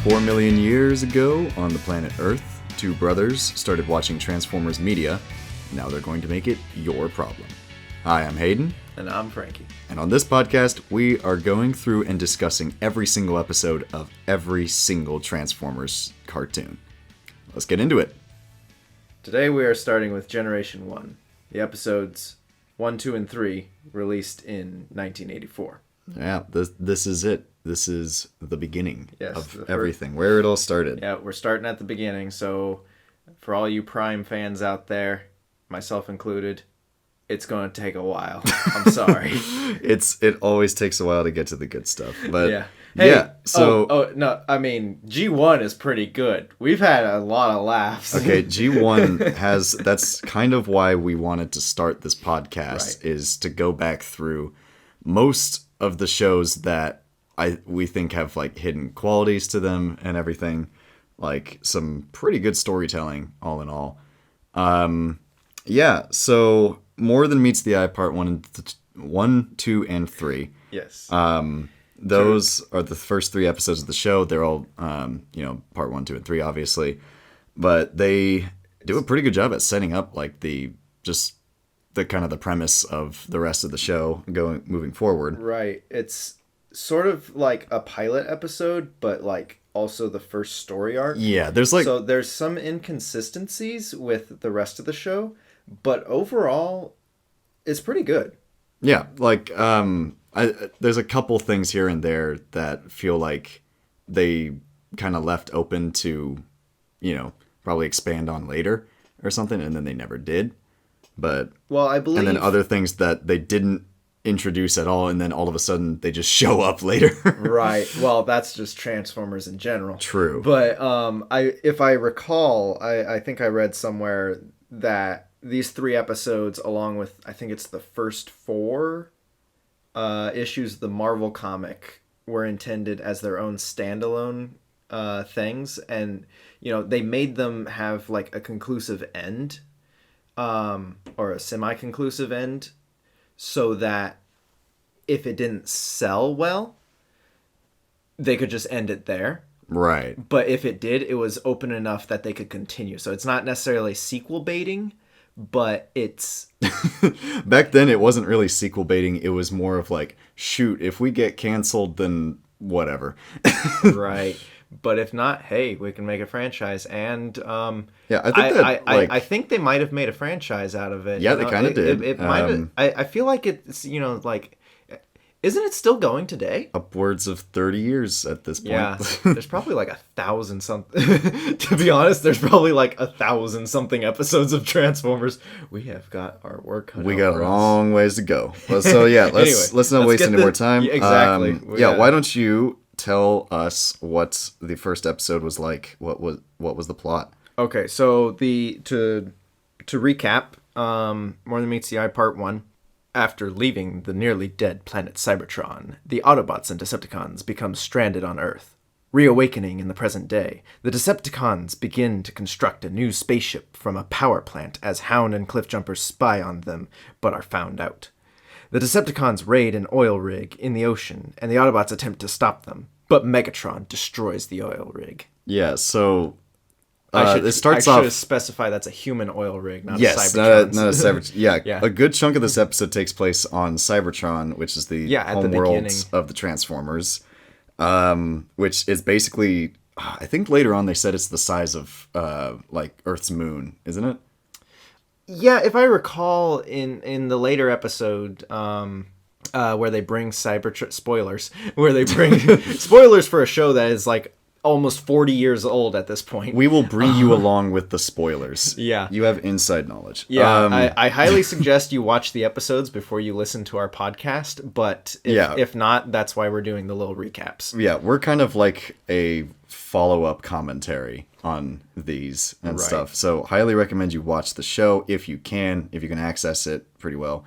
4 million years ago on the planet Earth, two brothers started watching Transformers media. Now they're going to make it your problem. Hi, I'm Hayden. And I'm Frankie. And on this podcast, we are going through and discussing every single episode of every single Transformers cartoon. Let's get into it. Today we are starting with Generation 1, the episodes 1, 2, and 3, released in 1984. Yeah, this is it. This is the beginning of everything, where it all started. Yeah, we're starting at the beginning, so for all you Prime fans out there, myself included, it's going to take a while. I'm sorry. It always takes a while to get to the good stuff, but yeah. Hey, yeah. So no, I mean G1 is pretty good. We've had a lot of laughs. Okay, G1 has. That's kind of why we wanted to start this podcast, right. Is to go back through most of the shows that we think have like hidden qualities to them and everything, like some pretty good storytelling all in all. Yeah, so More Than Meets the Eye Part 1, 2, and 3. Yes. Those are the first 3 episodes of the show. They're all, Part 1, 2, and 3, obviously. But they do a pretty good job at setting up like the kind of the premise of the rest of the show moving forward. Right. It's sort of like a pilot episode, but like also the first story arc. Yeah, there's some inconsistencies with the rest of the show, but overall it's pretty good. Yeah, like there's a couple things here and there that feel like they kind of left open to, probably expand on later or something, and then they never did. But I believe, and then other things that they didn't introduce at all, and then all of a sudden they just show up later. Right. Well, that's just Transformers in general. True. But if I recall, I think I read somewhere that these 3 episodes, along with I think it's the first 4 issues of the Marvel comic, were intended as their own standalone things, and they made them have like a conclusive end. Or a semi-conclusive end, so that if it didn't sell well, they could just end it there. Right. But if it did, it was open enough that they could continue. So it's not necessarily sequel baiting, but it's... Back then, it wasn't really sequel baiting. It was more of like, shoot, if we get canceled, then whatever. Right. But if not, hey, we can make a franchise. And yeah, I think I think they might have made a franchise out of it. Yeah, they kind of did. It might have. I feel like it's like, isn't it still going today? Upwards of 30 years at this point. Yeah, there's probably like 1,000 something. To be honest, there's probably like 1,000 something episodes of Transformers. We have got our work cut out. We got a long ways to go. Well, so yeah, let's not waste any more time. Yeah, exactly. Why don't you tell us what the first episode was like? What was the plot? Okay, so to recap, More Than Meets the Eye Part 1. After leaving the nearly dead planet Cybertron, the Autobots and Decepticons become stranded on Earth. Reawakening in the present day, the Decepticons begin to construct a new spaceship from a power plant as Hound and Cliffjumper spy on them, but are found out. The Decepticons raid an oil rig in the ocean, and the Autobots attempt to stop them, but Megatron destroys the oil rig. Yeah, so... I should specify that's a human oil rig, not a Cybertron. Not a Cybertron. Yeah, yeah, a good chunk of this episode takes place on Cybertron, which is the homeworld of the Transformers, which is basically, I think later on they said it's the size of like Earth's moon, isn't it? Yeah, if I recall, in the later episode, where they bring spoilers for a show that is like almost 40 years old at this point. We will bring you along with the spoilers. Yeah. You have inside knowledge. Yeah, I highly suggest you watch the episodes before you listen to our podcast, but if not, that's why we're doing the little recaps. Yeah, we're kind of like a follow-up commentary on these and stuff. So highly recommend you watch the show if you can access it pretty well.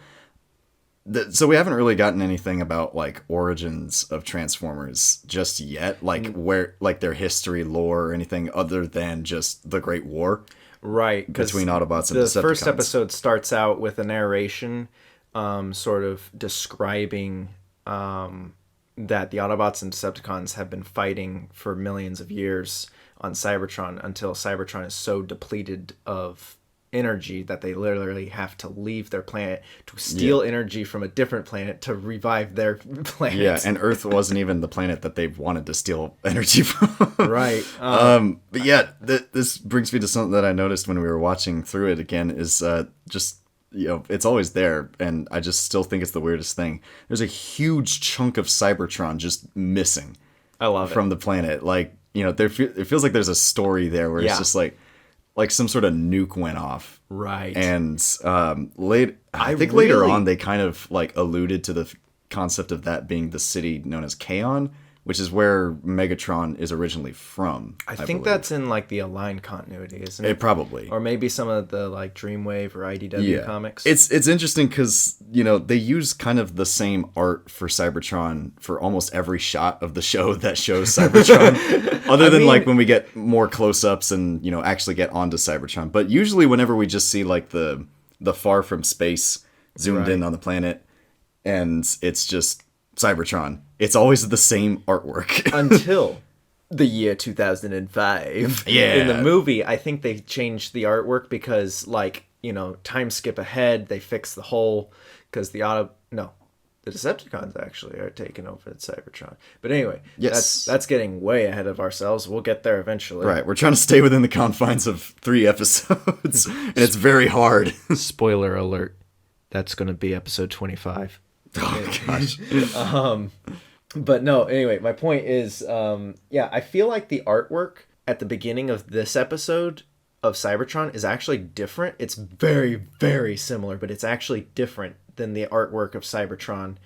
So we haven't really gotten anything about like origins of Transformers just yet, like where like their history, lore, or anything other than just the Great War, right? Between Autobots and Decepticons. The first episode starts out with a narration, sort of describing that the Autobots and Decepticons have been fighting for millions of years on Cybertron until Cybertron is so depleted of energy that they literally have to leave their planet to steal energy from a different planet to revive their planet. Yeah, and Earth wasn't even the planet that they wanted to steal energy from. Right. But yeah, this brings me to something that I noticed when we were watching through it again is just, it's always there, and I just still think it's the weirdest thing. There's a huge chunk of Cybertron just missing. I love from the planet. Like, it feels like there's a story there where it's just like some sort of nuke went off. Right. And I think later on they kind of like alluded to the concept of that being the city known as Kaon, which is where Megatron is originally from. I think that's in like the Aligned continuity, isn't it? It probably. Or maybe some of the like Dreamwave or IDW comics. It's interesting because, they use kind of the same art for Cybertron for almost every shot of the show that shows Cybertron. Other than like when we get more close-ups and, actually get onto Cybertron. But usually whenever we just see like the far from space zoomed in on the planet and it's just Cybertron, it's always the same artwork. Until the year 2005. Yeah. In the movie, I think they changed the artwork because, like, time skip ahead, they fix the hole because the Decepticons actually are taking over at Cybertron. But anyway, that's getting way ahead of ourselves. We'll get there eventually. Right, we're trying to stay within the confines of 3 episodes, and it's very hard. Spoiler alert, that's going to be episode 25. Oh, gosh. But no, anyway, my point is, I feel like the artwork at the beginning of this episode of Cybertron is actually different. It's very, very similar, but it's actually different than the artwork of Cybertron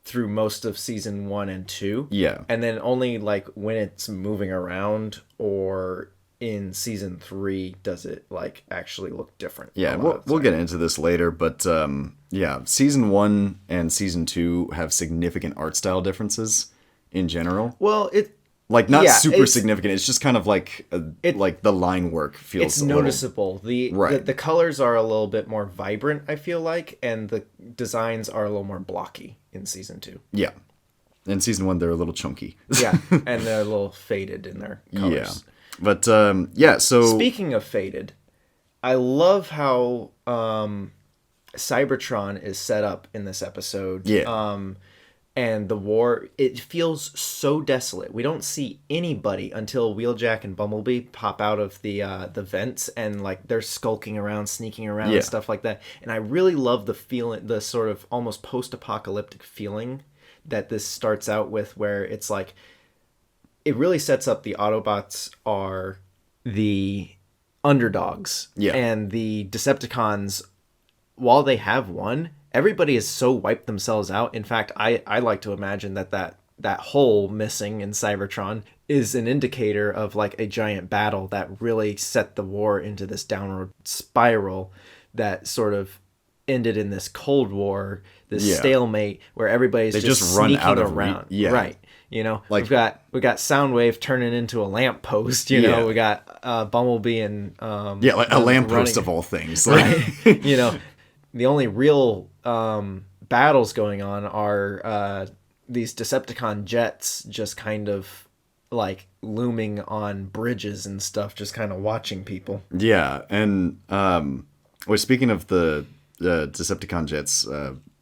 through most of season 1 and 2. Yeah. And then only like when it's moving around or in season 3 does it like actually look different. Yeah, we'll get into this later, but season 1 and season 2 have significant art style differences in general. Well, not super significant. It's just kind of like like the line work feels. It's noticeable. The colors are a little bit more vibrant, I feel like, and the designs are a little more blocky in season 2. Yeah, in season 1 they're a little chunky. Yeah, and they're a little faded in their colors. Yeah. But, so... Speaking of faded, I love how Cybertron is set up in this episode. Yeah. And the war, it feels so desolate. We don't see anybody until Wheeljack and Bumblebee pop out of the vents and like they're skulking around, sneaking around and stuff like that. And I really love the feeling, the sort of almost post-apocalyptic feeling that this starts out with, where it's like, it really sets up the Autobots are the underdogs. Yeah. And the Decepticons, while they have won, everybody has so wiped themselves out. In fact, I like to imagine that hole missing in Cybertron is an indicator of like a giant battle that really set the war into this downward spiral that sort of ended in this Cold War, this stalemate where everybody's just run out around. Right. Like, we got Soundwave turning into a lamppost. We got Bumblebee and like a lamppost of all things. Right. The only real battles going on are these Decepticon jets just kind of like looming on bridges and stuff, just kind of watching people. Yeah, and speaking of the Decepticon jets,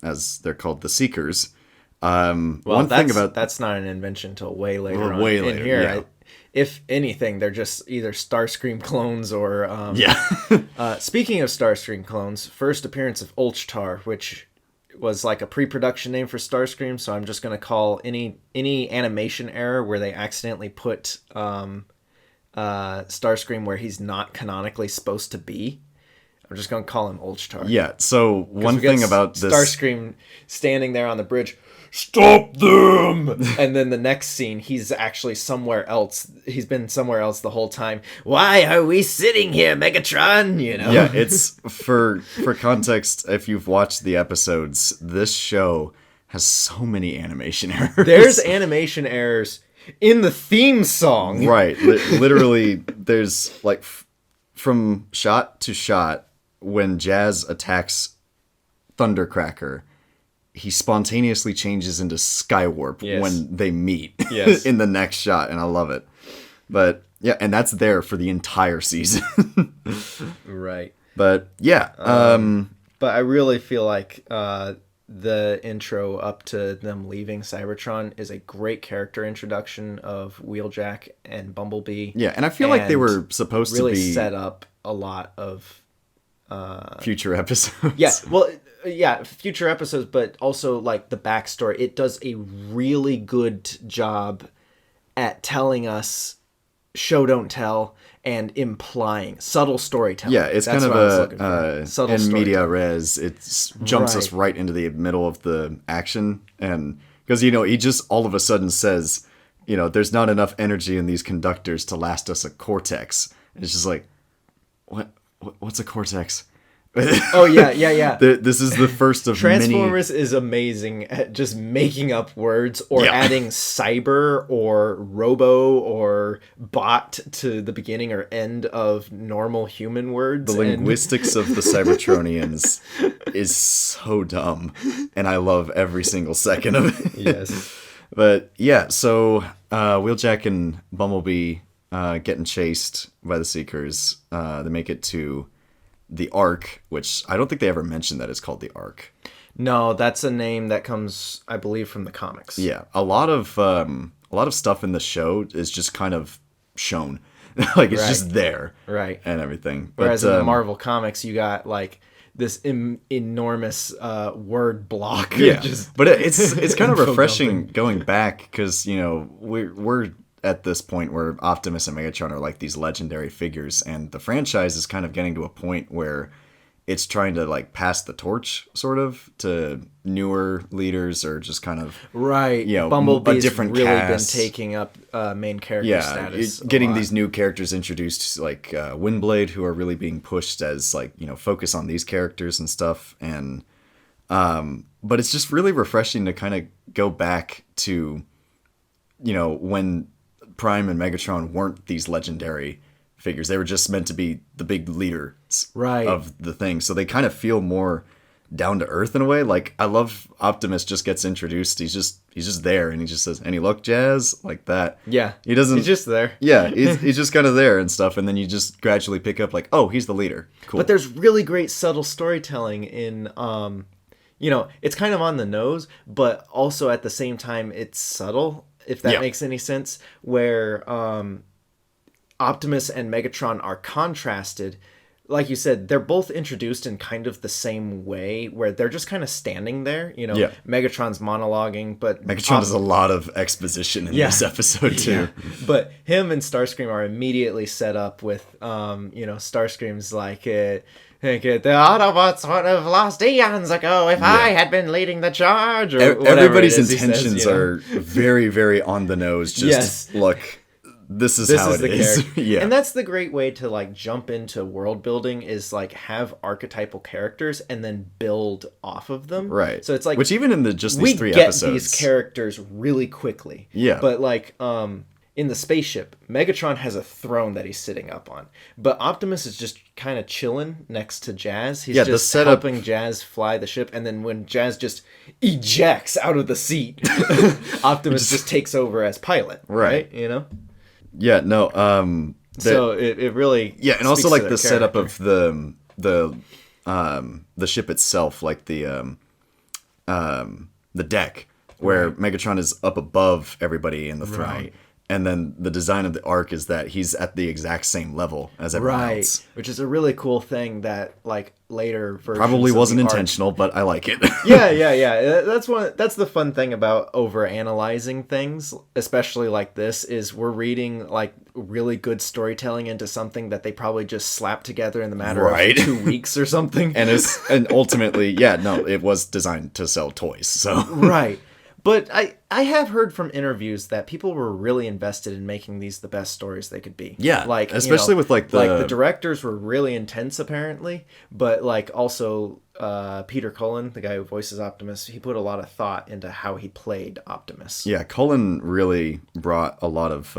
as they're called, the Seekers. One thing about that's not an invention until way later on. Way later, in here. Yeah. If anything, they're just either Starscream clones or speaking of Starscream clones, first appearance of Ulchtar, which was like a pre-production name for Starscream, so I'm just gonna call any animation error where they accidentally put Starscream where he's not canonically supposed to be. I'm just gonna call him Ulchtar. Yeah. So one thing about this, Starscream standing there on the bridge. Stop them! And then the next scene, he's actually somewhere else. He's been somewhere else the whole time. Why are we sitting here, Megatron? Yeah, it's for context. If you've watched the episodes, this show has so many animation errors. There's animation errors in the theme song. Right. Literally, there's like from shot to shot when Jazz attacks Thundercracker. he spontaneously changes into Skywarp Yes. when they meet Yes. in the next shot, and I love it. But yeah, and that's there for the entire season. Right. But yeah, But I really feel like the intro up to them leaving Cybertron is a great character introduction of Wheeljack and Bumblebee. yeah, and I feel like they and were supposed really to be set up a lot of future episodes. yeah. Well, yeah, future episodes, but also like the backstory. It does a really good job at telling us show don't tell and implying subtle storytelling. Yeah, it's That's kind what I was of looking for. a Subtle in media storytelling. res. It jumps us Right. right into the middle of the action, and because he just all of a sudden says, there's not enough energy in these conductors to last us a cortex. And it's just like, what's a cortex? Oh yeah. This is the first of Transformers is amazing at just making up words or Yeah. adding cyber or robo or bot to the beginning or end of normal human words. The linguistics of the Cybertronians is so dumb, and I love every single second of it. Yes. But yeah, so Wheeljack and Bumblebee getting chased by the Seekers. They make it to the Ark, which I don't think they ever mentioned that it's called the Ark. No, that's a name that comes, I believe, from the comics. Yeah, a lot of stuff in the show is just kind of shown, like it's Right. just there, Right. and everything. But, Whereas in the Marvel comics, you got like this enormous word block. yeah, Just but it's kind of info refreshing dumping. going back because we're at this point where Optimus and Megatron are like these legendary figures, and the franchise is kind of getting to a point where it's trying to like pass the torch sort of to newer leaders or just kind of Right. a Bumblebee's different really cast. been taking up main character Yeah, status. a getting lot. these new characters introduced, like Windblade, who are really being pushed as like focus on these characters and stuff, and but it's just really refreshing to kind of go back to when Prime and Megatron weren't these legendary figures; they were just meant to be the big leaders Right. of the thing, so they kind of feel more down to earth in a way. Like I love Optimus just gets introduced; he's just there, and he just says, "Any luck, Jazz?" like that. Yeah. He doesn't. He's just there. Yeah, he's just kind of there and stuff, and then you just gradually pick up like, oh, he's the leader. Cool. But there's really great subtle storytelling in it's kind of on the nose, but also at the same time it's subtle, if that Yeah. makes any sense, where Optimus and Megatron are contrasted. Like you said, they're both introduced in kind of the same way, where they're just kind of standing there. Yeah. Megatron's monologuing, but Megatron does a lot of exposition in Yeah. this episode too. But him and Starscream are immediately set up with, Starscream's like, the Autobots would have lost eons ago if I had been leading the charge. Or whatever Everybody's it is he intentions says, are very, very on the nose. Just Yes. look, this is This how is the it is. character. Yeah. And that's the great way to like jump into world building is like have archetypal characters and then build off of them. Right. So it's like which even in these we three get episodes, these characters really quickly. Yeah. But like in the spaceship, Megatron has a throne that he's sitting up on, but Optimus is just kind of chilling next to Jazz. He's Yeah, the just setup- helping Jazz fly the ship, and then when Jazz just ejects out of the seat, Optimus just takes over as pilot. Right. Yeah, no, So it really yeah, and also speaks like to the their setup character. of the ship itself, like the deck where Megatron is up above everybody in the throne. Right. And then the design of the Ark is that he's at the exact same level as everyone else. Which is a really cool thing that like later versions Probably of wasn't the Ark- intentional, but I like it. Yeah. That's the fun thing about over analyzing things, especially like this, is we're reading like really good storytelling into something that they probably just slapped together in the matter Right. of 2 weeks or something. and ultimately, yeah, no, it was designed to sell toys. So Right. But I have heard from interviews that people were really invested in making these the best stories they could be. Yeah, like especially with, like, the directors were really intense apparently, but like also Peter Cullen, the guy who voices Optimus, he put a lot of thought into how he played Optimus. yeah, Cullen really brought a lot of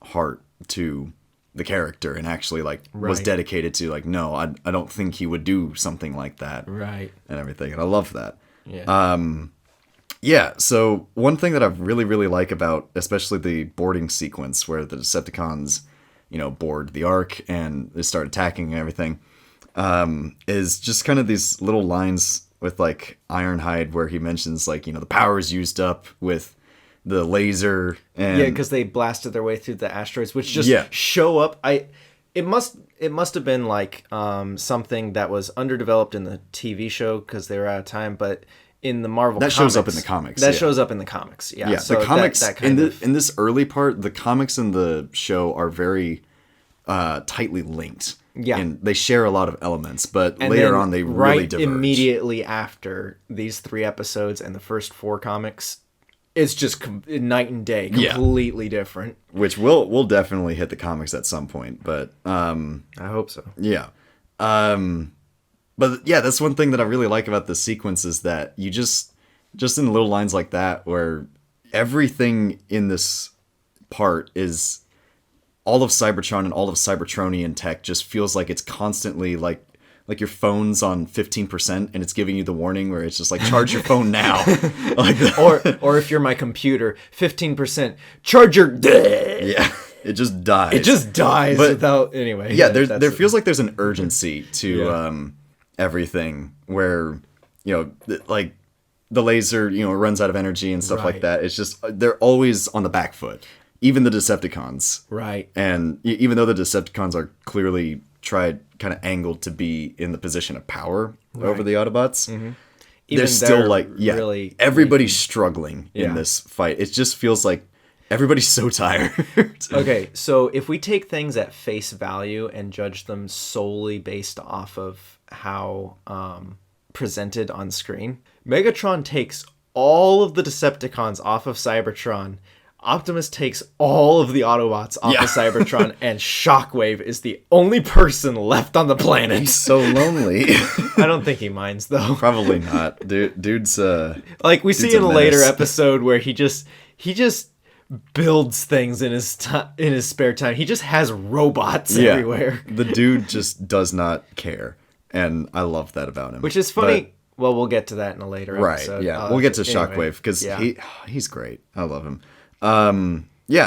heart to the character and actually like was Right. dedicated to like, no, I don't think he would do something like that Right. and everything. And I love that. Yeah, so one thing that I really, really like about especially the boarding sequence where the Decepticons, board the Ark and they start attacking and everything, is just kind of these little lines with, like, Ironhide where he mentions, like, the power is used up with the laser. And Yeah, because they blasted their way through the asteroids, which just show up. It must have been, like, something that was underdeveloped in the TV show because they were out of time, but... in the Marvel that comics, shows up in the comics. That shows up in the comics. Yeah. So the comics in this early part, the comics and the show are very tightly linked. Yeah. And they share a lot of elements, but later on they really diverge. Immediately after these 3 episodes and the first 4 comics, it's just night and day, completely different. Which we'll definitely hit the comics at some point, but I hope so. Yeah. But yeah, that's one thing that I really like about the sequence is that you just in little lines like that where everything in this part is all of Cybertron and all of Cybertronian tech just feels like it's constantly like your phone's on 15% and it's giving you the warning where it's just like, charge your phone now. Like or if you're my computer, 15%, charge your... Yeah. It just dies. It just dies without... Anyway. Yeah, there feels like there's an urgency to... everything where like the laser runs out of energy and stuff like that. It's just they're always on the back foot, even the Decepticons, right? And even though the Decepticons are clearly kind of angled to be in the position of power over the Autobots, they're still like really everybody's struggling in this fight. It just feels like everybody's so tired. Okay, so if we take things at face value and judge them solely based off of how presented on screen, Megatron takes all of the Decepticons off of Cybertron, Optimus takes all of the Autobots off of Cybertron, and Shockwave is the only person left on the planet. He's so lonely. I don't think he minds, though. Probably not. Dude's like we see in a later episode where he just builds things in his spare time. He just has robots everywhere. The dude just does not care. And I love that about him. Which is funny. Well, we'll get to that in a later episode. Right, yeah. We'll get to Shockwave, because he's great. I love him.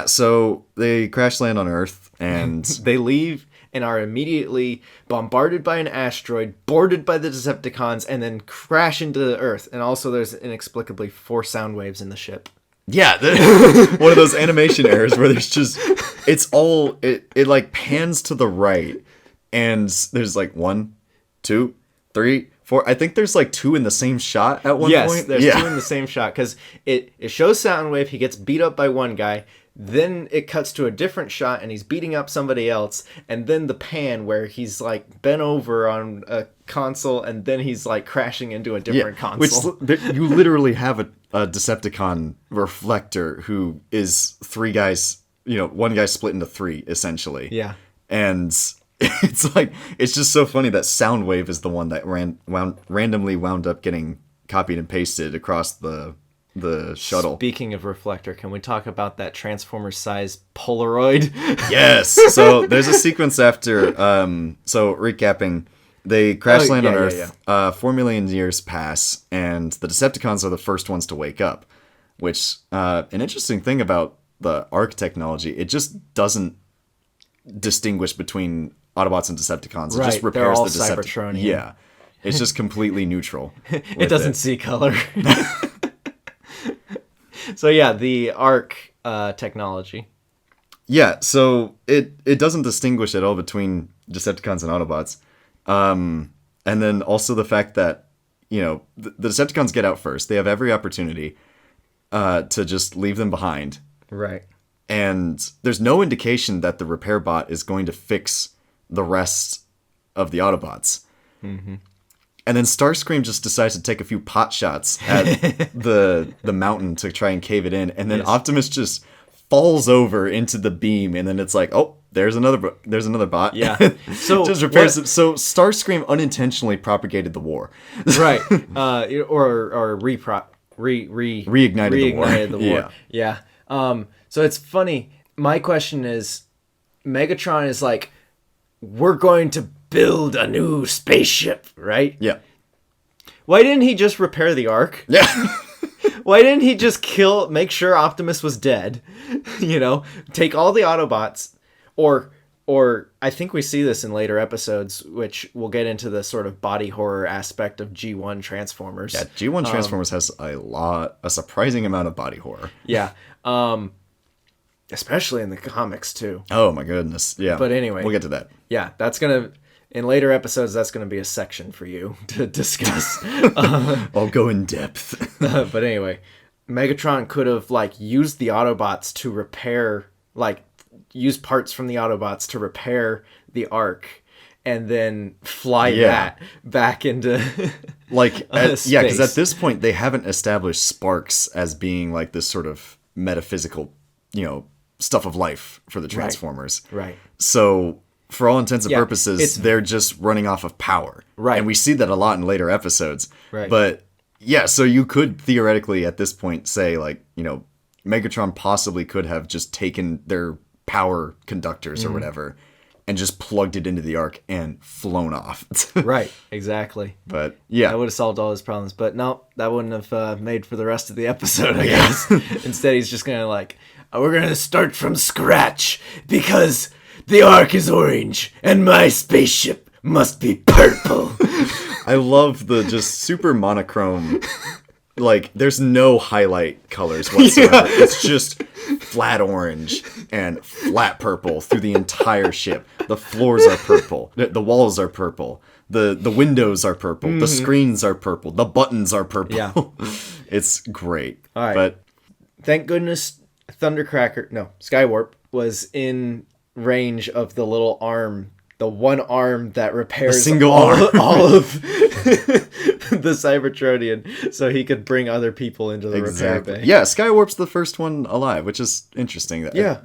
So they crash land on Earth, and... they leave and are immediately bombarded by an asteroid, boarded by the Decepticons, and then crash into the Earth. And also there's inexplicably 4 sound waves in the ship. Yeah, one of those animation errors where there's just... It like pans to the right, and there's like 1, 2, 3, 4. I think there's like 2 in the same shot at one point. Yes, there's 2 in the same shot because it shows Soundwave. He gets beat up by one guy. Then it cuts to a different shot and he's beating up somebody else. And then the pan where he's like bent over on a console and then he's like crashing into a different console. Which you literally have a Decepticon reflector who is 3 guys, one guy split into 3 essentially. Yeah. And... it's just so funny that Soundwave is the one that randomly wound up getting copied and pasted across the shuttle. Speaking of reflector, can we talk about that Transformers-sized Polaroid? Yes. So there's a sequence after. So recapping, they crash land on Earth. 4 million years pass, and the Decepticons are the first ones to wake up. Which an interesting thing about the Ark technology, it just doesn't distinguish between Autobots and Decepticons. It just repairs the Decepticons. Yeah. It's just completely neutral. It doesn't see color. So yeah, the Ark technology. Yeah, so it doesn't distinguish at all between Decepticons and Autobots. And then also the fact that, the Decepticons get out first. They have every opportunity to just leave them behind. Right. And there's no indication that the repair bot is going to fix the rest of the Autobots. Mm-hmm. And then Starscream just decides to take a few pot shots at the mountain to try and cave it in. And then Optimus just falls over into the beam. And then it's like, oh, there's another bot. Yeah. So just repairs it. So Starscream unintentionally propagated the war. Right. Or reignited the war. Yeah. So it's funny. My question is, Megatron is like, we're going to build a new spaceship, right? Yeah. Why didn't he just repair the Ark? Yeah. Why didn't he just make sure Optimus was dead? Take all the Autobots, or I think we see this in later episodes, which we'll get into the sort of body horror aspect of G1 Transformers. Yeah, G1 Transformers has a surprising amount of body horror. Yeah. Especially in the comics, too. Oh, my goodness. Yeah. But anyway. We'll get to that. Yeah, in later episodes, that's going to be a section for you to discuss. I'll go in depth. But anyway, Megatron could have, used the Autobots to repair, use parts from the Autobots to repair the Ark and then fly that back into space. Yeah, because at this point, they haven't established sparks as being, this sort of metaphysical, stuff of life for the Transformers. Right. So, for all intents and purposes, they're just running off of power. Right. And we see that a lot in later episodes. Right. But, yeah, so you could theoretically at this point say, Megatron possibly could have just taken their power conductors or whatever and just plugged it into the Ark and flown off. Right, exactly. But, yeah. That would have solved all his problems. But no, that wouldn't have made for the rest of the episode, I guess. Instead, he's just going to we're going to start from scratch because the Ark is orange and my spaceship must be purple. I love the just super monochrome. There's no highlight colors whatsoever. It's just flat orange and flat purple through the entire ship. The floors are purple. The walls are purple. The windows are purple. The screens are purple. The buttons are purple. Yeah. It's great. All right. But thank goodness Skywarp was in range of the little arm, the one arm that repairs all of the Cybertronian, so he could bring other people into the repair bay. Yeah, Skywarp's the first one alive, which is interesting. Yeah.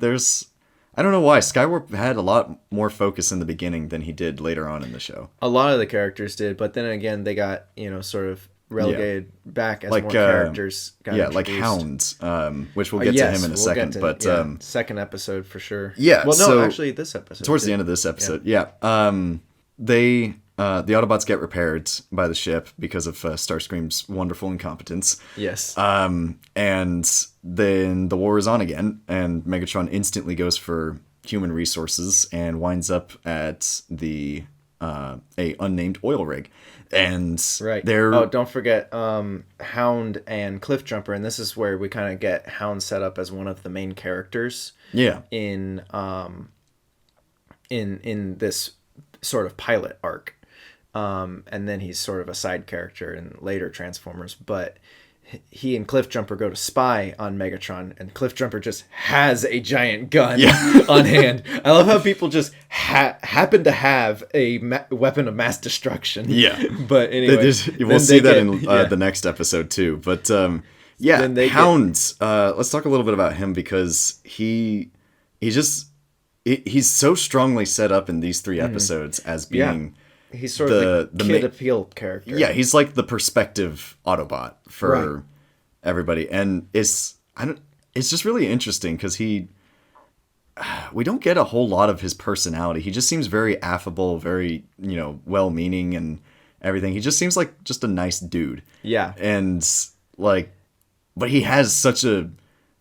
I don't know why. Skywarp had a lot more focus in the beginning than he did later on in the show. A lot of the characters did, but then again, they got, sort of relegated back as more characters got introduced. Hound, which we'll get to him in a second. Second episode for sure. Yeah. Well, no, actually, this episode. Towards the end of this episode, the Autobots get repaired by the ship because of Starscream's wonderful incompetence. Yes. And then the war is on again, and Megatron instantly goes for human resources and winds up at a unnamed oil rig. And don't forget Hound and Cliffjumper, and this is where we kind of get Hound set up as one of the main characters. Yeah. In this sort of pilot arc, and then he's sort of a side character in later Transformers. But he and Cliffjumper go to spy on Megatron, and Cliffjumper just has a giant gun on hand. I love how people just happen to have a weapon of mass destruction. Yeah. But anyway. We'll see that in the next episode too. But Hound, let's talk a little bit about him because he's so strongly set up in these three episodes as being... He's sort of the kid appeal character. Yeah, he's like the perspective Autobot for everybody, and it's just really interesting because we don't get a whole lot of his personality. He just seems very affable, very well-meaning and everything. He just seems like just a nice dude. Yeah, and but he has such a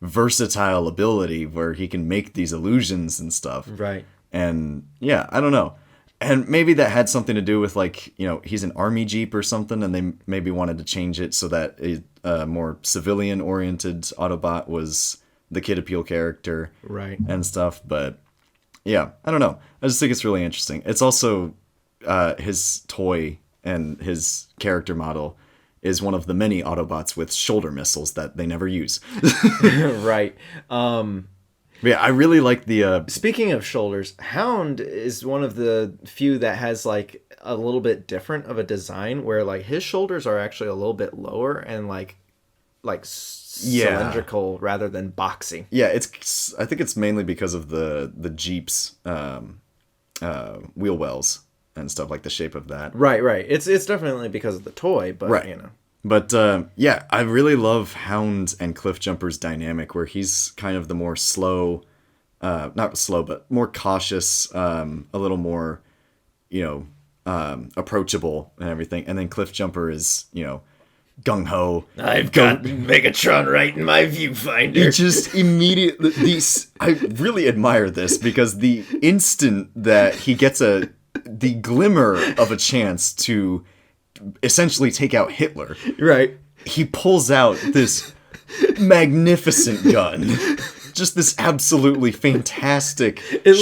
versatile ability where he can make these illusions and stuff. Right. And yeah, I don't know. And maybe that had something to do with he's an army jeep or something, and they maybe wanted to change it so that a more civilian-oriented Autobot was the kid appeal character, right, and stuff. But yeah, I don't know. I just think it's really interesting. It's also his toy and his character model is one of the many Autobots with shoulder missiles that they never use. Right. Yeah, I really like the... Speaking of shoulders, Hound is one of the few that has, a little bit different of a design, where, his shoulders are actually a little bit lower and, cylindrical rather than boxy. Yeah, I think it's mainly because of the Jeep's wheel wells and stuff, the shape of that. Right. It's definitely because of the toy, but, But, I really love Hound and Cliffjumper's dynamic, where he's kind of the more slow, not slow, but more cautious, a little more, approachable and everything. And then Cliff Jumper is, gung ho. I've got Megatron right in my viewfinder. He just immediately I really admire this because the instant that he gets the glimmer of a chance to essentially take out Hitler, right? He pulls out this magnificent gun. Just this absolutely fantastic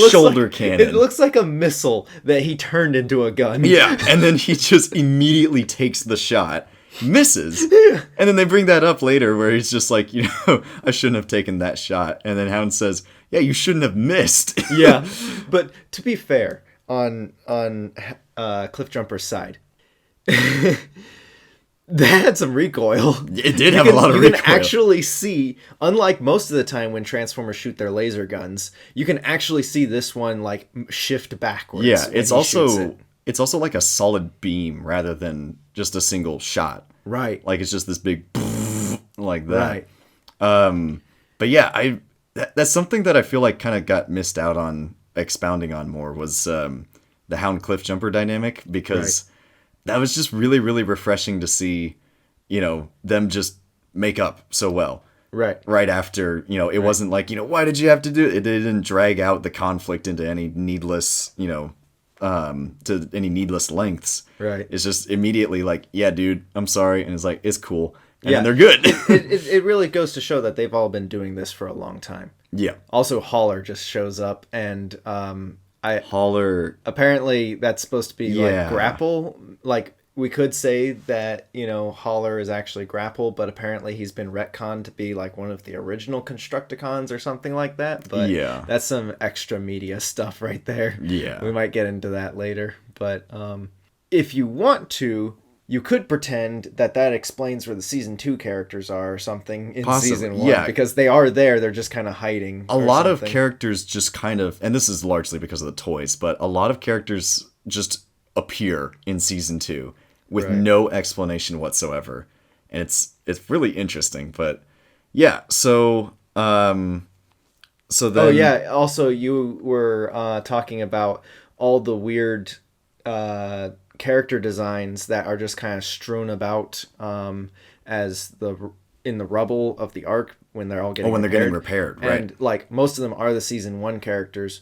shoulder cannon. It looks like a missile that he turned into a gun. Yeah, and then he just immediately takes the shot, misses, and then they bring that up later where he's just like, I shouldn't have taken that shot. And then Hound says, yeah, you shouldn't have missed. Yeah, but to be fair, on Cliff Jumper's side, that had some recoil. It did have a lot of recoil. You can actually see, unlike most of the time when Transformers shoot their laser guns, you can actually see this one like shift backwards. Yeah, it's also like a solid beam rather than just a single shot. Right. Like it's just this big like that. Right. But yeah, that's something that I feel like kind of got missed out on expounding on more was the Hound Cliff Jumper dynamic because that was just really, really refreshing to see, them just make up so well. Right. Right after, it wasn't like, why did you have to do it? It didn't drag out the conflict into any needless, to any needless lengths. Right. It's just immediately like, yeah, dude, I'm sorry. And it's like, it's cool. And then they're good. it really goes to show that they've all been doing this for a long time. Yeah. Also, Holler just shows up and, Holler. Apparently, that's supposed to be like grapple. Like we could say that Holler is actually grapple, but apparently he's been retconned to be like one of the original Constructicons or something like that. But that's some extra media stuff right there. Yeah, we might get into that later. But if you want to, you could pretend that explains where the season 2 characters are or something in season 1. Yeah. Because they are there, they're just kind of hiding. A lot of characters just kind of, and this is largely because of the toys, but a lot of characters just appear in season 2 with no explanation whatsoever. And it's really interesting. But yeah, so then... Oh yeah, also you were talking about all the weird... character designs that are just kind of strewn about in the rubble of the Ark when they're all getting repaired, right? And like most of them are the season 1 characters,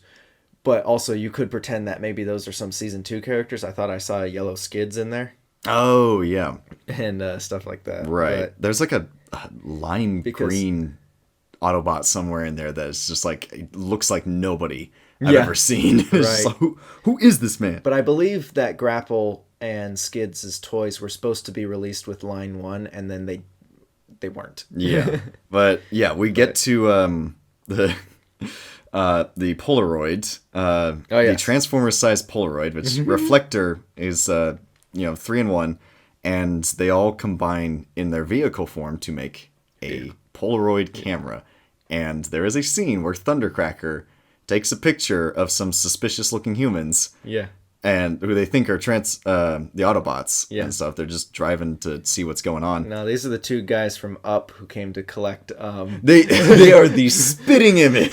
but also you could pretend that maybe those are some season 2 characters. I thought I saw yellow skids in there. Oh yeah, and stuff like that. Right. But there's like a lime green Autobot somewhere in there that's just like it looks like nobody I've ever seen. Right. Like, who is this man? But I believe that Grapple and Skids' toys were supposed to be released with Line 1, and then they weren't. Yeah. But yeah, we get to the Polaroid, the Transformer-sized Polaroid, which Reflector is 3-in-1, and they all combine in their vehicle form to make a Polaroid camera. And there is a scene where Thundercracker takes a picture of some suspicious-looking humans. Yeah. And who they think are the Autobots and stuff. They're just driving to see what's going on. No, these are the 2 guys from Up who came to collect... They are the spitting image!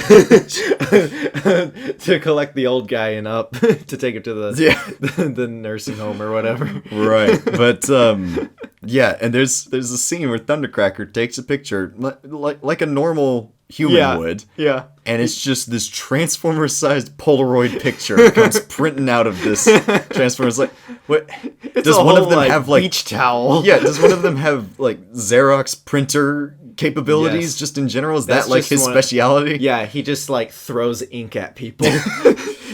to collect the old guy in Up. To take him to the nursing home or whatever. Right. But, and there's a scene where Thundercracker takes a picture like a normal... human would. Yeah. And it's just this Transformer-sized Polaroid picture comes printing out of this Transformer. It's like, what? Does one of them have like beach towel? Yeah. Does one of them have like Xerox printer capabilities just in general? Is that like his speciality? Yeah. He just like throws ink at people.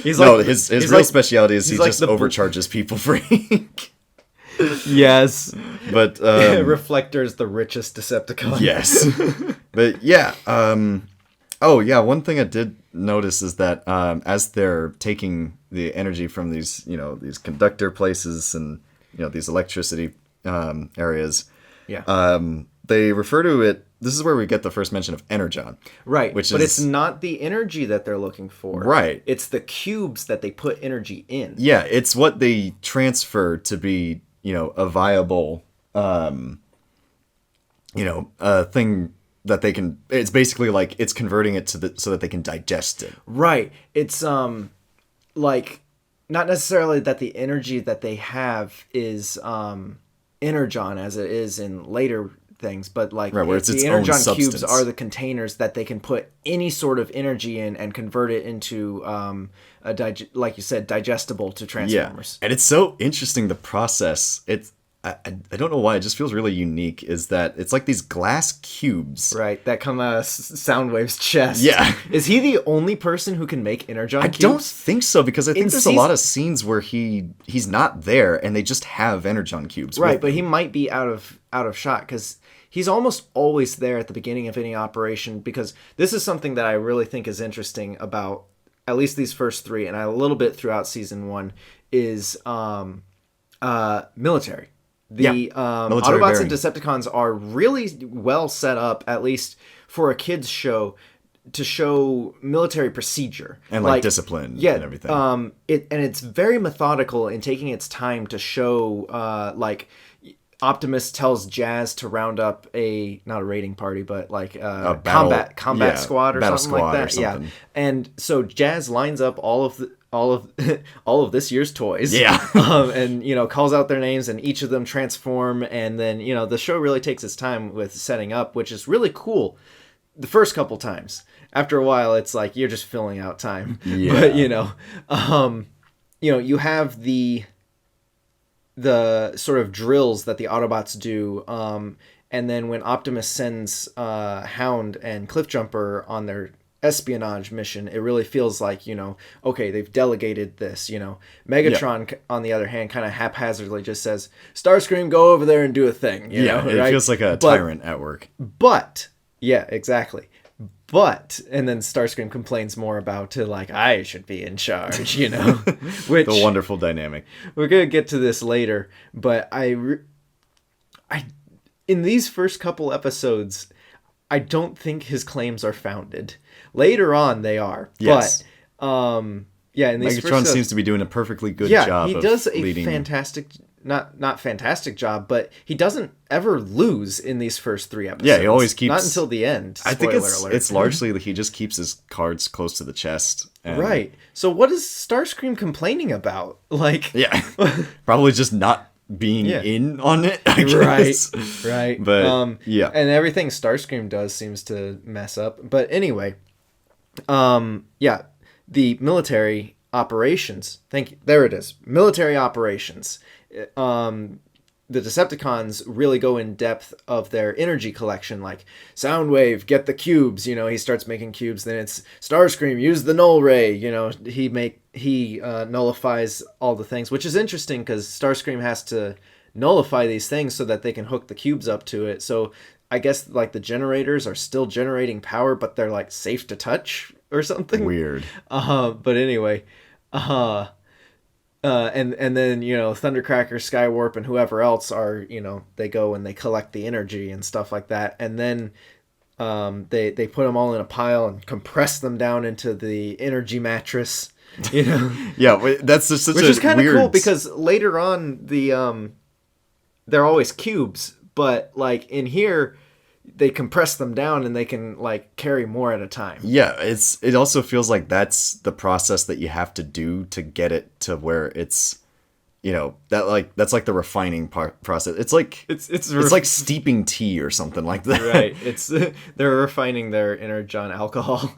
His real speciality is he just overcharges people for ink. Yes. But Reflector's the richest Decepticon. Yes. But yeah, one thing I did notice is that as they're taking the energy from these, these conductor places and these electricity areas, they refer to it. This is where we get the first mention of Energon. Right. But it's not the energy that they're looking for. Right. It's the cubes that they put energy in. Yeah, it's what they transfer to be, a viable, thing that they can. It's basically like it's converting it so that they can digest it. Right. It's like not necessarily that the energy that they have is energon as it is in later things, but like Right, where it's the its own energon cubes substance. are the containers that they can put any sort of energy in and convert it into like you said, digestible to Transformers. And it's so interesting, the process. I don't know why, it just feels really unique, is that it's like these glass cubes. Right, that come out of Soundwave's chest. Yeah. Is he the only person who can make energon cubes? I don't think so, because I think there's a season- lot of scenes where he's not there and they just have energon cubes. Right, but he might be out of shot because he's almost always there at the beginning of any operation, because this is something that I really think is interesting about at least these first three and a little bit throughout season 1 is military. The military Autobots bearing. and Decepticons are really well set up, at least for a kids show, to show military procedure and like discipline and everything. And it's very methodical in taking its time to show like Optimus tells Jazz to round up not a raiding party, but like a combat squad or something like that. Yeah, and so Jazz lines up all of this year's toys. Yeah, and calls out their names, and each of them transform, and then the show really takes its time with setting up, which is really cool. The first couple times, after a while, it's like you're just filling out time. Yeah, but you have the sort of drills that the Autobots do, and then when Optimus sends Hound and Cliffjumper on their espionage mission, it really feels like, okay, they've delegated this. Megatron, on the other hand, kind of haphazardly just says, Starscream, go over there and do a thing. It feels like a tyrant at work. But, yeah, exactly. But, and then Starscream complains more about I should be in charge, which the wonderful dynamic. We're going to get to this later, but in these first couple episodes, I don't think his claims are founded. Later on, they are. Yes. But, in these Megatron first seems to be doing a perfectly good job. He does a fantastic, not fantastic job, but he doesn't ever lose in these first 3 episodes. Yeah, he always keeps... Not until the end. I think it's largely that he just keeps his cards close to the chest. Right. So what is Starscream complaining about? Yeah. Probably just not being in on it, I guess. Right. But, and everything Starscream does seems to mess up. But anyway, the military operations. Thank you. There it is. Military operations. The Decepticons really go in depth of their energy collection, like Soundwave, get the cubes. He starts making cubes. Then it's Starscream, use the null ray. He nullifies all the things, which is interesting because Starscream has to nullify these things so that they can hook the cubes up to it. So I guess the generators are still generating power, but they're safe to touch or something. Weird. But anyway, and then Thundercracker, Skywarp, and whoever else are they go and they collect the energy and stuff like that, and then they put them all in a pile and compress them down into the energy mattress. Yeah, that's just such which is kind of weird... cool because later on they're always cubes, but in here they compress them down and they can carry more at a time. Yeah, it also feels like that's the process that you have to do to get it to where it's that's the refining process. It's like steeping tea or something like that. Right. It's they're refining their energon alcohol.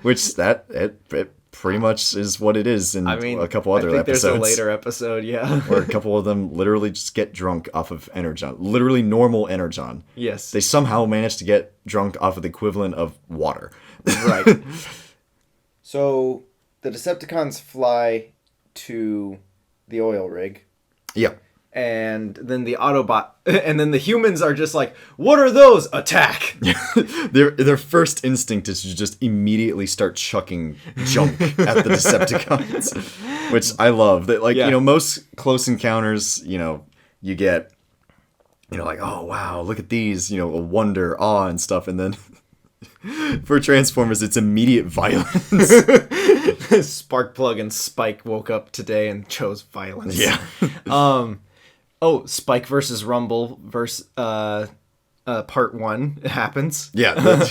Which it pretty much is what it is in a couple other episodes. There's a later episode, yeah. Where a couple of them literally just get drunk off of energon. Literally normal energon. Yes. They somehow manage to get drunk off of the equivalent of water. Right. So the Decepticons fly to the oil rig. Yeah. And then the the humans are just like, what are those? Attack! Their first instinct is to just immediately start chucking junk at the Decepticons, which I love. That most close encounters, you get, oh wow, look at these, wonder, awe, and stuff, and then for Transformers, it's immediate violence. Sparkplug and Spike woke up today and chose violence. Yeah. Spike versus Rumble versus part 1 happens. Yeah.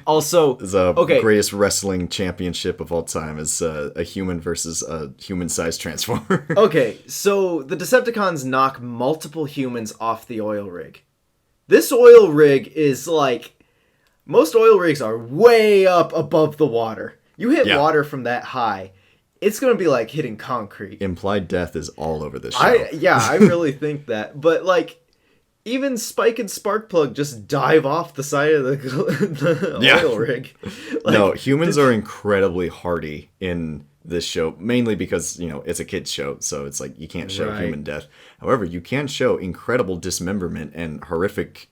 Also, the greatest wrestling championship of all time is a human versus a human-sized transformer. Okay, so the Decepticons knock multiple humans off the oil rig. This oil rig is like... Most oil rigs are way up above the water. You hit water from that high, it's going to be like hitting concrete. Implied death is all over this show. I really think that. But, like, even Spike and Sparkplug just dive off the side of the oil rig. Like, no, humans are incredibly hardy in this show, mainly because, it's a kid's show, so it's like you can't show human death. However, you can show incredible dismemberment and horrific,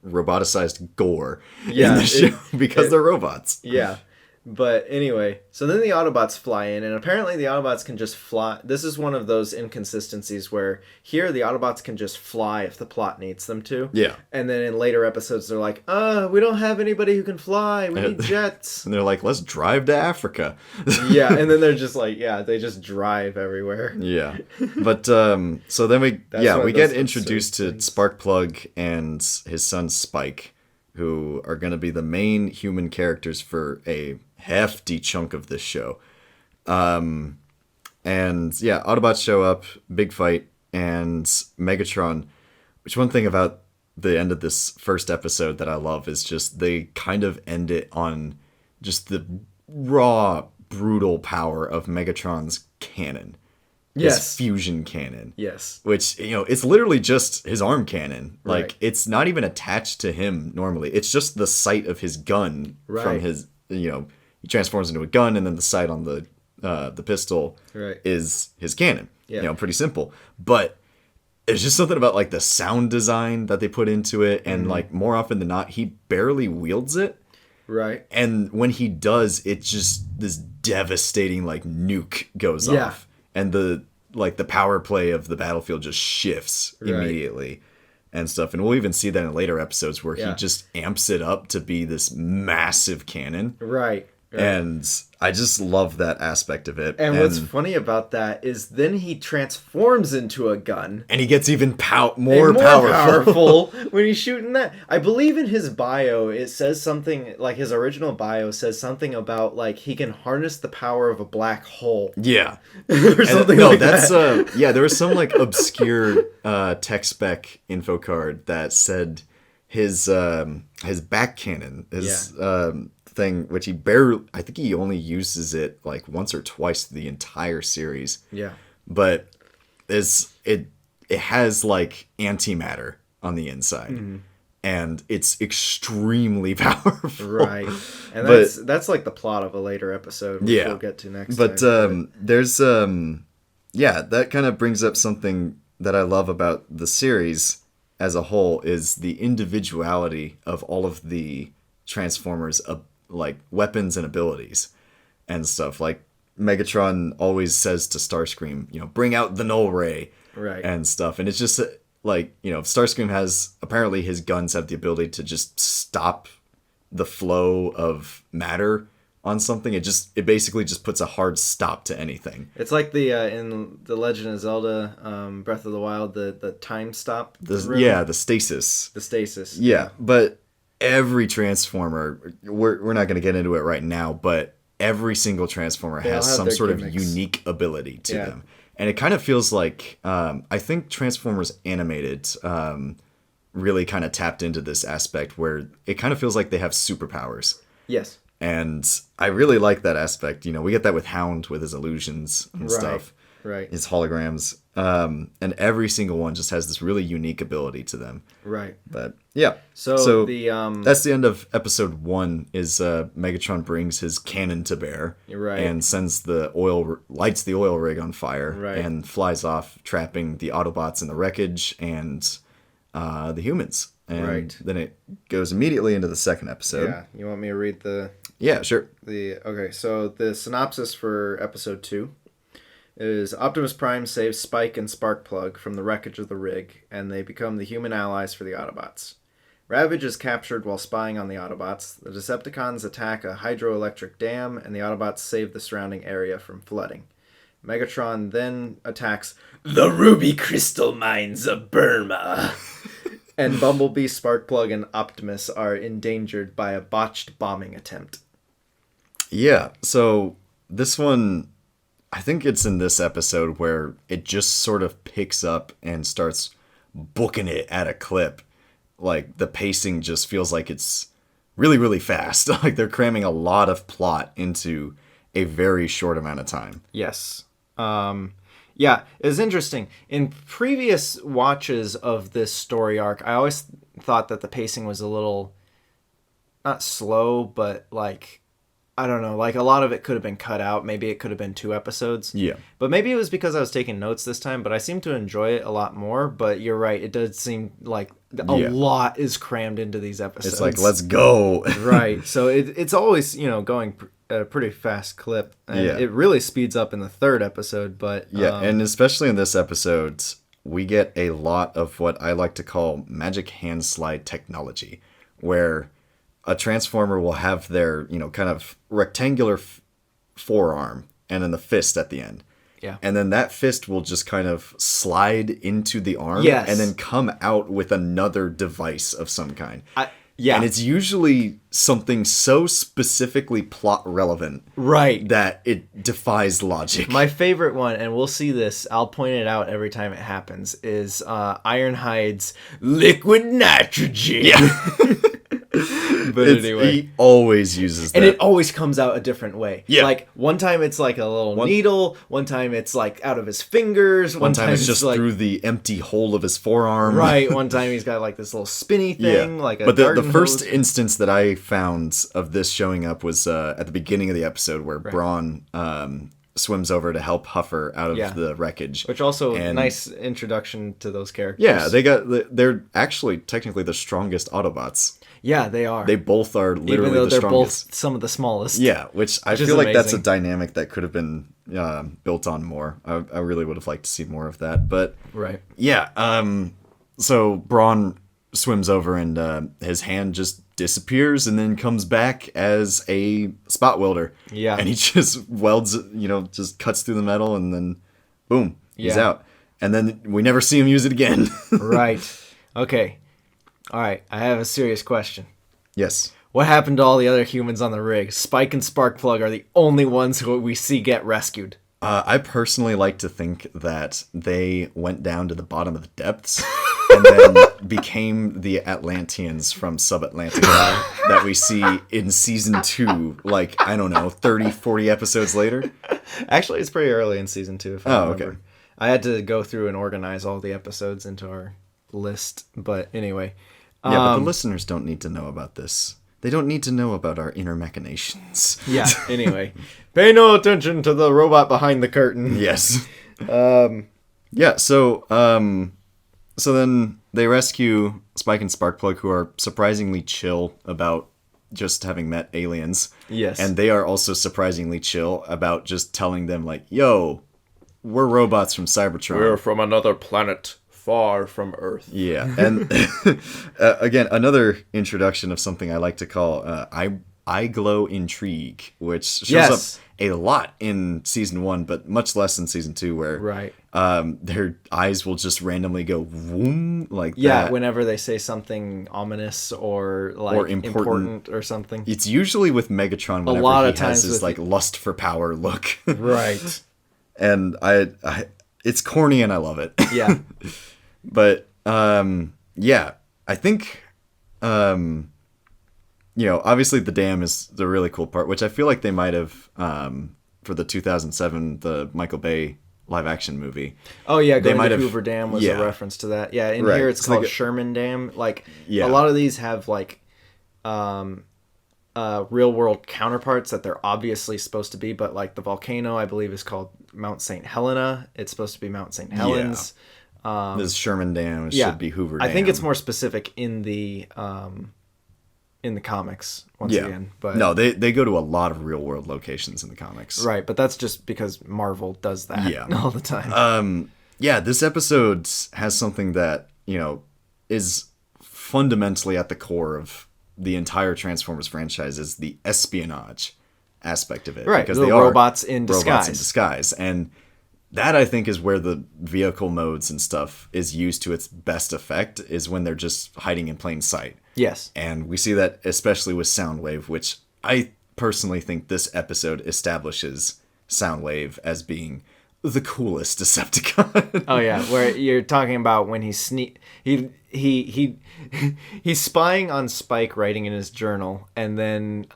roboticized gore in the show because they're robots. Yeah. But anyway, so then the Autobots fly in, and apparently the Autobots can just fly. This is one of those inconsistencies where here the Autobots can just fly if the plot needs them to. Yeah. And then in later episodes, they're like, we don't have anybody who can fly. We need jets. And they're like, let's drive to Africa. Yeah, and then they're just like, they just drive everywhere. Yeah. But, so then we get introduced to Sparkplug and his son Spike, who are going to be the main human characters for a hefty chunk of this show. And Autobots show up, big fight, and Megatron, which one thing about the end of this first episode that I love is just they kind of end it on just the raw, brutal power of Megatron's cannon. His fusion cannon. Yes. Which, it's literally just his arm cannon. Like, it's not even attached to him normally. It's just the sight of his gun from his, he transforms into a gun, and then the sight on the pistol is his cannon. Yeah. Pretty simple. But there's just something about, like, the sound design that they put into it, and, like, more often than not, he barely wields it. Right. And when he does, it's just this devastating, like, nuke goes off. And the power play of the battlefield just shifts immediately and stuff. And we'll even see that in later episodes where he just amps it up to be this massive cannon. Right. And I just love that aspect of it. And what's funny about that is then he transforms into a gun. And he gets even more powerful when he's shooting that. I believe in his bio, it says something, like his original bio says something about, like, he can harness the power of a black hole. Yeah. Or something like that. There was some, like, obscure tech spec info card that said his back cannon, thing, which I think he only uses it like once or twice the entire series. Yeah. But it has like antimatter on the inside. Mm-hmm. And it's extremely powerful. Right. And that's like the plot of a later episode, which we'll get to next time. There's that kind of brings up something that I love about the series as a whole is the individuality of all of the Transformers like weapons and abilities and stuff. Like Megatron always says to Starscream, bring out the null ray, and stuff. And it's just like, Starscream has, apparently his guns have the ability to just stop the flow of matter on something. It basically just puts a hard stop to anything. It's like the in the Legend of Zelda, Breath of the Wild, the time stop. The stasis. The stasis. Yeah, but every Transformer, we're not going to get into it right now, but every single Transformer has some sort of unique ability to them. And it kind of feels like, I think Transformers Animated really kind of tapped into this aspect where it kind of feels like they have superpowers. Yes. And I really like that aspect. We get that with Hound with his illusions and stuff. Right. His holograms. And every single one just has this really unique ability to them. Right. But yeah. So that's the end of episode 1 is Megatron brings his cannon to bear. Right. And lights the oil rig on fire. Right. And flies off, trapping the Autobots in the wreckage and the humans. And then it goes immediately into the second episode. Yeah. You want me to read the... Yeah, sure. Okay, so the synopsis for episode 2 is Optimus Prime saves Spike and Sparkplug from the wreckage of the rig, and they become the human allies for the Autobots. Ravage is captured while spying on the Autobots. The Decepticons attack a hydroelectric dam, and the Autobots save the surrounding area from flooding. Megatron then attacks the ruby crystal mines of Burma. And Bumblebee, Sparkplug, and Optimus are endangered by a botched bombing attempt. Yeah, so this one, I think it's in this episode where it just sort of picks up and starts booking it at a clip. Like, the pacing just feels like it's really, really fast. Like, they're cramming a lot of plot into a very short amount of time. Yes. Yeah, it's interesting. In previous watches of this story arc, I always thought that the pacing was a little, not slow, but like, I don't know, like a lot of it could have been cut out. Maybe it could have been 2 episodes. Yeah. But maybe it was because I was taking notes this time, but I seem to enjoy it a lot more. But you're right, it does seem like a lot is crammed into these episodes. It's like, let's go. Right. So it's always, going at a pretty fast clip. And it really speeds up in the 3rd episode. But yeah, and especially in this episode, we get a lot of what I like to call magic hand slide technology, where a Transformer will have their, kind of rectangular forearm and then the fist at the end. Yeah. And then that fist will just kind of slide into the arm and then come out with another device of some kind. Yeah. And it's usually something so specifically plot relevant. Right. That it defies logic. My favorite one, and we'll see this, I'll point it out every time it happens, is Ironhide's liquid nitrogen. Yeah. But anyway. He always uses that. And it always comes out a different way. Yeah. Like, one time it's like a little needle, one time it's like out of his fingers, one time it's just like, through the empty hole of his forearm. Right, one time he's got like this little spinny thing, like a But the garden first hose. instance that I found of this showing up was at the beginning of the episode where Brawn swims over to help Huffer out of the wreckage. Which also, nice introduction to those characters. Yeah, they're actually technically the strongest Autobots. Yeah, they are. They both are literally even though the they're strongest. Both some of the smallest. Yeah, which I feel like that's a dynamic that could have been built on more. I really would have liked to see more of that. But right. Yeah, so Brawn swims over and his hand just disappears and then comes back as a spot welder. Yeah. And he just welds, just cuts through the metal and then boom, he's out. And then we never see him use it again. Right. Okay. All right, I have a serious question. Yes. What happened to all the other humans on the rig? Spike and Sparkplug are the only ones who we see get rescued. I personally like to think that they went down to the bottom of the depths and then became the Atlanteans from Subatlantica that we see in season 2, like, I don't know, 30, 40 episodes later. Actually, it's pretty early in season 2, if I remember. Okay. I had to go through and organize all the episodes into our list, but anyway. Yeah, but the listeners don't need to know about this. They don't need to know about our inner machinations. Yeah, anyway. Pay no attention to the robot behind the curtain. Yes. Yeah, so then they rescue Spike and Sparkplug, who are surprisingly chill about just having met aliens. Yes. And they are also surprisingly chill about just telling them, like, yo, we're robots from Cybertron. We're from another planet. Far from Earth. Yeah, and again, another introduction of something I like to call eye glow intrigue, which shows up a lot in season 1, but much less in season 2, where their eyes will just randomly go vroom like that. Yeah, whenever they say something ominous or like or important or something. It's usually with Megatron whenever a lot of times has his like lust for power look. Right. And I it's corny and I love it. Yeah. But, yeah, I think, obviously the dam is the really cool part, which I feel like they might have, for the 2007, the Michael Bay live action movie. Oh, yeah, going to Hoover Dam was a reference to that. Yeah, in here it's called Sherman Dam. Like, a lot of these have, like, real-world counterparts that they're obviously supposed to be, but, like, the volcano, I believe, is called Mount St. Helena. It's supposed to be Mount St. Helens. Yeah. This Sherman Dam should be Hoover Dam. I think it's more specific in the comics once again. But no, they go to a lot of real world locations in the comics. Right, but that's just because Marvel does that all the time. This episode has something that, is fundamentally at the core of the entire Transformers franchise, is the espionage aspect of it. Right, because they are robots in disguise. Robots in disguise. And that I think is where the vehicle modes and stuff is used to its best effect, is when they're just hiding in plain sight. Yes. And we see that especially with Soundwave, which I personally think this episode establishes Soundwave as being the coolest Decepticon. Oh yeah, where you're talking about when he's spying on Spike writing in his journal, and then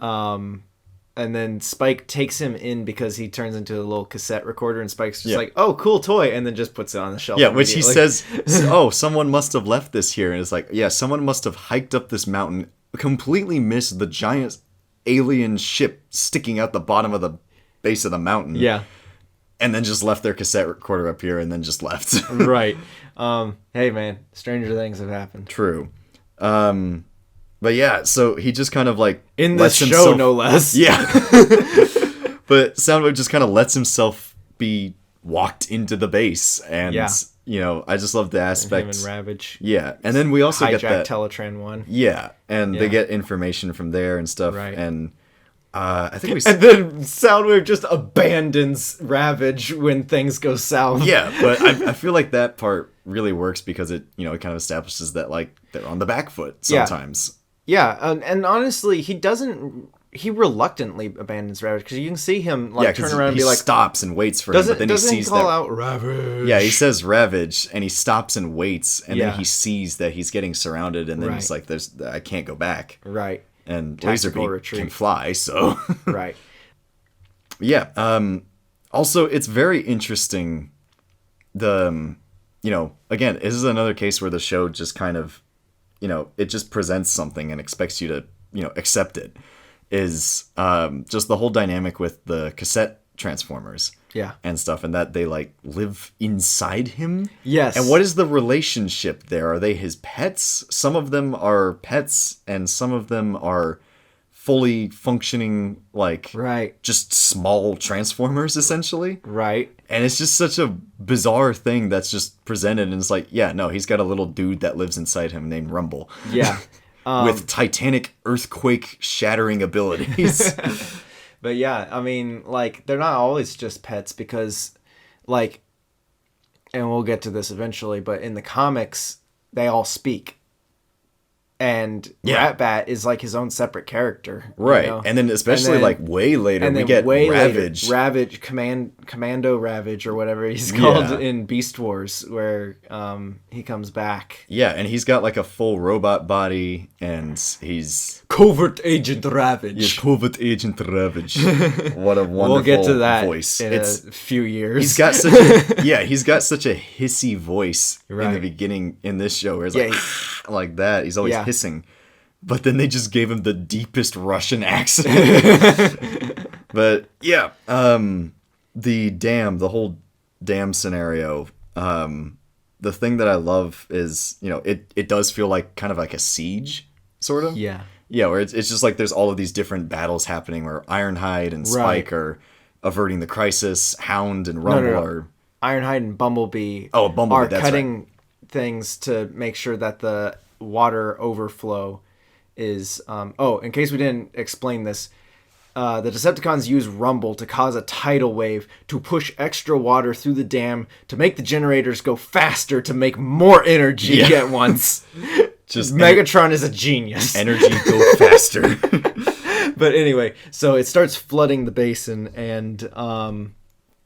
Spike takes him in because he turns into a little cassette recorder, and Spike's just like, "Oh, cool toy," and then just puts it on the shelf. Yeah, which he says, "Oh, someone must have left this here," and it's like, yeah, someone must have hiked up this mountain, completely missed the giant alien ship sticking out the bottom of the base of the mountain. Yeah. And then just left their cassette recorder up here and then just left. Right. Hey, man, stranger things have happened. True. But yeah, so he just kind of like... In this show, no less. Yeah. But Soundwave just kind of lets himself be walked into the base. And, you know, I just love the aspect... Him and Ravage. Yeah. And then we also get that... Teletran 1. Yeah. And they get information from there and stuff. Right. And... I think and then Soundwave just abandons Ravage when things go south. Yeah, but I feel like that part really works because it, you know, it kind of establishes that, like, they're on the back foot sometimes. Yeah, and honestly, he reluctantly abandons Ravage, because you can see him, like, turn around and be like... he stops and waits for him, but then he sees call out Ravage? Yeah, he says Ravage, and he stops and waits, and then he sees that he's getting surrounded, and then he's like, I can't go back. Right. And Laserbeak can fly, so... Right. Yeah. Also, it's very interesting. You know, again, this is another case where the show just kind of, you know, it just presents something and expects you to, you know, accept it. Is just the whole dynamic with the cassette transformers. Yeah. And stuff, and that they, like, live inside him. Yes. And what is the relationship there? Are they his pets? Some of them are pets, and some of them are fully functioning, like, just small transformers, essentially. Right. And it's just such a bizarre thing that's just presented, and it's like, yeah, no, he's got a little dude that lives inside him named Rumble. Yeah. With titanic earthquake shattering abilities. But yeah, I mean, like, they're not always just pets, because, like, and we'll get to this eventually, but in the comics, they all speak. And Ratbat is, like, his own separate character. Right. You know? And then especially, like, way later, we get Ravage. Ravage, Commando Ravage, or whatever he's called in Beast Wars, where he comes back. Yeah, and he's got, like, a full robot body, and he's... Covert Agent Ravage. Yeah, Covert Agent Ravage. What a wonderful voice. We'll get to that in a few years. He's got such a hissy voice in the beginning in this show, where it's like that. He's always hissing. But then they just gave him the deepest Russian accent. But yeah, the whole dam scenario, the thing that I love is, you know, it does feel like kind of like a siege, sort of. Yeah. Yeah, where it's just like there's all of these different battles happening where Ironhide and Spike are averting the crisis, Hound and Rumble are... Ironhide and Bumblebee, are cutting things to make sure that the water overflow is... in case we didn't explain this, the Decepticons use Rumble to cause a tidal wave to push extra water through the dam to make the generators go faster to make more energy at once. Just Megatron is a genius. Energy go faster. But anyway, so it starts flooding the basin, and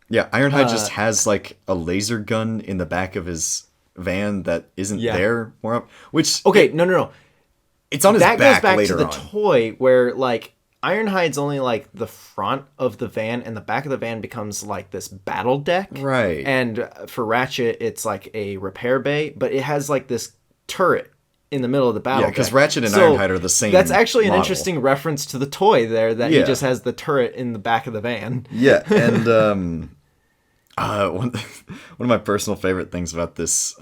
Ironhide just has like a laser gun in the back of his van that isn't there more up. Which no. It's on his back later on. That goes back to the toy where like Ironhide's only like the front of the van, and the back of the van becomes like this battle deck. Right. And for Ratchet, it's like a repair bay, but it has like this turret in the middle of the battle. Yeah, because Ratchet and Ironhide are the same. That's actually an model. Interesting reference to the toy there, that he just has the turret in the back of the van. Yeah, and one of my personal favorite things about this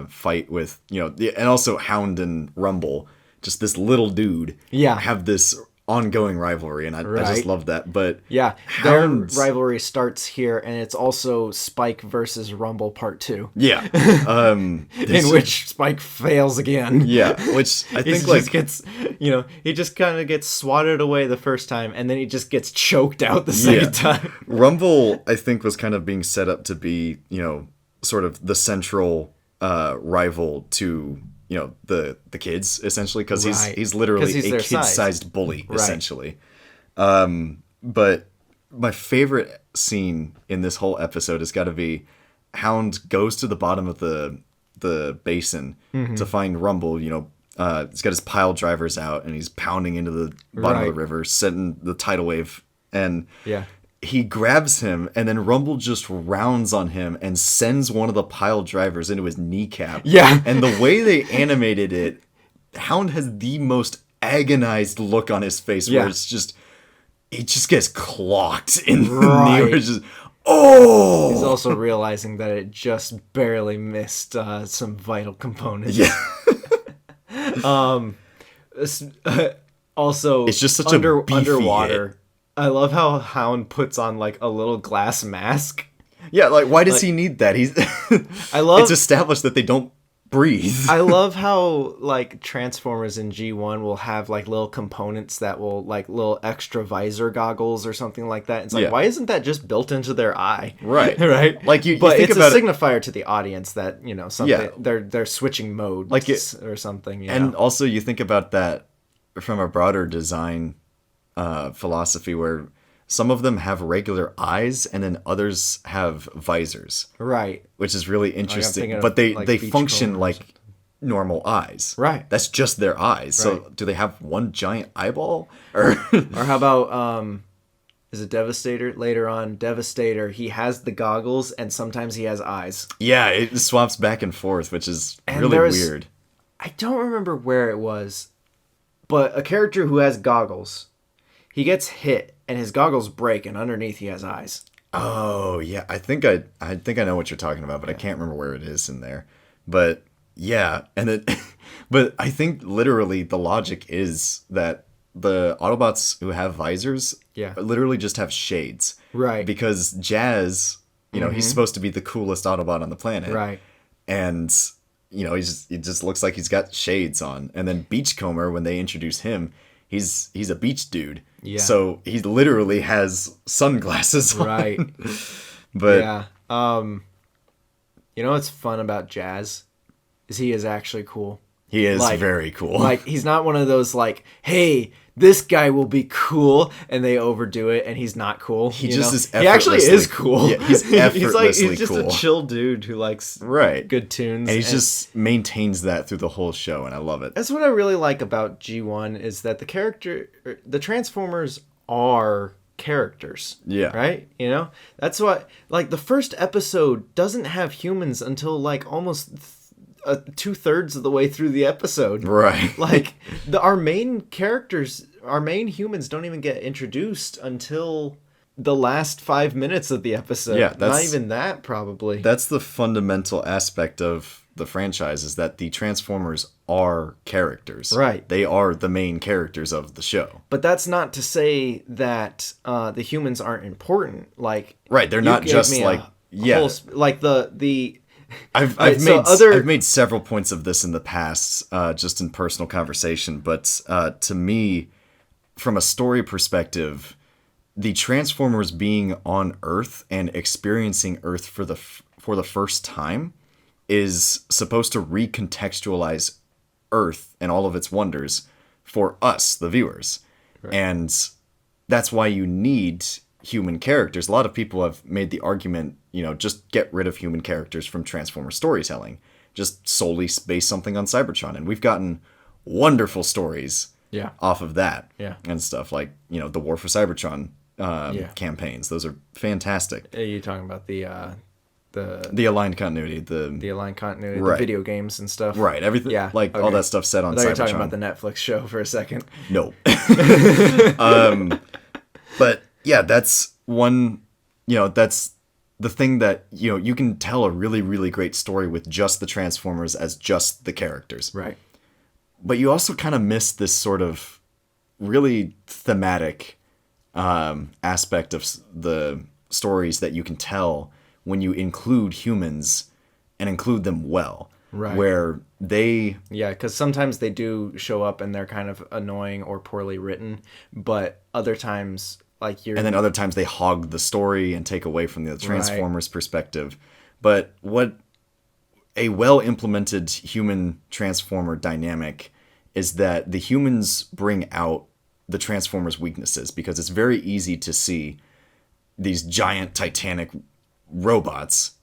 fight with, you know, and also Hound and Rumble, just this little dude, have this ongoing rivalry, and I just love that. But yeah, Hound... their rivalry starts here, and it's also Spike versus Rumble Part 2. Yeah, in which Spike fails again. Yeah, which I think just gets, he just kind of gets swatted away the first time, and then he just gets choked out the second time. Rumble, I think, was kind of being set up to be, sort of the central rival to the kids, essentially, because he's literally a kid-sized bully, essentially. But my favorite scene in this whole episode has got to be Hound goes to the bottom of the basin to find Rumble. He's got his pile drivers out, and he's pounding into the bottom of the river, setting the tidal wave, and he grabs him, and then Rumble just rounds on him and sends one of the pile drivers into his kneecap. Yeah. And the way they animated it, Hound has the most agonized look on his face where he just gets clocked in the knee. Where it's just, oh! He's also realizing that it just barely missed some vital components. Yeah. Also, it's just such a beefy underwater. hit. I love how Hound puts on like a little glass mask. Yeah, like why does he need that? It's established that they don't breathe. I love how like Transformers in G1 will have like little components that will like little extra visor goggles or something like that. It's like, why isn't that just built into their eye? Right. Right. Like you but think it's about a signifier to the audience that, something they're switching modes like or something. And also you think about that from a broader design philosophy where some of them have regular eyes and then others have visors. Right. Which is really interesting. But they function like normal eyes. Right. That's just their eyes. So do they have one giant eyeball? Or how about is it Devastator? Later on, Devastator, he has the goggles and sometimes he has eyes. Yeah, it swaps back and forth, which is really weird. I don't remember where it was, but a character who has goggles, he gets hit and his goggles break and underneath he has eyes. Oh, yeah. I think I know what you're talking about, but I can't remember where it is in there. But yeah, and it but I think literally the logic is that the Autobots who have visors literally just have shades. Right. Because Jazz, he's supposed to be the coolest Autobot on the planet. Right. And he just looks like he's got shades on. And then Beachcomber, when they introduce him, he's a beach dude. Yeah. So he literally has sunglasses on. Right. But yeah. What's fun about Jazz is he is actually cool. He is very cool. Like he's not one of those like, hey, this guy will be cool, and they overdo it, and he's not cool. He just is. He actually is cool. Yeah, he's effortlessly he's just cool. a chill dude who likes good tunes, and he just maintains that through the whole show, and I love it. That's what I really like about G1 is that the Transformers are characters. Yeah. Right? That's what like the first episode doesn't have humans until like almost 2/3 of the way through the episode. Right. Like our main characters, our main humans don't even get introduced until the last 5 minutes of the episode. Yeah, not even that probably. That's the fundamental aspect of the franchise is that the Transformers are characters. Right. They are the main characters of the show. But that's not to say that the humans aren't important. Like right, they're not just like like the I've made several points of this in the past, just in personal conversation. But to me, from a story perspective, the Transformers being on Earth and experiencing Earth for the first time is supposed to recontextualize Earth and all of its wonders for us, the viewers, and that's why you need human characters. A lot of people have made the argument, just get rid of human characters from Transformer storytelling. Just solely base something on Cybertron. And we've gotten wonderful stories off of that and stuff like, the War for Cybertron campaigns. Those are fantastic. Are you talking about the aligned continuity, the aligned continuity, the video games and stuff? Right, everything, all that stuff set on Cybertron. I thought you were talking about the Netflix show for a second. No. But yeah, that's one, that's the thing that, you can tell a really, really great story with just the Transformers as just the characters. Right. But you also kind of miss this sort of really thematic aspect of the stories that you can tell when you include humans and include them well. Right. Where they... Yeah, because sometimes they do show up and they're kind of annoying or poorly written, but other times, like you're... And then other times they hog the story and take away from the Transformers perspective. But what a well-implemented human Transformer dynamic is that the humans bring out the Transformers' weaknesses, because it's very easy to see these giant titanic robots,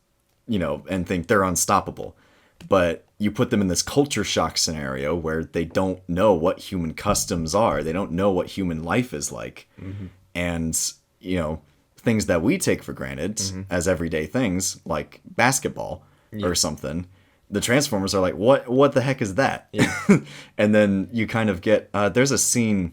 and think they're unstoppable. But you put them in this culture shock scenario where they don't know what human customs are. They don't know what human life is like. Mm-hmm. And, things that we take for granted as everyday things, like basketball or something, the Transformers are like, what the heck is that? Yeah. And then you kind of get, there's a scene,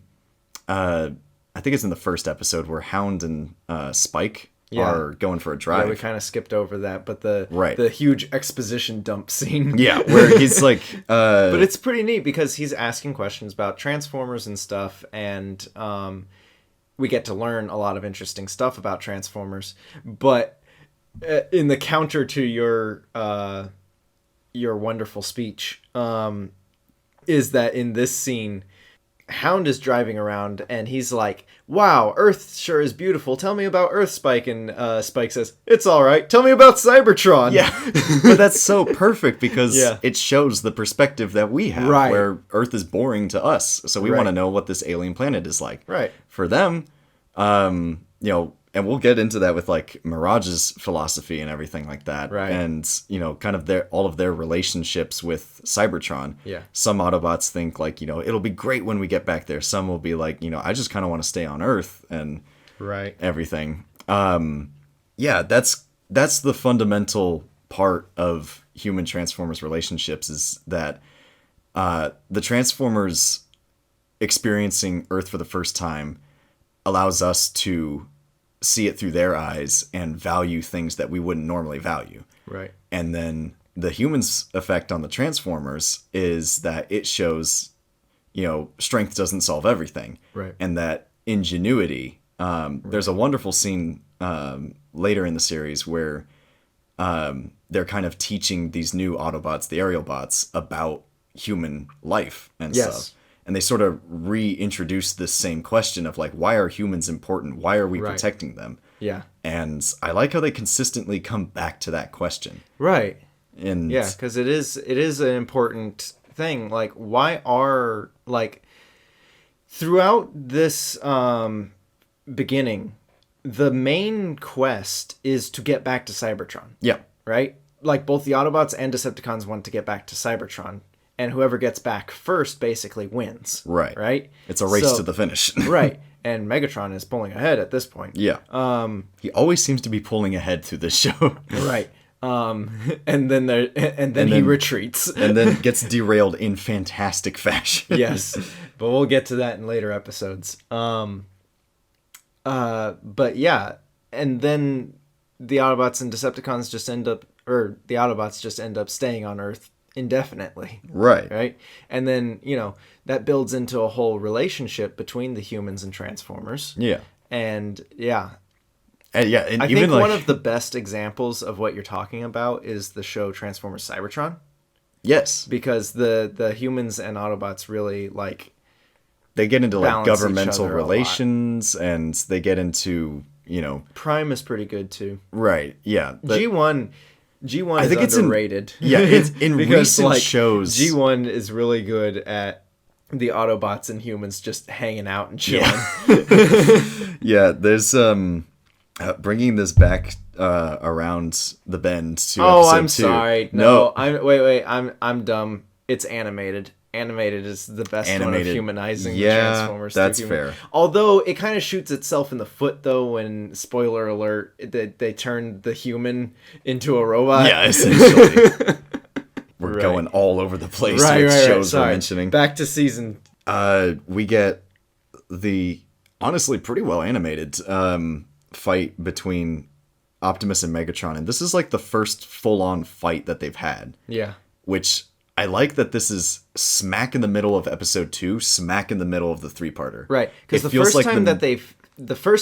I think it's in the first episode, where Hound and Spike are going for a drive. Yeah, we kind of skipped over that, but the huge exposition dump scene. Yeah, where he's like... But it's pretty neat because he's asking questions about Transformers and stuff, and we get to learn a lot of interesting stuff about Transformers. But in the counter to your wonderful speech, is that in this scene... Hound is driving around and he's like, wow, Earth sure is beautiful. Tell me about Earth, Spike. And Spike says, it's all right. Tell me about Cybertron. Yeah. But that's so perfect because it shows the perspective that we have, where Earth is boring to us. So we want to know what this alien planet is like. Right. For them, and we'll get into that with like Mirage's philosophy and everything like that. Right. And, kind of all of their relationships with Cybertron. Yeah. Some Autobots think like, it'll be great when we get back there. Some will be like, I just kind of want to stay on Earth and everything. That's the fundamental part of human Transformers relationships, is that the Transformers experiencing Earth for the first time allows us to see it through their eyes and value things that we wouldn't normally value. Right. And then the humans' effect on the Transformers is that it shows, strength doesn't solve everything. Right. And that ingenuity. There's a wonderful scene later in the series where they're kind of teaching these new Autobots, the aerial bots, about human life and stuff. And they sort of reintroduce this same question of like, why are humans important? Why are we protecting them? Yeah. And I like how they consistently come back to that question. Right. And yeah, because it is an important thing. Like, why are, like, throughout this beginning, the main quest is to get back to Cybertron. Yeah. Right? Like, both the Autobots and Decepticons want to get back to Cybertron. And whoever gets back first basically wins. Right. Right? It's a race to the finish. Right. And Megatron is pulling ahead at this point. Yeah. He always seems to be pulling ahead through this show. Right. And then he retreats. And then gets derailed in fantastic fashion. Yes. But we'll get to that in later episodes. But yeah. And then the Autobots and Decepticons just end up staying on Earth indefinitely. Right. And then, that builds into a whole relationship between the humans and Transformers. Yeah. And yeah. And I think one of the best examples of what you're talking about is the show Transformers Cybertron. Yes. Because the humans and Autobots really they get into like governmental relations, and they get into, Prime is pretty good too. Right. Yeah. G1 I think is underrated. It's in recent shows. G1 is really good at the Autobots and humans just hanging out and chilling. Yeah, there's bringing this back around the bend to episode I'm 2. Sorry. No. I'm dumb. It's animated. Animated is the best one of humanizing the Transformers. That's fair. Although it kind of shoots itself in the foot, though, when, spoiler alert, they turn the human into a robot. Yeah, essentially. We're going all over the place with shows we're mentioning. Back to season. We get the honestly pretty well animated fight between Optimus and Megatron, and this is like the first full-on fight that they've had. Yeah. Which I like that this is smack in the middle of episode 2, smack in the middle of the 3-parter. Right, because the first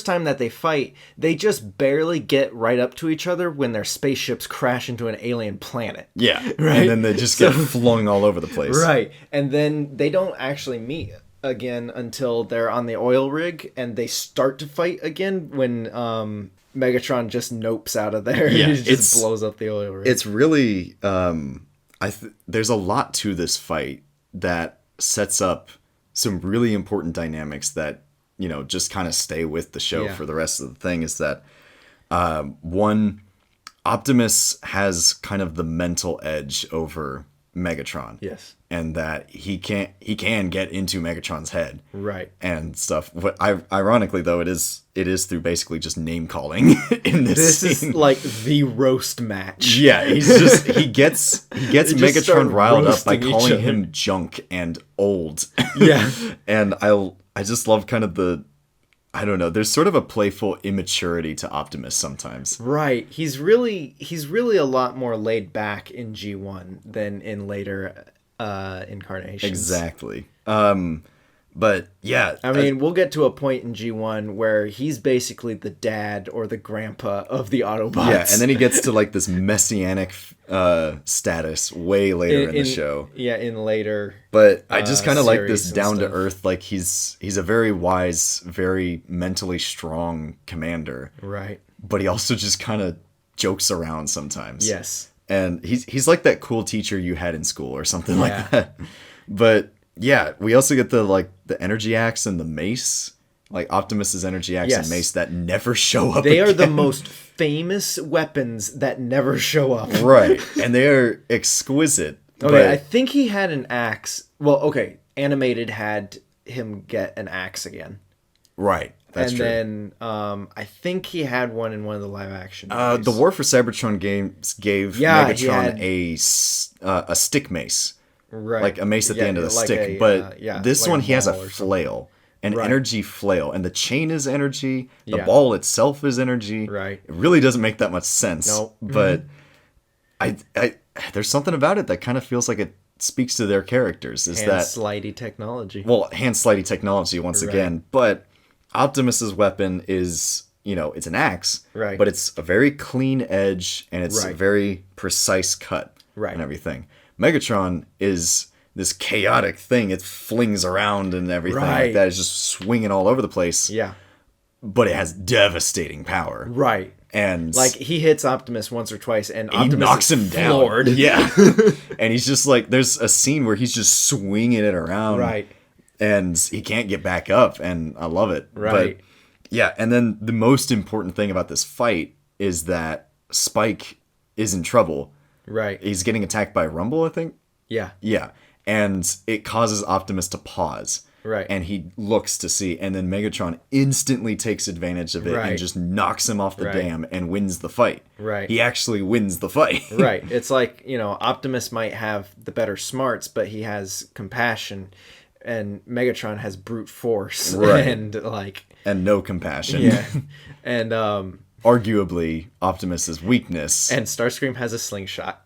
time that they fight, they just barely get right up to each other when their spaceships crash into an alien planet. Yeah, right. And then they just get flung all over the place. Right, and then they don't actually meet again until they're on the oil rig, and they start to fight again when Megatron just nopes out of there. Yeah, he just blows up the oil rig. It's really there's a lot to this fight that sets up some really important dynamics that, you know, just kind of stay with the show for the rest of the thing. Is that one, Optimus has kind of the mental edge over Megatron. Yes. And that he can get into Megatron's head. Right. And stuff. What ironically though, it is through basically just name calling in this scene. This is like the roast match. Yeah, he gets Megatron riled up by calling him junk and old. Yeah. And I just love kind of I don't know, there's sort of a playful immaturity to Optimus sometimes. Right. He's really a lot more laid back in G1 than in later incarnations. Exactly. But yeah, I mean, we'll get to a point in G1 where he's basically the dad or the grandpa of the Autobots. Yeah, and then he gets to like this messianic status way later in the show. Yeah, in later. But I just kind of like this down to earth. Like he's a very wise, very mentally strong commander. Right. But he also just kind of jokes around sometimes. Yes. And he's like that cool teacher you had in school or something like that. But yeah, we also get the energy axe and the mace, like Optimus's energy axe and mace that never show up. They are the most famous weapons that never show up. Right, and they are exquisite. Okay, but I think he had an axe. Well, okay, Animated had him get an axe again. Right, that's true. And then I think he had one in one of the live action movies. The War for Cybertron games gave Megatron a stick mace. Right. Like a mace at the end of the stick. But this one, he has a flail. An energy flail. And the chain is energy. The ball itself is energy. Right. It really doesn't make that much sense. Nope. But I there's something about it that kind of feels like it speaks to their characters. Is that slidey technology. Well, hand slidey technology once again. But Optimus's weapon is, you know, it's an axe. Right. But it's a very clean edge. And it's a very precise cut. Right. And everything. Megatron is this chaotic thing. It flings around and everything like that. It's just swinging all over the place. Yeah. But it has devastating power. Right. And like he hits Optimus once or twice and he Optimus knocks him floored. down. Yeah. And he's just like, there's a scene where he's just swinging it around. Right. And he can't get back up. And I love it. Right. But yeah. And then the most important thing about this fight is that Spike is in trouble. Right. He's getting attacked by Rumble, I think. Yeah. Yeah. And it causes Optimus to pause. Right. And he looks to see. And then Megatron instantly takes advantage of it and just knocks him off the dam and wins the fight. Right. He actually wins the fight. Right. It's like, you know, Optimus might have the better smarts, but he has compassion. And Megatron has brute force. Right. And no compassion. Yeah. And arguably Optimus's weakness. And Starscream has a slingshot.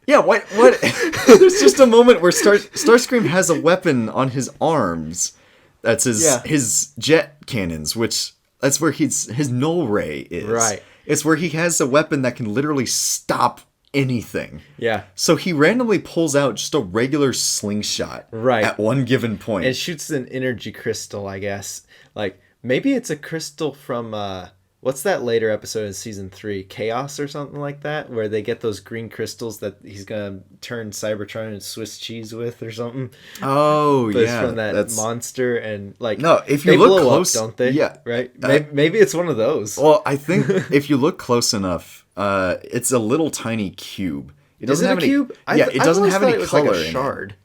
Yeah, what? There's just a moment where Starscream has a weapon on his arms. That's his jet cannons, which that's where his null ray is. Right. It's where he has a weapon that can literally stop anything. Yeah. So he randomly pulls out just a regular slingshot at one given point. It shoots an energy crystal, I guess. Like maybe it's a crystal from what's that later episode in season 3? Chaos or something like that, where they get those green crystals that he's gonna turn Cybertron into Swiss cheese with or something. Oh, but yeah, it's from that monster and like no, if you look close, up, don't they? Yeah, right. Maybe it's one of those. Well, I think if you look close enough, it's a little tiny cube. It doesn't have a cube. It doesn't have any color. Like a shard.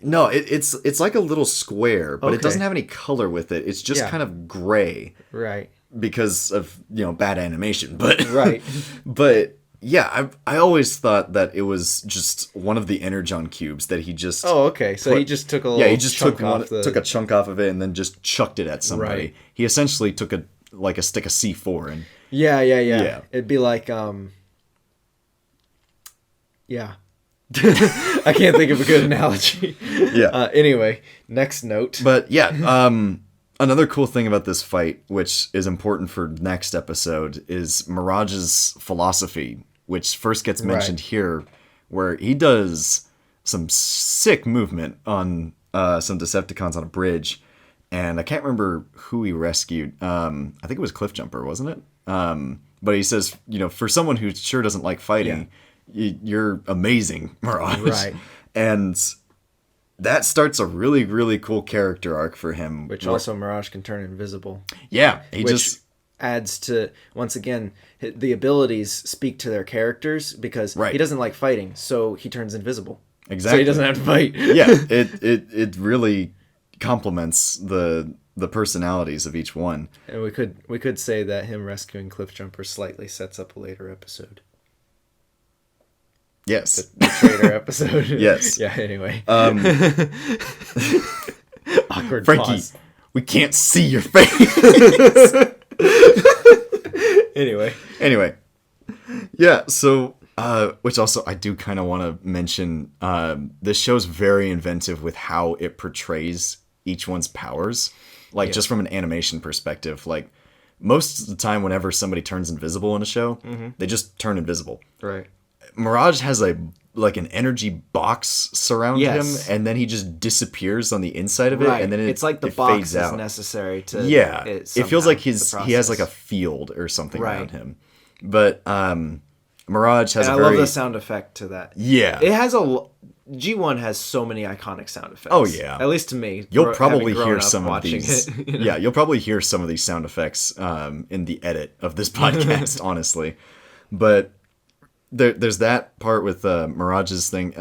No, it's like a little square, but it doesn't have any color with it. It's just kind of gray. Right. Because of, you know, bad animation, but right. But yeah, I always thought that it was just one of the Energon cubes that he just so he just took a little took a chunk off of it and then just chucked it at somebody. Right. He essentially took a stick of C4 and yeah. It'd be like I can't think of a good analogy. Yeah. Anyway, next note. But yeah, another cool thing about this fight, which is important for next episode, is Mirage's philosophy, which first gets mentioned here, where he does some sick movement on some Decepticons on a bridge, and I can't remember who he rescued. I think it was Cliffjumper, wasn't it? But he says, for someone who sure doesn't like fighting, you're amazing, Mirage. Right. And that starts a really, really cool character arc for him. Which also Mirage can turn invisible. Yeah. Which adds to, once again, the abilities speak to their characters because he doesn't like fighting, so he turns invisible. Exactly. So he doesn't have to fight. Yeah. It really complements the personalities of each one. And we could say that him rescuing Cliffjumper slightly sets up a later episode. Yes. The traitor episode. Yes. Yeah, anyway. Awkward Frankie, pause. we can't see your face. Anyway. Yeah, so, which also I do kind of want to mention, this show's very inventive with how it portrays each one's powers. Like, just from an animation perspective. Like, most of the time whenever somebody turns invisible in a show, they just turn invisible. Right. Mirage has an energy box surround him, and then he just disappears on the inside of it, and then it's like the box is necessary to it feels like he has like a field or something around him. But Mirage has I love the sound effect to that. Yeah, it has G1 has so many iconic sound effects. Oh yeah, at least to me. You'll probably hear some of these. It, Yeah, you'll probably hear some of these sound effects in the edit of this podcast, honestly. But there's that part with Mirage's thing.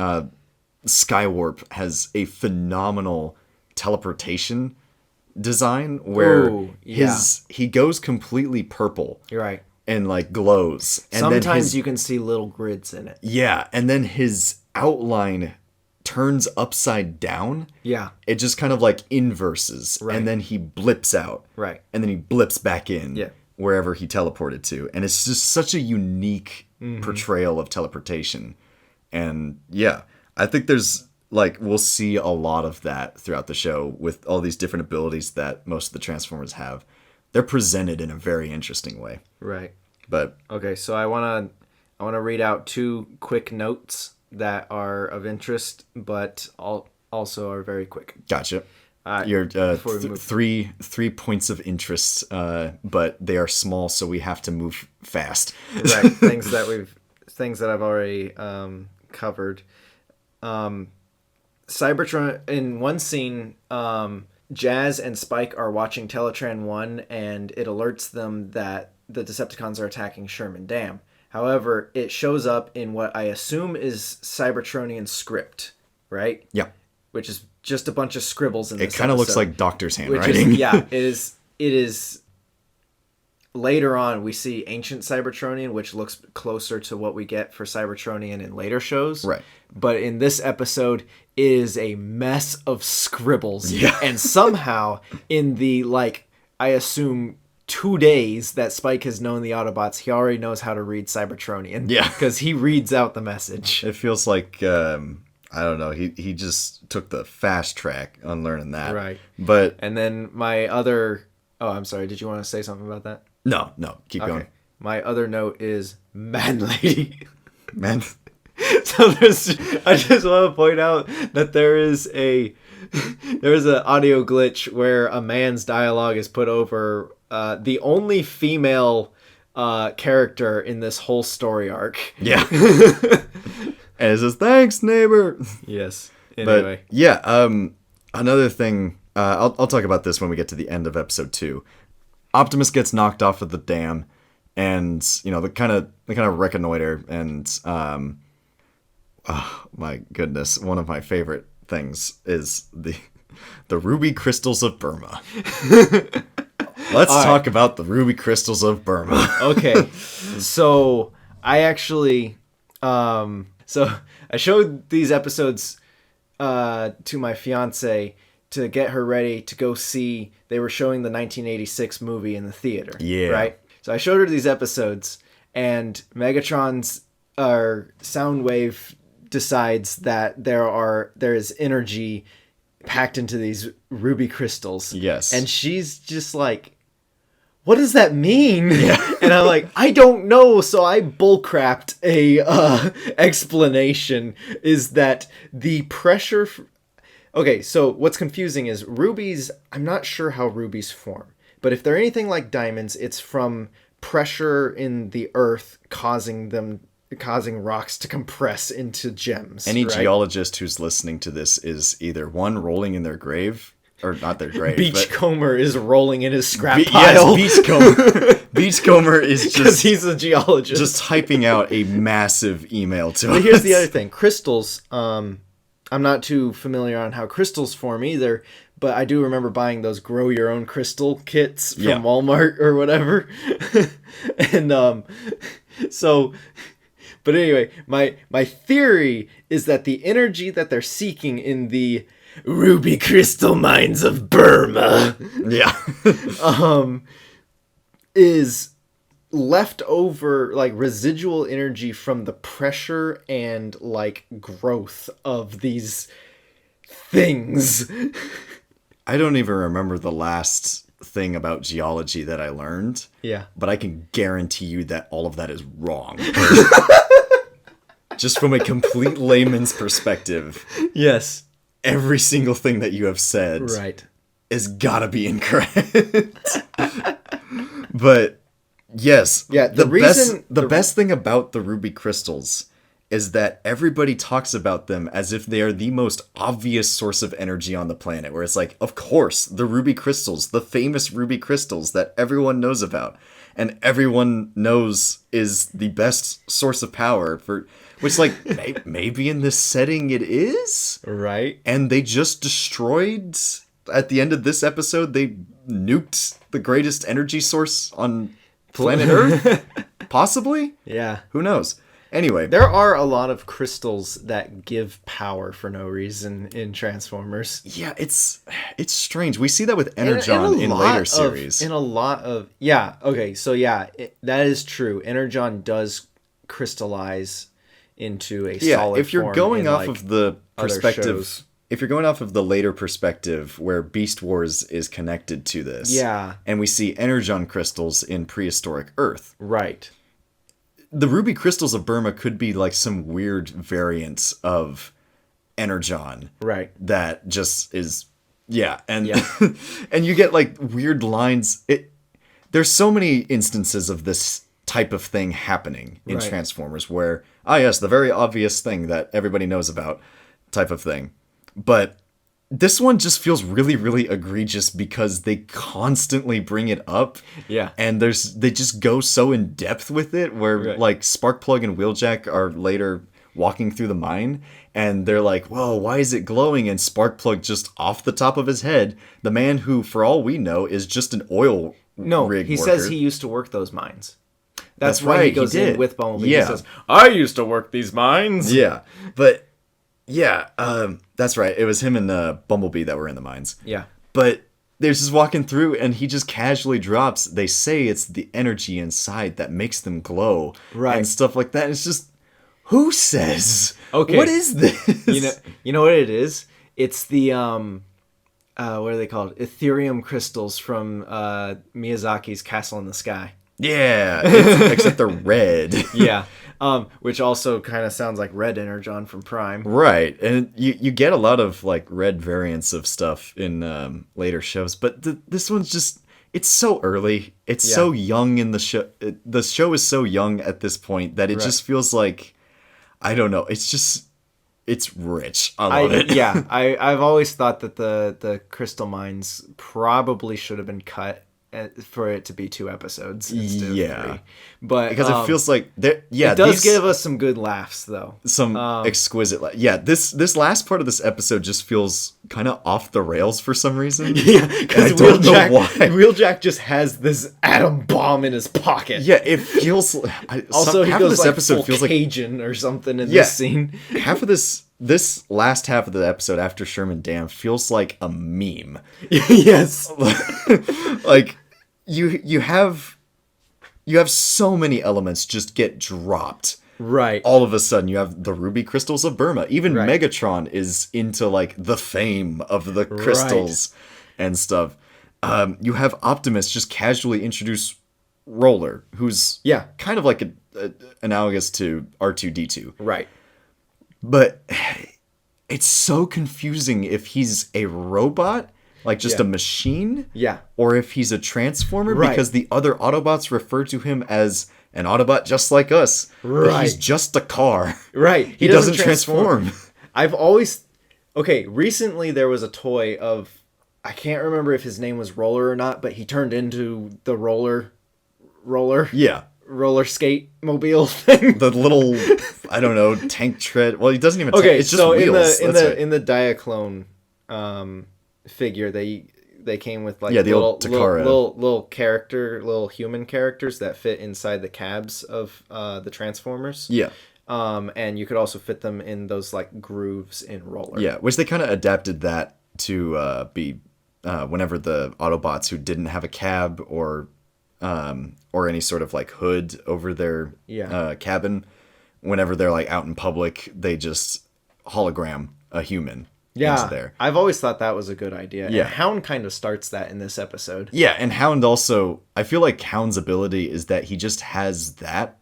Skywarp has a phenomenal teleportation design where he goes completely purple. You're right. And like glows. And sometimes you can see little grids in it. Yeah, and then his outline turns upside down. Yeah. It just kind of like inverses. Right. And then he blips out. Right. And then he blips back in wherever he teleported to. And it's just such a unique portrayal of teleportation. And yeah, I think there's we'll see a lot of that throughout the show with all these different abilities that most of the Transformers have. They're presented in a very interesting way. Right. But okay, so I want to read out two quick notes that are of interest, but also are very quick. Gotcha. Your three points of interest, but they are small, so we have to move fast. Right. Things that I've already covered. Cybertron in one scene. Jazz and Spike are watching Teletran 1, and it alerts them that the Decepticons are attacking Sherman Dam. However, it shows up in what I assume is Cybertronian script, right? Yeah. Which is just a bunch of scribbles in this It kind of looks like Doctor's handwriting. It is. Later on, we see Ancient Cybertronian, which looks closer to what we get for Cybertronian in later shows. Right. But in this episode, it is a mess of scribbles. Yeah. And somehow, in the, I assume 2 days that Spike has known the Autobots, he already knows how to read Cybertronian. Yeah. Because he reads out the message. It feels like, I don't know, he just took the fast track on learning that. Right. But and then my other... Oh, I'm sorry. Did you want to say something about that? No. Keep going. My other note is Man Lady. Man. So I just want to point out that there is an audio glitch where a man's dialogue is put over the only female character in this whole story arc. Yeah. And it says, "Thanks, neighbor." Yes. Anyway. But yeah, another thing, I'll talk about this when we get to the end of episode 2. Optimus gets knocked off of the dam, and they kind of reconnoiter, and oh my goodness, one of my favorite things is the ruby crystals of Burma. Let's talk about the ruby crystals of Burma. Okay, so I actually, so I showed these episodes to my fiance to get her ready to go see. They were showing the 1986 movie in the theater. Yeah. Right? So I showed her these episodes, and Megatron's Soundwave decides that there is energy packed into these ruby crystals. Yes. And she's just like, what does that mean? Yeah. And I'm like, I don't know. So I bullcrapped a explanation is that the pressure. Okay, so what's confusing is rubies. I'm not sure how rubies form, but if they're anything like diamonds, it's from pressure in the earth causing rocks to compress into gems. Any right? geologist who's listening to this is either one, rolling in their grave, or not their grave. Beachcomber is rolling in his scrap pile. Yes, Beachcomber is because he's a geologist. Just typing out a massive email to us. But here's the other thing. Crystals, I'm not too familiar on how crystals form either, but I do remember buying those grow your own crystal kits from Walmart or whatever. And so... But anyway, my theory is that the energy that they're seeking in the ruby crystal mines of Burma, is leftover, like, residual energy from the pressure and, like, growth of these things. I don't even remember the last thing about geology that I learned. Yeah. But I can guarantee you that all of that is wrong. Just from a complete layman's perspective. Yes. Every single thing that you have said is gotta be incorrect. But yes, the best thing about the ruby crystals is that everybody talks about them as if they are the most obvious source of energy on the planet, where it's like, of course, the ruby crystals, the famous ruby crystals that everyone knows about and everyone knows is the best source of power for, which, like, maybe in this setting it is, right? And they just destroyed, at the end of this episode, they nuked the greatest energy source on planet Earth, possibly. Yeah, who knows? Anyway, there are a lot of crystals that give power for no reason in Transformers. Yeah, it's strange. We see that with Energon in later series. That is true. Energon does crystallize into a solid form. If you're going off of the perspective, if you're going off of the later perspective where Beast Wars is connected to this, and we see Energon crystals in prehistoric Earth, right? The ruby crystals of Burma could be like some weird variants of Energon. Right. That just is... And you get like weird lines. There's so many instances of this type of thing happening in Transformers where, the very obvious thing that everybody knows about type of thing. But this one just feels really, really egregious because they constantly bring it up. Yeah. And they just go so in depth with it where like Sparkplug and Wheeljack are later walking through the mine and they're like, whoa, why is it glowing? And Sparkplug just off the top of his head, the man who, for all we know, is just an oil rig worker. Says he used to work those mines. That's why he goes in with Bumblebee. Yeah. He says, I used to work these mines. Yeah. But that's right. It was him and Bumblebee that were in the mines. Yeah. But they're just walking through and he just casually drops. They say it's the energy inside that makes them glow. Right. And stuff like that. And it's just, who says? Okay. What is this? You know what it is? It's the, what are they called? Ethereum crystals from Miyazaki's Castle in the Sky. Yeah. Except they're red. Yeah. Which also kind of sounds like Red Energon from Prime. Right. And you get a lot of like red variants of stuff in later shows, but this one's just, it's so early. It's so young in the show. The show is so young at this point that it just feels like, I don't know. It's just, it's rich. I love it. Yeah. I've always thought that the crystal mines probably should have been cut for it to be 2 episodes instead of 3. But because it feels like it does give us some good laughs though. Some exquisite this last part of this episode just feels kind of off the rails for some reason. Yeah, because Wheeljack just has this atom bomb in his pocket. Yeah, it feels also he half goes of this like episode feels like Cajun or something in this scene. Half of this last half of the episode after Sherman Dam feels like a meme. Yes. Like you have so many elements just get dropped Right. All of a sudden, you have the ruby crystals of Burma. Even Right. Megatron is into like the fame of the crystals and stuff. You have Optimus just casually introduce Roller, who's kind of like analogous to R2-D2. Right. But it's so confusing if he's a robot, like just a machine, or if he's a transformer, because the other Autobots refer to him as an Autobot just like us. Right. But he's just a car. Right. He doesn't transform. I've always... Okay, recently there was a toy of... I can't remember if his name was Roller or not, but he turned into the roller skate mobile thing. The little, I don't know, tank tread. Well, he doesn't even. It's just wheels. In the Diaclone figure, they came with like the old Takara. little human characters that fit inside the cabs of the Transformers. Yeah. And you could also fit them in those like grooves in Roller. Yeah, which they kind of adapted that to be whenever the Autobots who didn't have a cab or any sort of like hood over their cabin, whenever they're like out in public, they just hologram a human into there. I've always thought that was a good idea. Yeah. And Hound kind of starts that in this episode. Yeah, and Hound also, I feel like Hound's ability is that he just has that,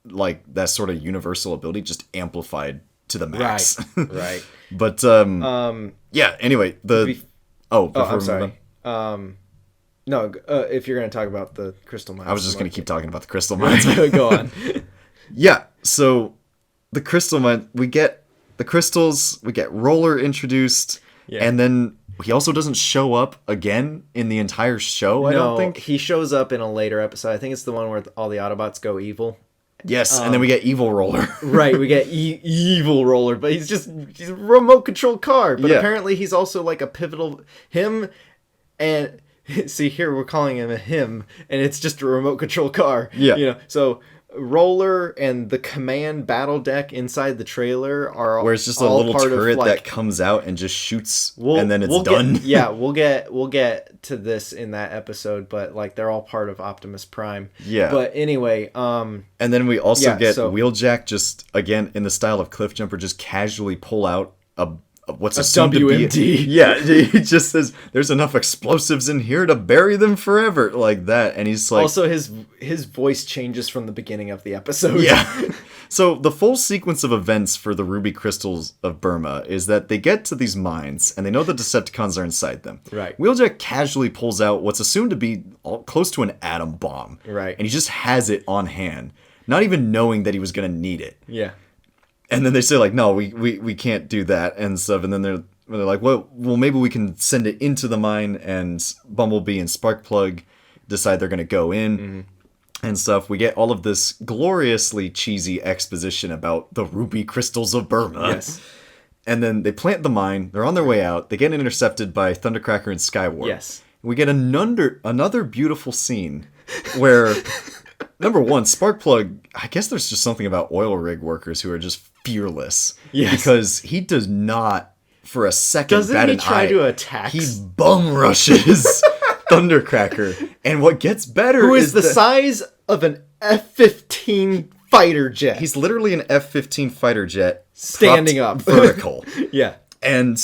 like that sort of universal ability just amplified to the max. Right. But yeah, anyway, I'm sorry. No, if you're going to talk about the crystal mines. I was just going to keep talking about the crystal mines. Go on. Yeah, so the crystal mine, we get the crystals, we get Roller introduced, and then he also doesn't show up again in the entire show, I don't think. He shows up in a later episode. I think it's the one where all the Autobots go evil. Yes, and then we get Evil Roller. Right, we get Evil Roller, but he's a remote control car. But apparently he's also like a pivotal... Him and... See, here we're calling him a him, and it's just a remote control car. Yeah. You know, so Roller and the command battle deck inside the trailer are where it's just a little turret that comes out and just shoots, and then it's done. We'll get to this in that episode, but like they're all part of Optimus Prime. Yeah. But anyway, and then we also get Wheeljack just again in the style of Cliffjumper, just casually pull out what's a WMD. Yeah, he just says there's enough explosives in here to bury them forever, like that, and he's like. Also, his voice changes from the beginning of the episode. Yeah. So the full sequence of events for the ruby crystals of Burma is that they get to these mines and they know the Decepticons are inside them. Right. Wheeljack casually pulls out what's assumed to be close to an atom bomb. Right. And he just has it on hand, not even knowing that he was going to need it. Yeah. And then they say like, no, we can't do that and stuff. And then they're like, well, maybe we can send it into the mine. And Bumblebee and Sparkplug decide they're going to go in and stuff. We get all of this gloriously cheesy exposition about the ruby crystals of Burma. Yes. And then they plant the mine. They're on their way out. They get intercepted by Thundercracker and Skywarp. Yes. We get another beautiful scene where... Number one, Sparkplug, I guess there's just something about oil rig workers who are just fearless. Yes. Because he does not, for a second, bat an eye. Doesn't he try to attack? He bum rushes Thundercracker. And what gets better Who is the size of an F-15 fighter jet. He's literally an F-15 fighter jet. Standing up. Vertical. Yeah. And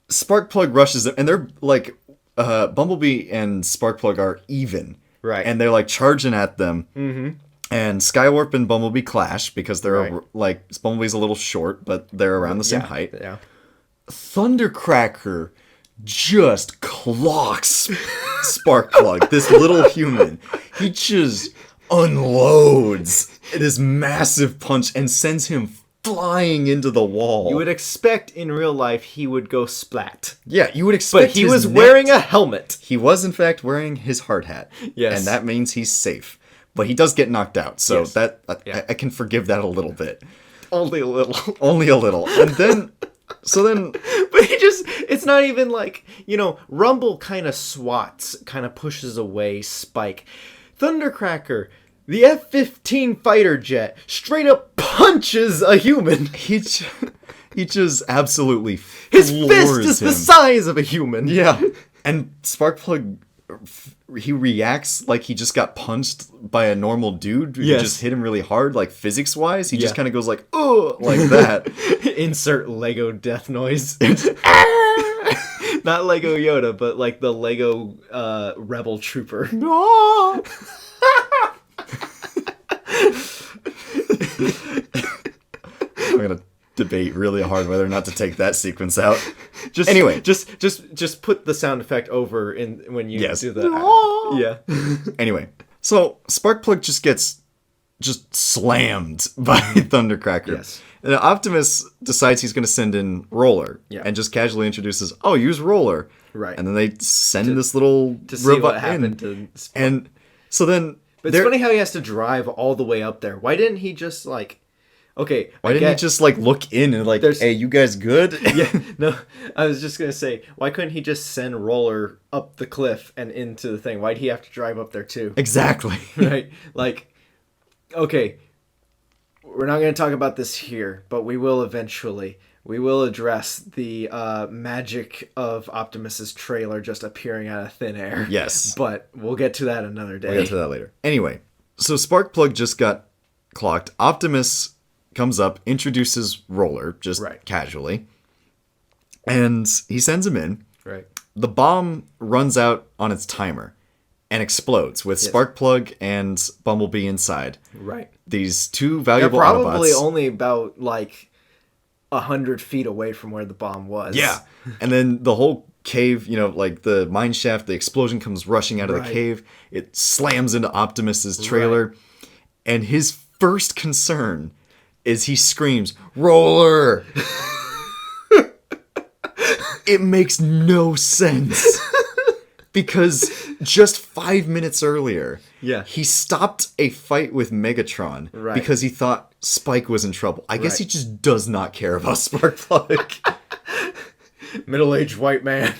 Sparkplug rushes them, and they're like, Bumblebee and Sparkplug are even. Right. And they're like charging at them. Mm-hmm. And Skywarp and Bumblebee clash because they're like, Bumblebee's a little short, but they're around the same height. Yeah. Thundercracker just clocks Sparkplug, this little human. He just unloads this massive punch and sends him flying into the wall. You would expect in real life he would go splat. Yeah, you would expect. But he was wearing a helmet. He was in fact wearing his hard hat. Yes. And that means he's safe. But he does get knocked out, so that I can forgive that a little bit. Only a little. Only a little. And then but it's not even like, Rumble kind of swats, kind of pushes away Spike. Thundercracker, the F-15 fighter jet, straight up punches a human. He just absolutely his fist is the size of a human. Yeah. And Sparkplug he reacts like he just got punched by a normal dude who Yes. just hit him really hard, like physics wise. He just kind of goes like, oh, like that. Insert Lego death noise. Not Lego Yoda, but like the Lego Rebel Trooper. No. I'm gonna debate really hard whether or not to take that sequence out. Anyway, just put the sound effect over in when you do the yeah. Anyway, so Sparkplug just gets slammed by Thundercracker. Yes. And Optimus decides he's going to send in Roller and just casually introduces, oh, use Roller. Right. And then they send this little to see robot what happened to Spark. And so then... But it's funny how he has to drive all the way up there. Why didn't he just like... Okay, why didn't he just like look in and like, hey, you guys good? Yeah, no, I was just gonna say, why couldn't he just send Roller up the cliff and into the thing? Why'd he have to drive up there too? Exactly. Right? Like, okay, we're not gonna talk about this here, but we will eventually. We will address the magic of Optimus's trailer just appearing out of thin air. Yes. But we'll get to that another day. We'll get to that later. Anyway, so Sparkplug just got clocked. Optimus comes up, introduces Roller, just casually, and he sends him in. Right. The bomb runs out on its timer and explodes with Sparkplug and Bumblebee inside. Right. These two valuable They're probably Autobots. only about, like, 100 feet away from where the bomb was. Yeah. And then the whole cave, you know, like the mine shaft, the explosion comes rushing out of the cave. It slams into Optimus's trailer. And his first concern is he screams, Roller! It makes no sense. Because just 5 minutes earlier, he stopped a fight with Megatron because he thought Spike was in trouble. I guess he just does not care about Sparkplug. Middle-aged white man.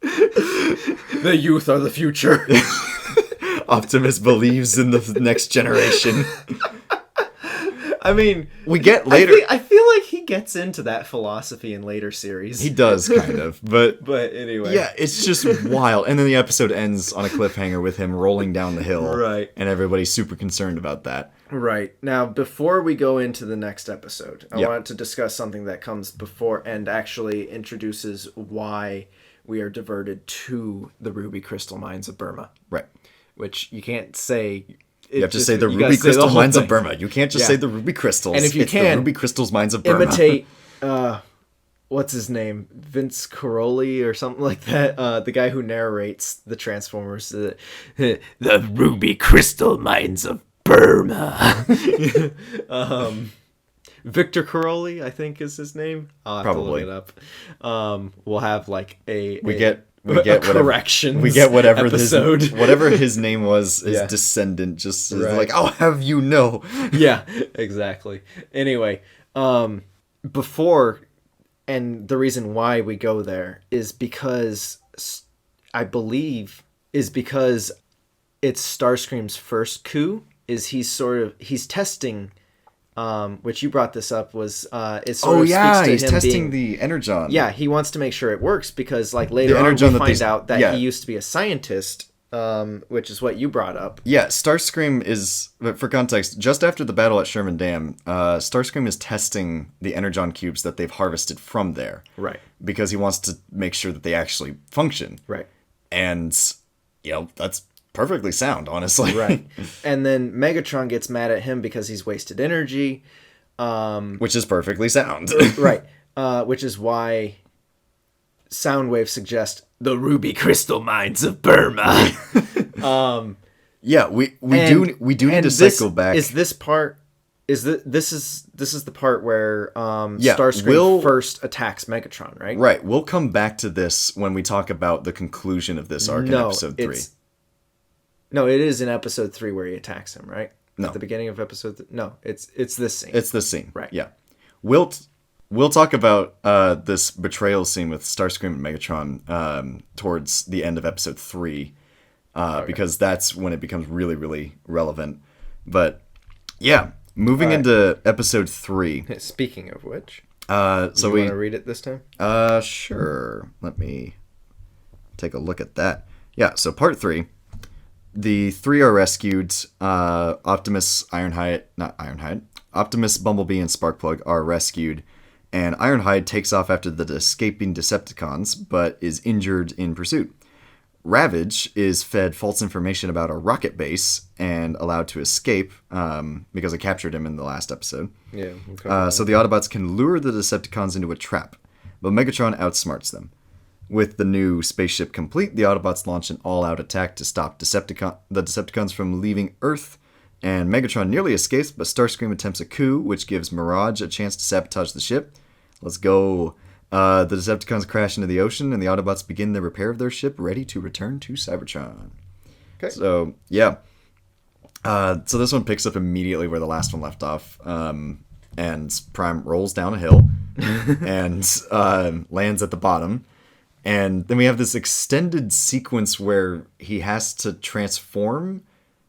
The youth are the future. Optimus believes in the next generation. I mean, we get later. I feel like he gets into that philosophy in later series. He does, kind of, but anyway, yeah, it's just wild. And then the episode ends on a cliffhanger with him rolling down the hill, and everybody's super concerned about that. Right. Now, before we go into the next episode, I wanted to discuss something that comes before and actually introduces why we are diverted to the ruby crystal mines of Burma. Right. Which you can't say. You have to say the ruby crystal mines of Burma. You can't just say the ruby crystals. And if you it's the ruby crystals mines of Burma. Imitate, what's his name? Vince Caroli or something like that. The guy who narrates the Transformers. The ruby crystal mines of Burma. Victor Caroli, I think is his name. I'll have Probably. to look it up. We'll have like we get corrections. We get whatever episode. whatever his name was. His descendant just is like, I'll have you know. Yeah, exactly. Anyway, before, and the reason why we go there is because I believe it's Starscream's first coup. He's testing. Which you brought this up was it sort of speaks to he's him testing the Energon. Yeah, he wants to make sure it works because like later on we find out that he used to be a scientist, which is what you brought up. Yeah, Starscream is, for context, just after the battle at Sherman Dam, Starscream is testing the Energon cubes that they've harvested from there. Right. Because he wants to make sure that they actually function. Right. And, that's perfectly sound, honestly. Right. And then Megatron gets mad at him because he's wasted energy. Which is perfectly sound. Right. Which is why Soundwave suggests the ruby crystal mines of Burma. Yeah, we do need to cycle back. Is this part? This is the part where Starscream first attacks Megatron, right? Right. We'll come back to this when we talk about the conclusion of this arc in episode 3. No, it is in episode 3 where he attacks him, right? No. At the beginning of episode no, it's this scene. It's this scene. Right. Yeah. We'll talk about this betrayal scene with Starscream and Megatron towards the end of episode 3 because that's when it becomes really, really relevant. But yeah, moving into episode 3. Speaking of which, so you want to read it this time? Sure. Let me take a look at that. Yeah, so part 3. The 3 are rescued. Optimus, Optimus, Bumblebee, and Sparkplug are rescued. And Ironhide takes off after the escaping Decepticons, but is injured in pursuit. Ravage is fed false information about a rocket base and allowed to escape because I captured him in the last episode. Yeah. So the Autobots can lure the Decepticons into a trap, but Megatron outsmarts them. With the new spaceship complete, the Autobots launch an all-out attack to stop the Decepticons from leaving Earth, and Megatron nearly escapes, but Starscream attempts a coup, which gives Mirage a chance to sabotage the ship. Let's go. The Decepticons crash into the ocean, and the Autobots begin the repair of their ship, ready to return to Cybertron. Okay. So, yeah. So this one picks up immediately where the last one left off, and Prime rolls down a hill and lands at the bottom. And then we have this extended sequence where he has to transform,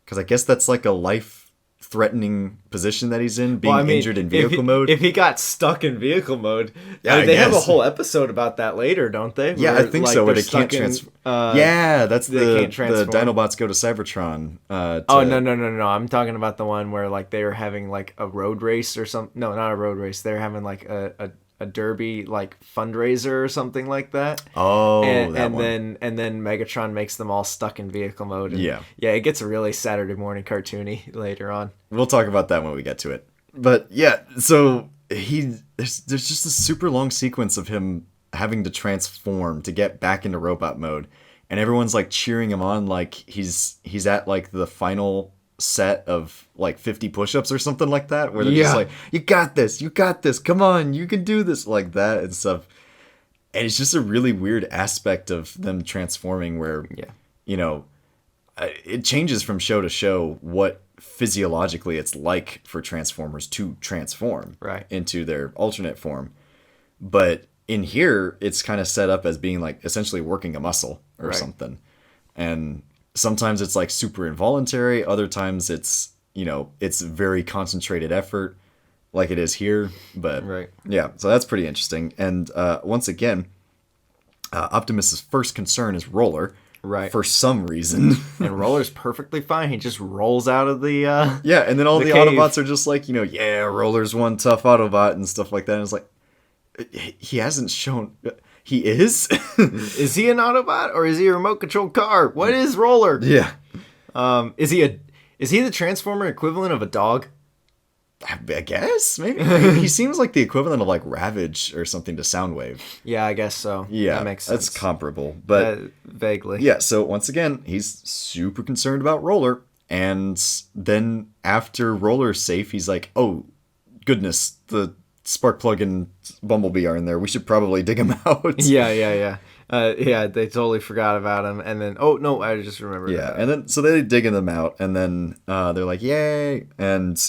because I guess that's like a life-threatening position that he's in, being injured in vehicle mode. If he got stuck in vehicle mode, they have a whole episode about that later, don't they? Yeah, I think so. Where they can't transform. Yeah, that's the Dinobots go to Cybertron. No. I'm talking about the one where like they were having like a road race or something. No, not a road race. They're having like a derby like fundraiser or something like that. Oh, and then Megatron makes them all stuck in vehicle mode. And yeah, it gets really Saturday morning cartoony later on. We'll talk about that when we get to it. But yeah, so there's just a super long sequence of him having to transform to get back into robot mode, and everyone's like cheering him on like he's at like the final set of like 50 push-ups or something like that, where they're just like, you got this, come on, you can do this, like that and stuff. And it's just a really weird aspect of them transforming where it changes from show to show what physiologically it's like for Transformers to transform into their alternate form. But in here it's kind of set up as being like essentially working a muscle or something. And sometimes it's like super involuntary. Other times it's, it's very concentrated effort like it is here. But yeah, so that's pretty interesting. And once again, Optimus's first concern is Roller. Right. For some reason. And Roller's perfectly fine. He just rolls out of the yeah, and then all the Autobots are just like, yeah, Roller's one tough Autobot and stuff like that. And it's like, he hasn't shown... He is? Is he an Autobot or is he a remote controlled car? What is Roller? Yeah. Is he the Transformer equivalent of a dog? I guess, maybe. He seems like the equivalent of like Ravage or something to Soundwave. Yeah, I guess so. Yeah, that makes sense. That's comparable, but vaguely. Yeah. So once again, he's super concerned about Roller, and then after Roller's safe, he's like, "Oh, goodness, the Sparkplug and Bumblebee are in there. We should probably dig him out." Yeah. They totally forgot about him, and then I just remembered. Yeah, and then so they digging them out, and then they're like, "Yay!" And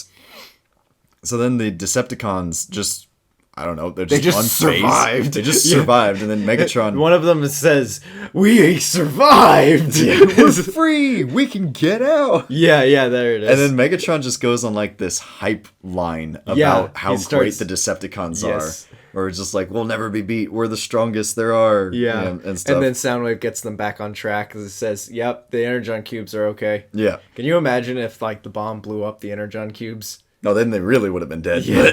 so then the Decepticons just, I don't know, they just survived. They just survived, and then Megatron... One of them says, "We survived! We're free! We can get out!" Yeah, there it is. And then Megatron just goes on like this hype line about how great the Decepticons are. Or just like, we'll never be beat. We're the strongest there are. Yeah. And stuff. And then Soundwave gets them back on track because it says, yep, the Energon cubes are okay. Yeah. Can you imagine if like the bomb blew up the Energon cubes? No, then they really would have been dead. Yeah.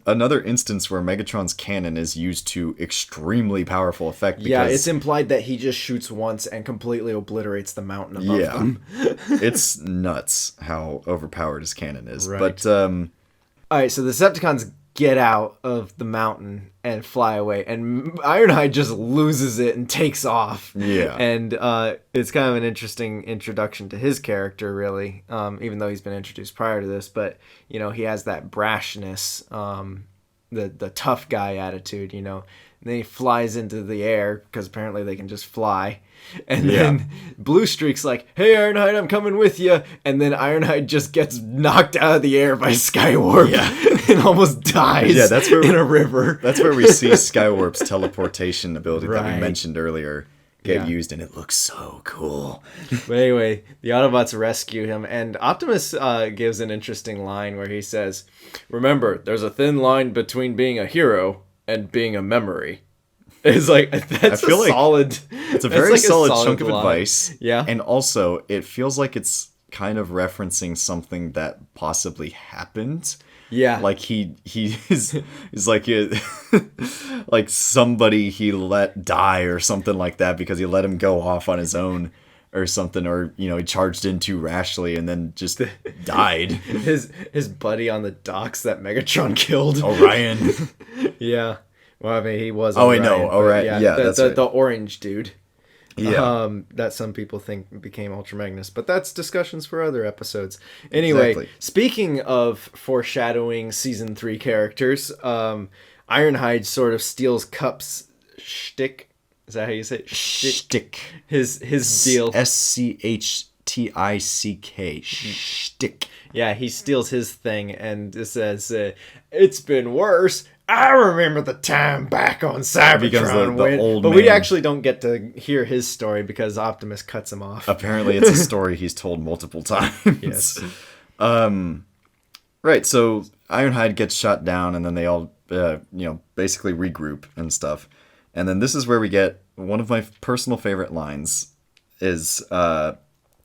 Another instance where Megatron's cannon is used to extremely powerful effect. Because, it's implied that he just shoots once and completely obliterates the mountain above them. It's nuts how overpowered his cannon is. Right. But, all right, so the Decepticons get out of the mountain and fly away, and Ironhide just loses it and takes off. Yeah. And it's kind of an interesting introduction to his character, really, even though he's been introduced prior to this. But, he has that brashness, the tough guy attitude, And then he flies into the air, because apparently they can just fly. And then Blue Streak's like, "Hey, Ironhide, I'm coming with you." And then Ironhide just gets knocked out of the air by Skywarp and almost dies in a river. That's where we see Skywarp's teleportation ability that we mentioned earlier get used, and it looks so cool. But anyway, the Autobots rescue him, and Optimus gives an interesting line where he says, "Remember, there's a thin line between being a hero and being a memory." It's like that's I feel like solid. it's a very solid chunk of line. advice. Yeah. And also, it feels like it's kind of referencing something that possibly happened. Yeah. Like he's like like somebody he let die or something like that because he let him go off on his own or something, or he charged in too rashly and then just died. His buddy on the docks that Megatron killed. Orion. Yeah. Well, I mean, he was. Oh, Orion, I know. Orion. Yeah, that's right. The orange dude. Yeah. That some people think became Ultra Magnus, but that's discussions for other episodes. Anyway, Exactly. Speaking of foreshadowing season 3 characters, Ironhide sort of steals Cup's shtick. Is that how you say it? Shtick. His deal. SCHTICK. Shtick. Yeah, he steals his thing and it says, "It's been worse. I remember the time back on Cybertron." Because the old but man. we actually don't get to hear his story because Optimus cuts him off. Apparently, it's a story he's told multiple times. Yes. Right. So Ironhide gets shot down, and then they all, basically regroup and stuff. And then this is where we get one of my personal favorite lines is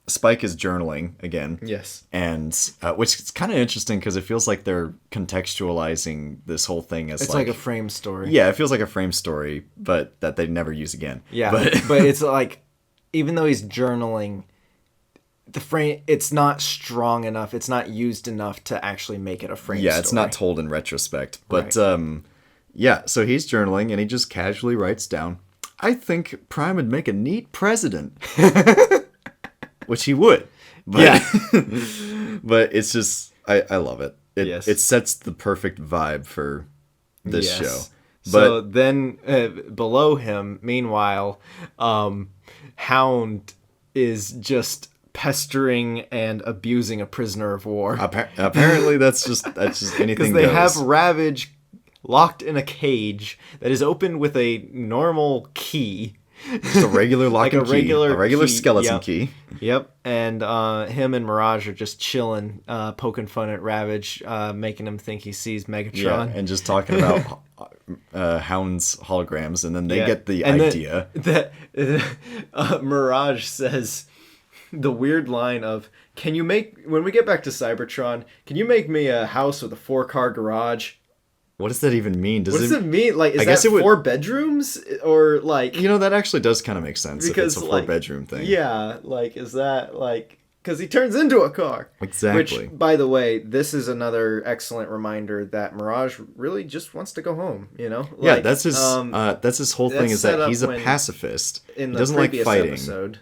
Spike is journaling again. Yes. And which is kind of interesting because it feels like they're contextualizing this whole thing as It's like a frame story. Yeah, it feels like a frame story, but that they'd never use again. Yeah, but it's like, even though he's journaling, the frame, it's not strong enough, it's not used enough to actually make it a frame story. Yeah, it's not told in retrospect. But Right. yeah, so he's journaling and he just casually writes down, "I think Prime would make a neat president." Which he would. But, Yeah. But it's just, I love it. Yes. It sets the perfect vibe for this Yes. show. So then, below him, meanwhile, Hound is just pestering and abusing a prisoner of war. Apparently that's just anything Because they goes. have Ravage locked in a cage that is opened with a normal key. Just a regular lock and key. A regular key, skeleton yep. key. Yep, and him and Mirage are just chilling, poking fun at Ravage, making him think he sees Megatron. Yeah, and just talking about Hound's holograms, and then they Yeah. get the And idea. Mirage says the weird line of, when we get back to Cybertron, can you make me a house with a 4-car garage? What does that even mean? What does it mean? Like, is guess that it would- 4 bedrooms? Or, like... that actually does kind of make sense Because, if it's a like, 4-bedroom thing. Yeah, like, is that, like... Because he turns into a car. Exactly. Which, by the way, this is another excellent reminder that Mirage really just wants to go home, Yeah, Like, that's his whole thing, that's is set that up he's a when- pacifist. in He the doesn't like previous fighting. episode.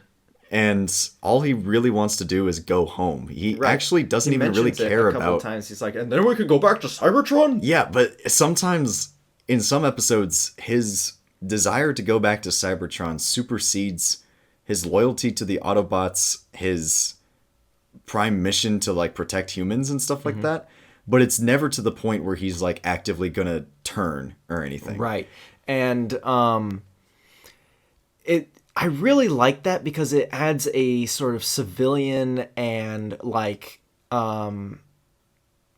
And all he really wants to do is go home. He Right. actually doesn't He even really mentions it care a couple about... times. He's like, and then we could go back to Cybertron? Yeah, but sometimes, in some episodes, his desire to go back to Cybertron supersedes his loyalty to the Autobots, his prime mission to, like, protect humans and stuff like that. But it's never to the point where he's, like, actively gonna turn or anything. Right. And I really like that because it adds a sort of civilian and, like,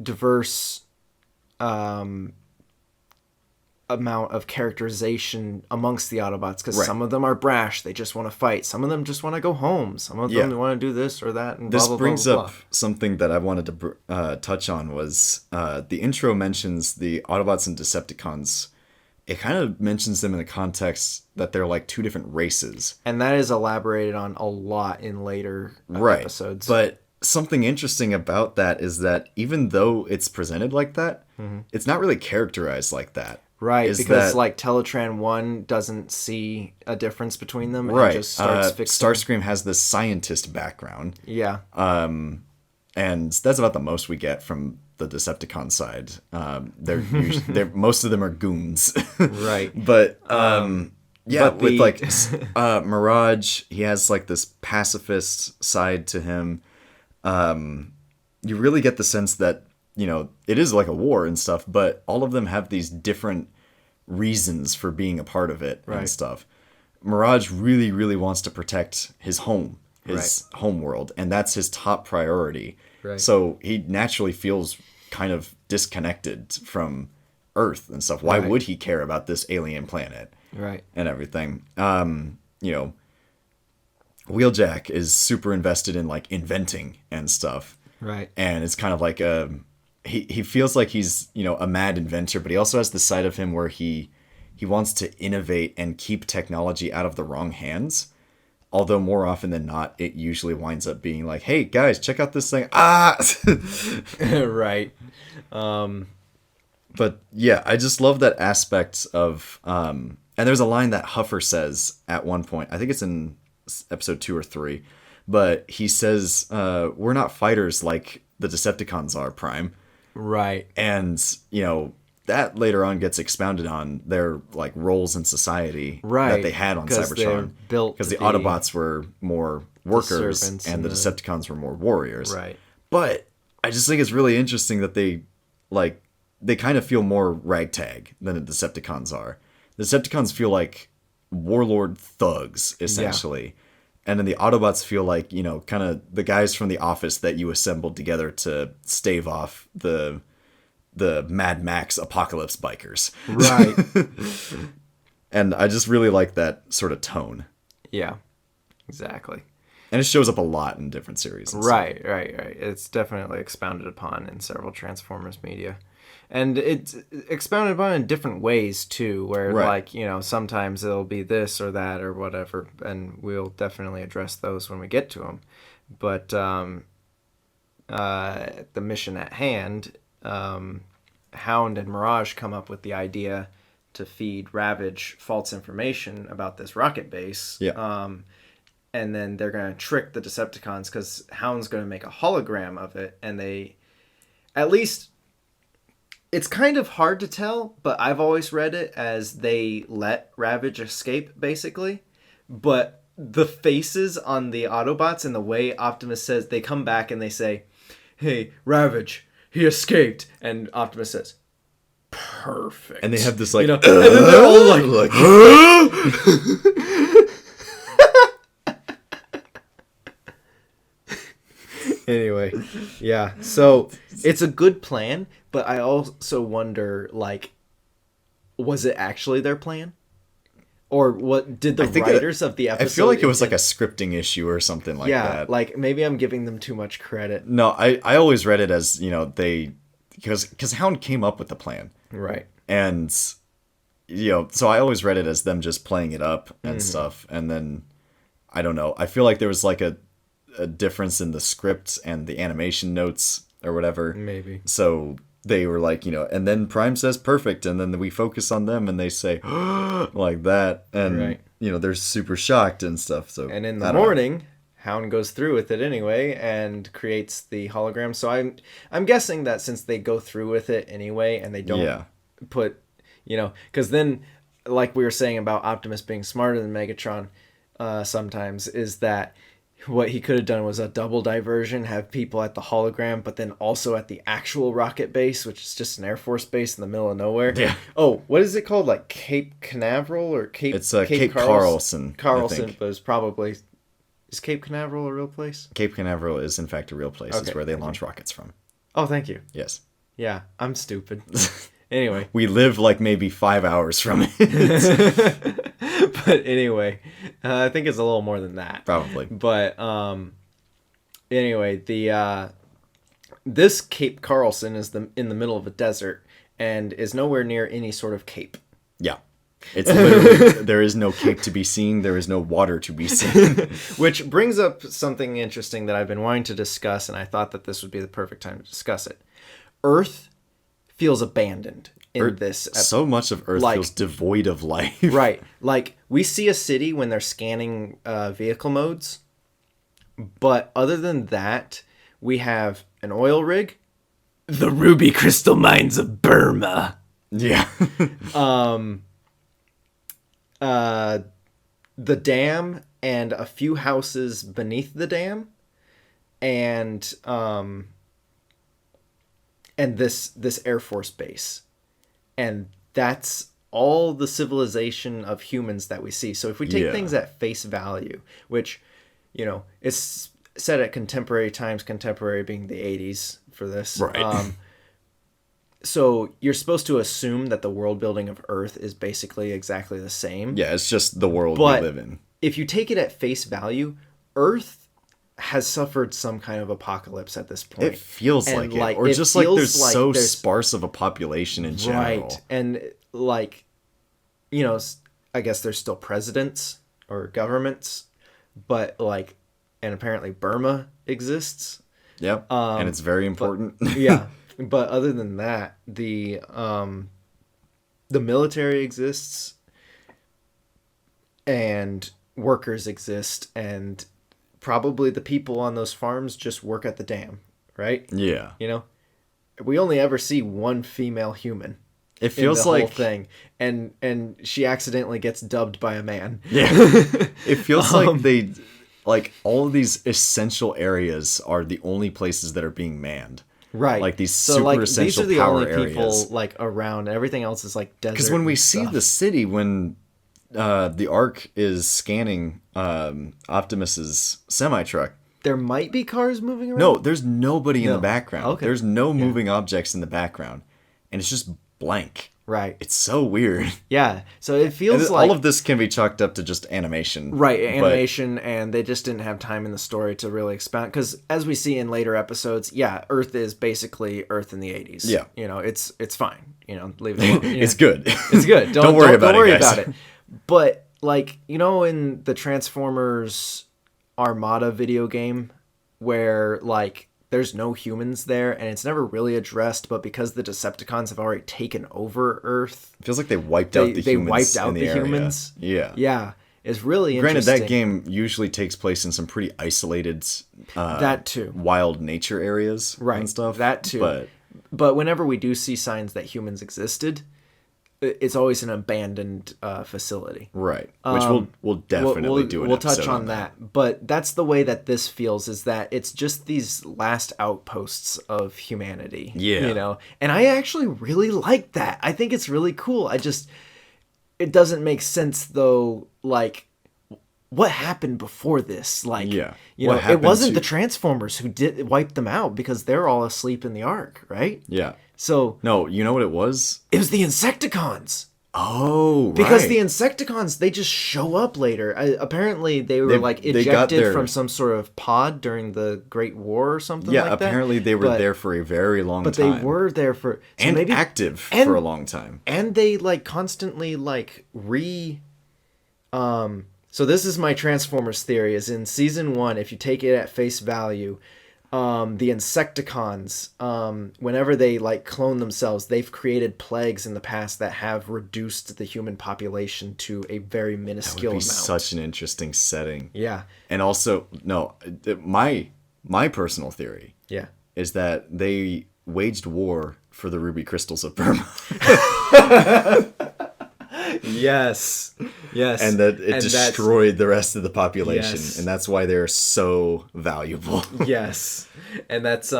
diverse amount of characterization amongst the Autobots, because Right. some of them are brash, they just want to fight, some of them just want to go home, some of them want to do this or that, and This blah, blah, brings blah, blah, up something that I wanted to touch on was the intro mentions the Autobots and Decepticons. It kind of mentions them in the context that they're like 2 different races. and that is elaborated on a lot in later episodes. But something interesting about that is that even though it's presented like that, it's not really characterized like that. Right, Is because that- like Teletran 1 doesn't see a difference between them Right. and just starts fixing. Starscream has this scientist background. Yeah. And that's about the most we get from the Decepticon side. They're most of them are goons. Right. But yeah, but with the- like Mirage, he has like this pacifist side to him. You really get the sense that, it is like a war and stuff, but all of them have these different reasons for being a part of it and stuff. Mirage really, really wants to protect his home, his home world, and that's his top priority. Right. So he naturally feels kind of disconnected from Earth and stuff. Why would he care about this alien planet? Right. and everything. You know, Wheeljack is super invested in like inventing and stuff. Right. And it's kind of like he feels like he's, you know, a mad inventor, but he also has the side of him where he wants to innovate and keep technology out of the wrong hands. Although more often than not, it usually winds up being like, "Hey guys, check out this thing!" Ah, Right. but yeah, I just love that aspect of. And there's a line that Huffer says at one point. I think it's in episode 2 or 3, but he says, "We're not fighters like the Decepticons are, Prime." Right. And you know that later on gets expounded on their like roles in society Right. that they had on 'Cause they're Cybertron, built because to the be Autobots were more workers servants and and the the- Decepticons were more warriors. Right. But I just think it's really interesting that they kind of feel more ragtag than the Decepticons are. The Decepticons feel like warlord thugs essentially. And then the Autobots feel like, you know, kind of the guys from the office that you assembled together to stave off the Mad Max apocalypse bikers. Right. And I just really like that sort of tone. Yeah. Exactly. And it shows up a lot in different series. Right. It's definitely expounded upon in several Transformers media. And it's expounded upon in different ways too, where Right. like, you know, sometimes it'll be this or that or whatever, and we'll definitely address those when we get to them. But the mission at hand, Hound and Mirage come up with the idea to feed Ravage false information about this rocket base. Yeah. And then they're going to trick the Decepticons because Hound's going to make a hologram of it. And they, at least, it's kind of hard to tell, but I've always read it as they let Ravage escape, basically. But the faces on the Autobots and the way Optimus says, they come back and they say, "Hey, Ravage, he escaped." And Optimus says, "Perfect." And they have this like, you know, and then they're all like Anyway, yeah. So it's a good plan, but I also wonder, like, was it actually their plan? Or what did the writers of the episode... I feel like it was like a scripting issue or something like that. Yeah, like maybe I'm giving them too much credit. No, I always read it as, you know, because Hound came up with the plan. Right. And, you know, so I always read it as them just playing it up and stuff. And then, I don't know, I feel like there was like a difference in the script and the animation notes or whatever. Maybe. So they were like, you know, and then Prime says perfect, and then we focus on them and they say like that, and Right. you know, they're super shocked and stuff. So And in the morning, Hound goes through with it anyway and creates the hologram. So I'm guessing that since they go through with it anyway and they don't put, you know, because then, like we were saying about Optimus being smarter than Megatron, sometimes is that what he could have done was a double diversion, have people at the hologram, but then also at the actual rocket base, which is just an Air Force base in the middle of nowhere. Yeah. Oh, what is it called? Like Cape Canaveral or Cape? It's Cape Carlson. Carlson, but it's probably... Is Cape Canaveral a real place? Cape Canaveral is in fact a real place. Okay, It's where they launch rockets from. Oh, thank you. Yes. Yeah, I'm stupid. Anyway. We live like maybe 5 hours from it. But anyway, I think it's a little more than that. Probably. But anyway, the this Cape Carlson is in the middle of a desert and is nowhere near any sort of cape. Yeah. It's literally, there is no cape to be seen. There is no water to be seen. Which brings up something interesting that I've been wanting to discuss, and I thought that this would be the perfect time to discuss it. Earth feels abandoned in this episode. So much of Earth feels devoid of life. Right. Like, we see a city when they're scanning vehicle modes, but other than that, we have an oil rig, the ruby crystal mines of Burma. Yeah. The dam and a few houses beneath the dam, and this Air Force base, and that's all the civilization of humans that we see. So if we take things at face value, which, you know, it's set at contemporary times, contemporary being the 80s for this, right? so you're supposed to assume that the world building of Earth is basically exactly the same. Yeah, it's just the world But we live in. if you take it at face value, Earth has suffered some kind of apocalypse at this point. It feels And, like it. Or just like feels there's like so there's- sparse of a population in general. Right. And like, you know, I guess there's still presidents or governments, but like, and apparently Burma exists. Yep. And it's very important. Yeah. But other than that, the military exists and workers exist, and probably the people on those farms just work at the dam, right? Yeah. You know, we only ever see one female human. It feels in the like whole thing, and she accidentally gets dubbed by a man. Yeah. It feels like they like all of these essential areas are the only places that are being manned. Right. Like these super essential these are the power only people areas. like around. Everything else is like desert. Because when we and see stuff. the city, when the Ark is scanning Optimus's semi-truck, there might be cars moving around. no, there's nobody in No. the background. Okay. There's no moving objects in the background. And it's just blank. Right. It's so weird. Yeah. So it feels And like all of this can be chalked up to just animation. right, but- animation, and they just didn't have time in the story to really expound. Because as we see in later episodes, yeah, Earth is basically Earth in the 80s. Yeah. You know, it's fine. You know, leave it alone. You It's know? good. It's good. Don't worry about it, guys. But like, you know, in the Transformers Armada video game, where like there's no humans there, and it's never really addressed, but because the Decepticons have already taken over Earth, It feels like they wiped out the they humans. wiped out in the area. humans. Yeah. Yeah, it's really Granted, interesting. that game usually takes place in some pretty isolated, that too. wild nature areas Right, and stuff. that too. But whenever we do see signs that humans existed, it's always an abandoned facility. Right, which we'll definitely do an We'll episode touch on that. But that's the way that this feels, is that it's just these last outposts of humanity. Yeah. You know? And I actually really like that. I think it's really cool. It doesn't make sense though, like, what happened before this? Like, Yeah. you What know, it happened wasn't to- the Transformers who did wipe them out, because they're all asleep in the Ark, right? Yeah. So No, you know what it was? it was the Insecticons. Oh, Because right. the Insecticons, they just show up later. Apparently, they were like they got ejected their- from some sort of pod during the Great War or something like that. apparently they were But- there for a very long But time. they were there for so and maybe, active and- for a long time. and they like constantly like So this is my Transformers theory: is in season 1, if you take it at face value, the Insecticons, whenever they like clone themselves, they've created plagues in the past that have reduced the human population to a very That minuscule would be amount. such an interesting setting. Yeah, And also, no, my personal theory yeah. is that they waged war for the ruby crystals of Burma. Yes, yes. And that it And destroyed the rest of the population. Yes. And that's why they're so valuable. Yes, and that's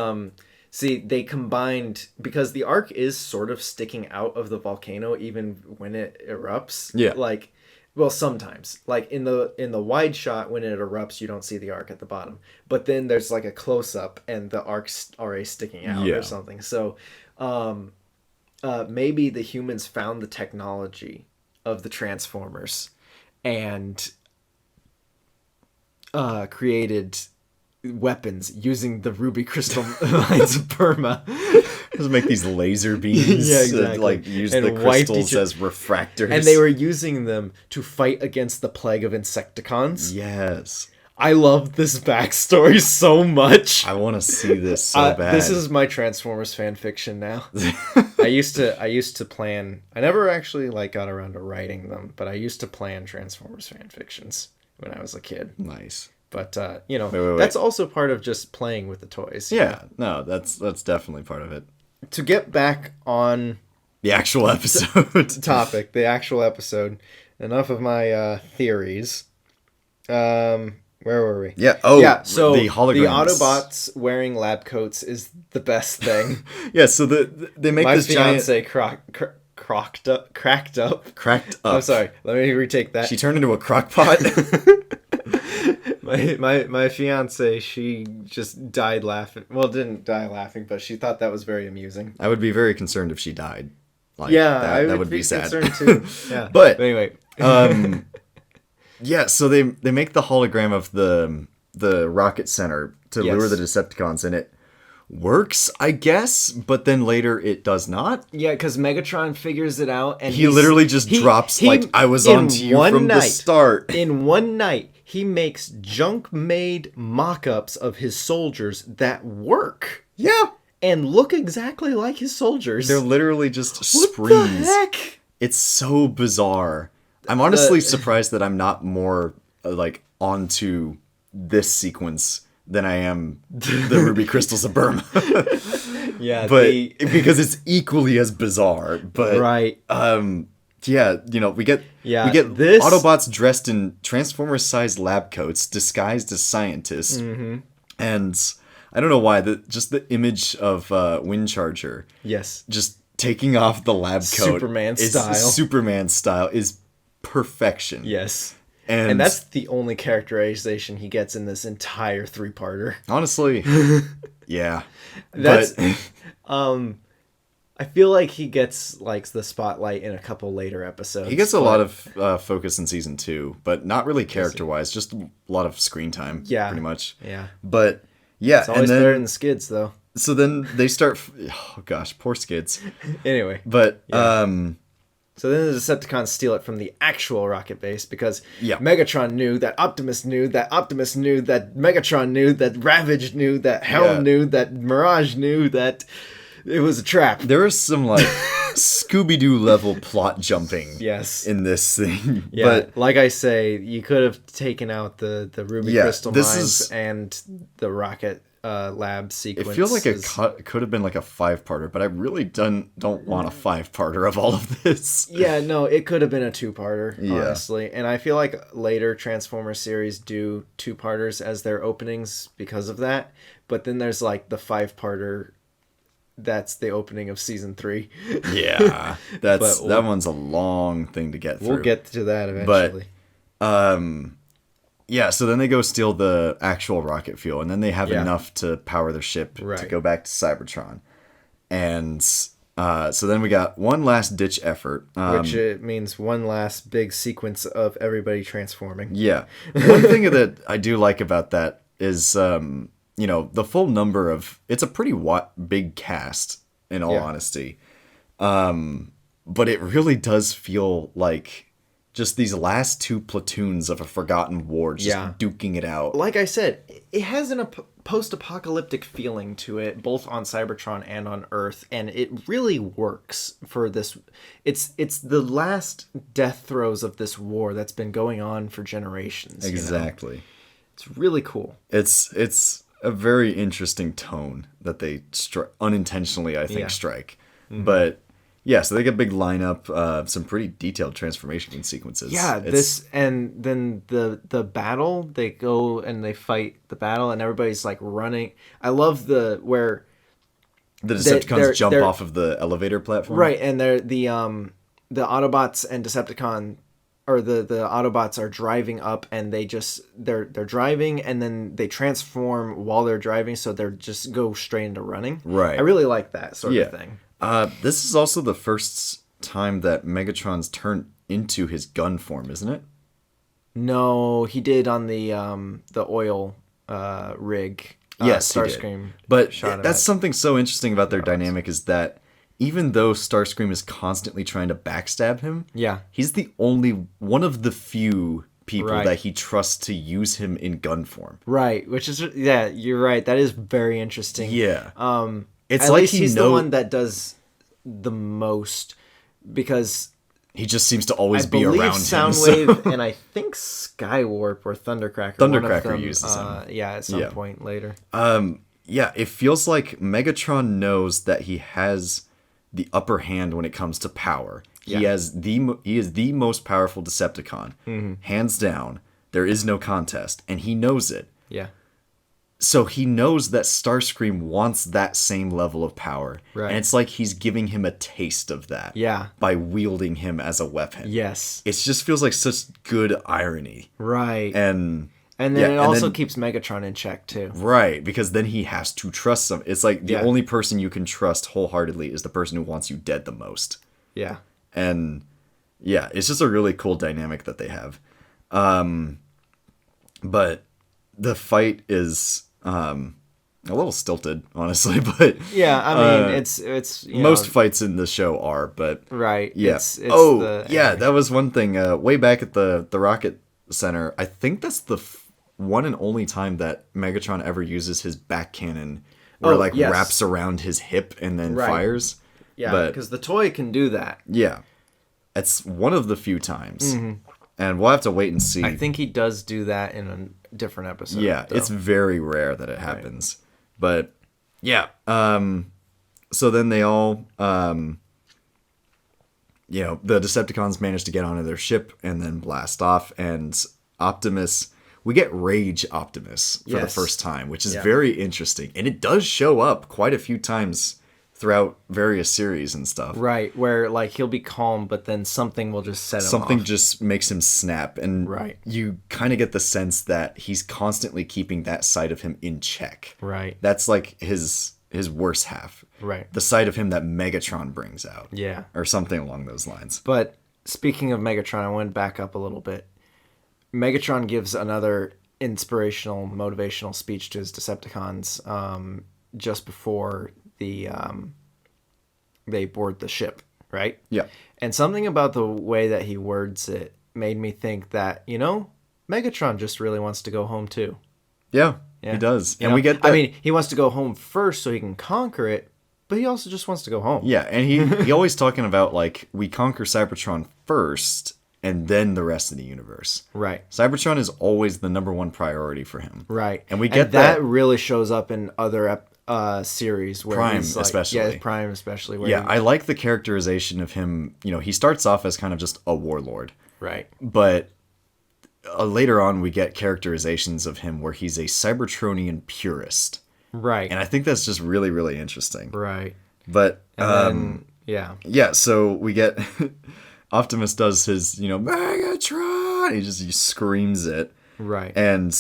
See, they combined, because the Ark is sort of sticking out of the volcano even when it erupts. Yeah. Like, well, sometimes. Like in the wide shot, when it erupts, you don't see the Ark at the bottom. But then there's like a close up, and the Ark's already sticking out Yeah. or something. So, maybe the humans found the technology of the Transformers and created weapons using the ruby crystal mines of Burma. Just make these laser beams. Yeah, exactly. Like use And the wiped crystals each- as refractors. And they were using them to fight against the plague of Insecticons. Yes. I love this backstory so much. I want to see this so bad. This is my Transformers fan fiction now. I used to plan. I never actually like got around to writing them, but I used to plan Transformers fan fictions when I was a kid. nice. But wait. that's also part of just playing with the toys. Yeah, no, that's definitely part of it. To get back on The actual episode. topic, the actual episode. Enough of my theories. Where were we? Yeah. Oh, Yeah, so the holograms. Autobots wearing lab coats is the best thing. Yeah, so they make My this giant fiance cracked up. cracked up. I'm sorry. Let me retake that. She turned into a crock pot. My fiance, she just died laughing. Well, didn't die laughing, but she thought that was very amusing. I would be very concerned if she died. Like, Yeah, that would be sad. concerned too. Yeah, But anyway, yeah, so they make the hologram of the rocket center to Yes. lure the Decepticons, and it works, I guess, but then later it does not. yeah, because Megatron figures it out, and He literally just drops like, I was on to you from the start. In one night, he makes junk-made mock-ups of his soldiers that work Yeah. and look exactly like his soldiers. They're literally just what screens. the heck? It's so bizarre. I'm honestly surprised that I'm not more like onto this sequence than I am the Ruby Crystals of Burma. Yeah, But because it's equally as bizarre. But right. yeah, we get this Autobots dressed in Transformers-sized lab coats, disguised as scientists, and I don't know why just the image of Windcharger, Yes. just taking off the lab coat, Superman style is perfection. Yes. And And that's the only characterization he gets in this entire three-parter. honestly, yeah, That's but I feel like he gets like the spotlight in a couple later episodes. he gets a lot of focus in season 2, but not really character-wise, just a lot of screen time. Yeah. pretty much. Yeah. But yeah, It's always and better then than Skids, though. so then they start. Oh gosh, poor Skids. Anyway. But So then the Decepticons steal it from the actual rocket base because Yeah. Megatron knew, that Optimus knew, that Optimus knew, that Megatron knew, that Ravage knew, that Helm Yeah. knew, that Mirage knew, that it was a trap. there is some like Scooby-Doo level plot jumping. Yes. In this thing. Yeah, But like I say, you could have taken out the Ruby Yeah, Crystal this mines is- and the rocket lab sequence. it feels like it could have been like a 5-parter, but I really don't want a 5-parter of all of this. Yeah, no, it could have been a two-parter, Yeah. honestly. And I feel like later Transformers series do two-parters as their openings because of that. But then there's like the 5-parter that's the opening of season 3. Yeah, that But one's a long thing to get through. We'll get to that eventually. Yeah, so then they go steal the actual rocket fuel, and then they have Yeah. enough to power their ship to Right. go back to Cybertron. And so then we got one last ditch effort. Which it means one last big sequence of everybody transforming. Yeah. One thing that I do like about that is, the full number of... It's a pretty big cast, in all Yeah. honesty. But it really does feel like just these last 2 platoons of a forgotten war just duking it out. Like I said, it has a post-apocalyptic feeling to it, both on Cybertron and on Earth, and it really works for this. It's the last death throes of this war that's been going on for generations. Exactly. It's really cool. It's a very interesting tone that they unintentionally, I think, strike. But yeah, so they get a big lineup, some pretty detailed transformation sequences. Yeah, and then the battle, they go and they fight the battle, and everybody's like running. I love where the Decepticons jump off of the elevator platform. right, and the Autobots and Decepticon, or the Autobots are driving up, and they're driving, and then they transform while they're driving, so they're just go straight into running. Right. I really like that sort of thing. This is also the first time that Megatron's turned into his gun form, isn't it? No, he did on the oil rig. Yes, he did. Starscream. But shot that's at. something so interesting about their dynamic is that even though Starscream is constantly trying to backstab him, Yeah. he's the only one of the few people Right. that he trusts to use him in gun form. Right, which is you're right. That is very interesting. Yeah. It's At like least he's the knows one that does the most, because he just seems to always I be believe around him. Soundwave and I think Skywarp or Thundercracker. one of Thundercracker them, uses him. at some point later. Yeah, it feels like Megatron knows that he has the upper hand when it comes to power. He is the most powerful Decepticon, hands down. There is no contest, and he knows it. Yeah. So he knows that Starscream wants that same level of power. Right. And it's like he's giving him a taste of that. Yeah. By wielding him as a weapon. Yes. It just feels like such good irony. Right. And And then it also keeps Megatron in check, too. Right, because then he has to trust some. It's like the only person you can trust wholeheartedly is the person who wants you dead the most. Yeah. And yeah, it's just a really cool dynamic that they have. But the fight is a little stilted, honestly. But yeah, I mean, it's most fights in the show are, but right. Yeah. That was one thing. Way back at the Rocket Center, I think that's the one and only time that Megatron ever uses his back cannon, where wraps around his hip and then fires. Yeah, because the toy can do that. Yeah, it's one of the few times, and we'll have to wait and see. I think he does do that in a different episode. Yeah, it's very rare that it happens, but yeah. So then they all, the Decepticons manage to get onto their ship and then blast off, and Optimus. We get Rage Optimus for the first time, which is very interesting. And it does show up quite a few times throughout various series and stuff. Right, where he'll be calm, but then something will just set him off. Something just makes him snap. And you kind of get the sense that he's constantly keeping that side of him in check. Right. That's like his worst half. Right. The side of him that Megatron brings out. Yeah. Or something along those lines. But speaking of Megatron, I went back up a little bit. Megatron gives another inspirational, motivational speech to his Decepticons just before they board the ship, right? Yeah. And something about the way that he words it made me think that, Megatron just really wants to go home too. Yeah, he does. And we get that. I mean, he wants to go home first so he can conquer it, but he also just wants to go home. Yeah, and he always talking about, we conquer Cybertron first, and then the rest of the universe. Right. Cybertron is always the number one priority for him. Right. And we get that really shows up in other series. Where Prime, especially. Yeah, Prime especially. I like the characterization of him. He starts off as kind of just a warlord. Right. But later on, we get characterizations of him where he's a Cybertronian purist. Right. And I think that's just really, really interesting. Right. But, yeah. Yeah, so we get... Optimus does his, Megatron! He screams it. Right. And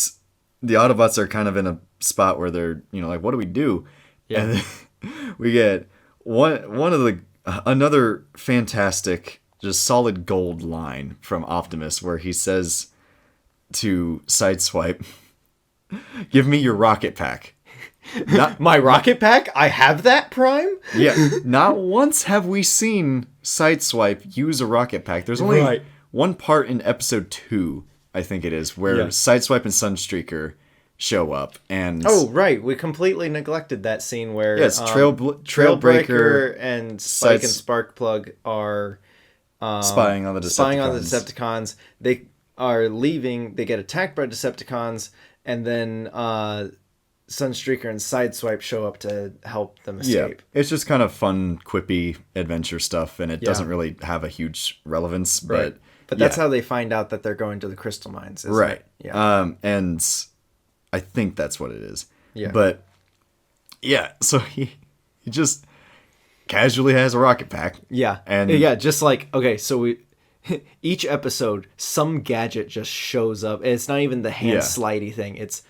the Autobots are kind of in a spot where they're, what do we do? Yeah. And then we get another fantastic, just solid gold line from Optimus where he says to Sideswipe, "Give me your rocket pack." Not my rocket pack? I have that, Prime? Yeah. Not once have we seen Sideswipe use a rocket pack. There's only one part in episode 2, I think it is, where Sideswipe and Sunstreaker show up. And we completely neglected that scene where Trailbreaker and Spike and Sparkplug are spying on the Decepticons. They are leaving. They get attacked by Decepticons, and then Sunstreaker and Sideswipe show up to help them escape. Yeah, it's just kind of fun, quippy adventure stuff, and it doesn't really have a huge relevance. But that's how they find out that they're going to the crystal mines, isn't it? Yeah. And I think that's what it is. Yeah. But yeah, so he just casually has a rocket pack. Yeah. And just so we each episode some gadget just shows up. It's not even the hand slidey thing. It's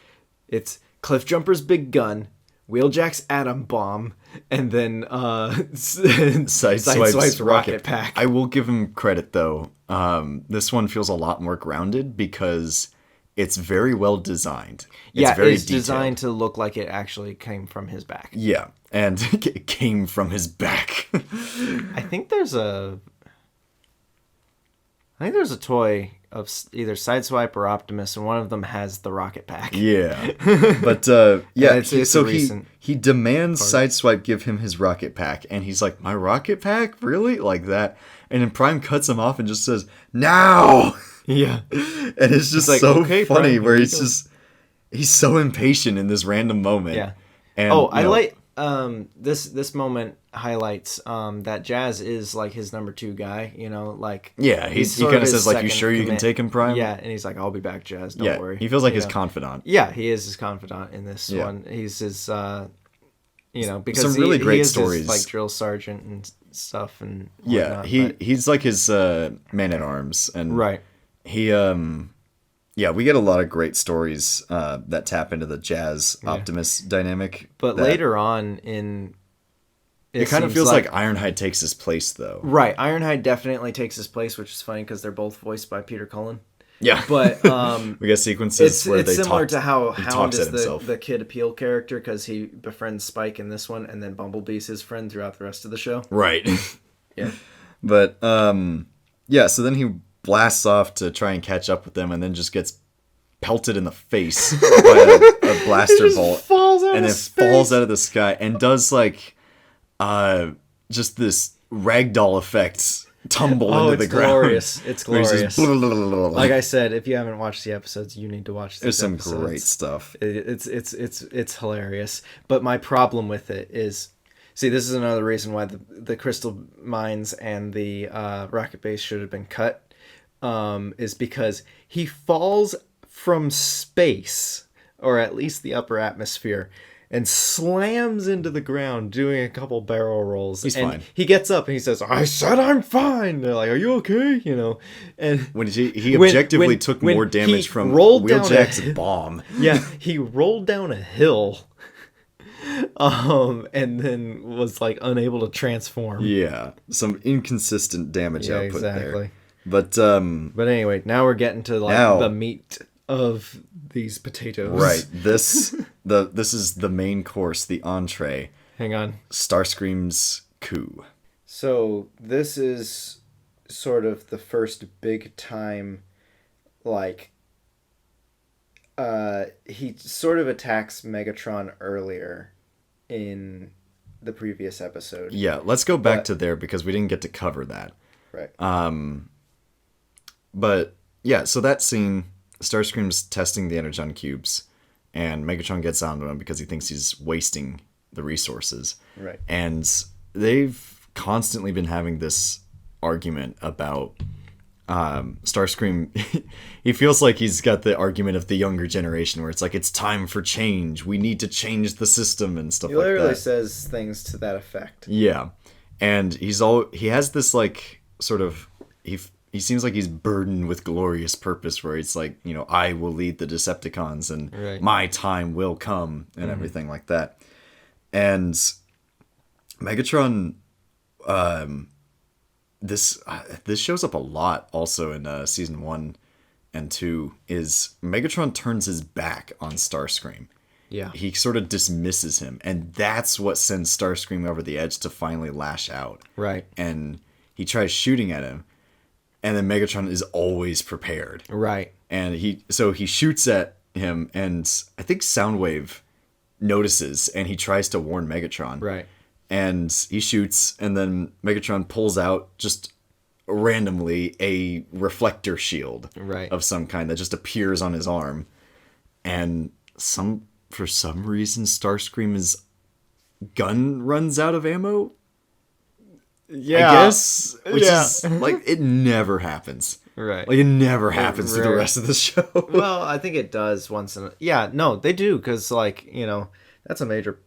Cliffjumper's big gun, Wheeljack's atom bomb, and then Sideswipe's rocket pack. I will give him credit though. This one feels a lot more grounded because it's very well designed. It's very detailed. Designed to look like it actually came from his back. Yeah, and it came from his back. I think there's a toy of either Sideswipe or Optimus, and one of them has the rocket pack. Yeah, but he demands Sideswipe give him his rocket pack, and he's like, "My rocket pack, really?" Like that, and then Prime cuts him off and just says, "Now." Yeah, and it's just funny Prime, where he's so impatient in this random moment. Yeah, and I like this moment highlights that Jazz is like his number 2 guy, he kind of says like, "You sure you can take him, Prime?" Yeah, and he's like, "I'll be back, Jazz, don't worry." He feels like his confidant. Yeah, he is his confidant in this one. He's his because some really great stories, his, like, drill sergeant and stuff, and whatnot, he's like his man at arms, and right. He Yeah, we get a lot of great stories that tap into the Jazz Optimus dynamic. But later on in... It kind of feels like Ironhide takes his place, though. Right. Ironhide definitely takes his place, which is funny because they're both voiced by Peter Cullen. Yeah. But we get sequences where it's they similar talk, to how he Hound talks is at himself. the Kid Appeal character because he befriends Spike in this one, and then Bumblebee's his friend throughout the rest of the show. Right. Yeah. But, yeah, so then he blasts off to try and catch up with them and then just gets pelted in the face by a blaster bolt. Falls out and of then space. falls out of the sky and does, like, just this ragdoll effect tumble into the ground. Glorious. It's Where he's glorious. just Like I said, if you haven't watched the episodes, you need to watch There's these some episodes. great stuff. It's hilarious. But my problem with it is, see, this is another reason why the crystal mines and the rocket base should have been cut, is because he falls from space, or at least the upper atmosphere, and slams into the ground doing a couple barrel rolls. He's and fine. He gets up and he says, "I said I'm fine." They're like, "Are you okay?" You know, and When he objectively took more damage from Wheeljack's bomb. Yeah, he rolled down a hill, and then was like unable to transform. Yeah, some inconsistent damage output there. But anyway, now we're getting to like the meat of these potatoes. Right. This is the main course, the entree. Hang on. Starscream's coup. So this is sort of the first big time, like, he sort of attacks Megatron earlier in the previous episode. Yeah, let's go back to there because we didn't get to cover that. Right. But yeah, so that scene, Starscream's testing the Energon cubes, and Megatron gets onto him because he thinks he's wasting the resources. Right. And they've constantly been having this argument about Starscream. He feels like he's got the argument of the younger generation where it's like, it's time for change. We need to change the system and stuff like that. He literally says things to that effect. Yeah. And he has this like sort of, he seems like he's burdened with glorious purpose where it's like, you know, I will lead the Decepticons and my time will come and everything like that. And Megatron, this shows up a lot also in season 1 and 2, is Megatron turns his back on Starscream. Yeah. He sort of dismisses him, and that's what sends Starscream over the edge to finally lash out. Right. And he tries shooting at him, and then Megatron is always prepared. Right. And he shoots at him, and I think Soundwave notices, and he tries to warn Megatron. Right. And he shoots, and then Megatron pulls out just randomly a reflector shield of some kind that just appears on his arm. And for some reason, Starscream's gun runs out of ammo. Yeah. I guess. Which is, like, it never happens. Right. Like, it never happens to the rest of the show. Well, I think it does once in a... Yeah, no, they do, because, like, you know, that's a major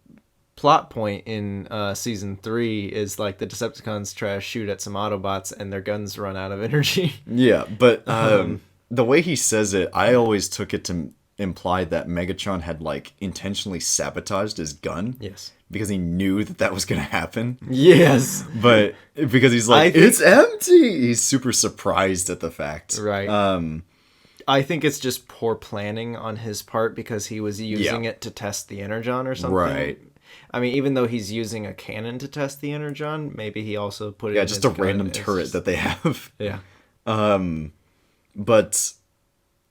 plot point in season 3 is, like, the Decepticons try to shoot at some Autobots and their guns run out of energy. Yeah, but the way he says it, I always took it to imply that Megatron had, like, intentionally sabotaged his gun. Yes. Because he knew that was going to happen. Yes. But because he's like, it's empty! He's super surprised at the fact. Right. I think it's just poor planning on his part because he was using it to test the Energon or something. Right. I mean, even though he's using a cannon to test the Energon, maybe he also put it in just a random turret that they have. Yeah. But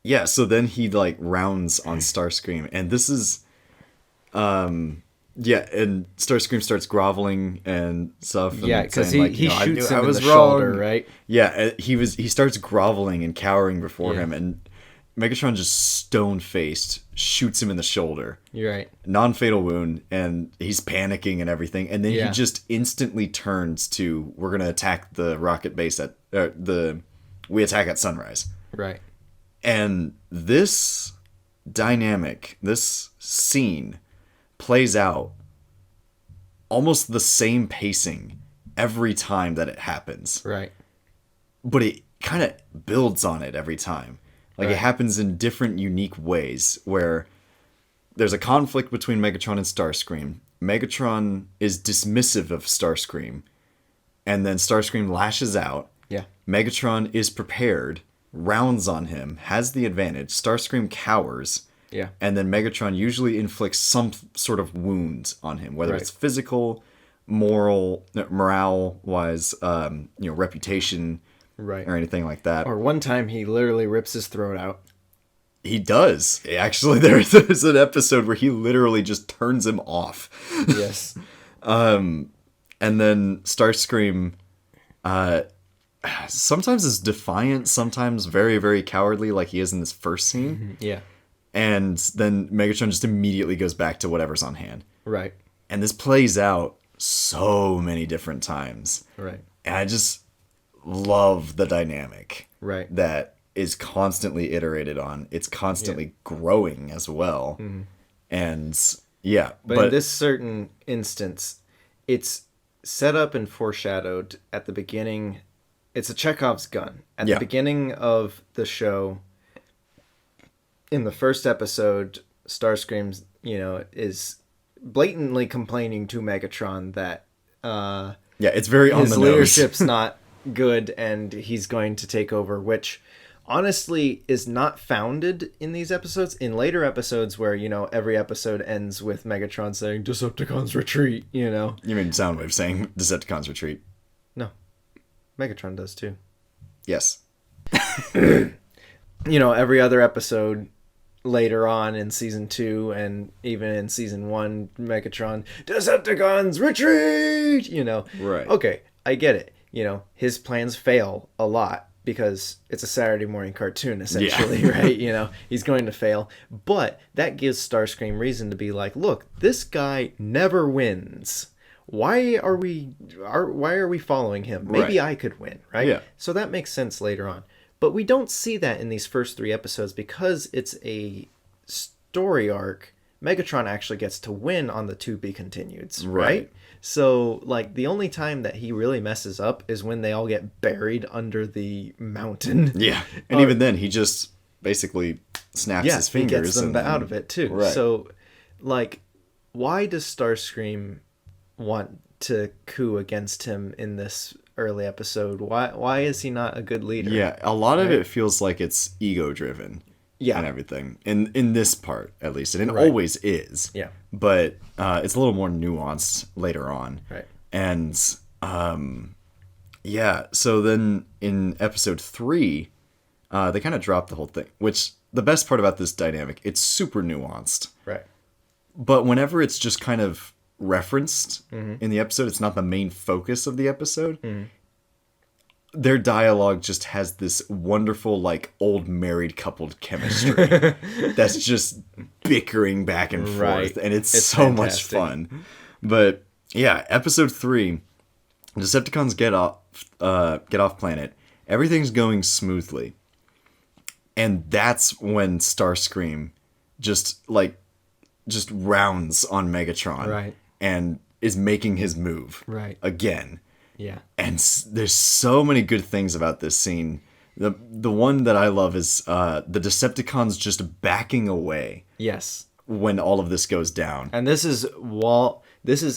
yeah, so then he like rounds on Starscream, and this is yeah, and Starscream starts groveling and stuff. And yeah, because he shoots him I was in the wrong. shoulder, right? Yeah, he starts groveling and cowering before him, and Megatron just stone-faced shoots him in the shoulder. You're right. Non-fatal wound, and he's panicking and everything, and then he just instantly turns to, we're gonna attack the rocket base we attack at sunrise. Right. And this dynamic, this scene, plays out almost the same pacing every time that it happens. Right. But it kind of builds on it every time. Like, it happens in different, unique ways, where there's a conflict between Megatron and Starscream. Megatron is dismissive of Starscream, and then Starscream lashes out. Yeah. Megatron is prepared, rounds on him, has the advantage. Starscream cowers. Yeah. And then Megatron usually inflicts some sort of wound on him, whether it's physical, morale-wise, reputation, or anything like that. Or one time he literally rips his throat out. He does. Actually, there's an episode where he literally just turns him off. Yes. And then Starscream sometimes is defiant, sometimes very, very cowardly, like he is in this first scene. Yeah. And then Megatron just immediately goes back to whatever's on hand. Right. And this plays out so many different times. Right. And I just love the dynamic. Right. That is constantly iterated on. It's constantly growing as well. And yeah. But in this certain instance, it's set up and foreshadowed at the beginning. It's a Chekhov's gun. At the beginning of the show, in the first episode, Starscream, is blatantly complaining to Megatron that it's very on the nose. His leadership's not good and he's going to take over, which honestly is not founded in these episodes. In later episodes where, every episode ends with Megatron saying, Decepticons retreat, You mean Soundwave saying Decepticons retreat? No. Megatron does too. Yes. Every other episode later on in season 2 and even in season 1, Megatron, Decepticons retreat! Right. Okay, I get it. His plans fail a lot because it's a Saturday morning cartoon, essentially, right? He's going to fail. But that gives Starscream reason to be like, look, this guy never wins. Why are we following him? Maybe I could win, right? Yeah. So that makes sense later on. But we don't see that in these first 3 episodes because it's a story arc. Megatron actually gets to win on the to be continueds, right? So, the only time that he really messes up is when they all get buried under the mountain. Yeah. And even then, he just basically snaps his fingers. He gets them out of it, too. Right. So, why does Starscream want to coup against him in this early episode? Why is he not a good leader? Yeah, a lot of it feels like it's ego-driven. Yeah. And everything. In this part, at least. And it always is. Yeah. But it's a little more nuanced later on. Right. And, so then in episode 3, they kind of drop the whole thing. Which, the best part about this dynamic, it's super nuanced. Right. But whenever it's just kind of referenced in the episode, it's not the main focus of the episode. Their dialogue just has this wonderful, old married coupled chemistry that's just bickering back and forth, and it's so much fun. But yeah, episode 3, Decepticons get off planet. Everything's going smoothly, and that's when Starscream just rounds on Megatron, right, and is making his move, right, again. Yeah. And there's so many good things about this scene. The one that I love is the Decepticons just backing away. Yes. When all of this goes down. And this is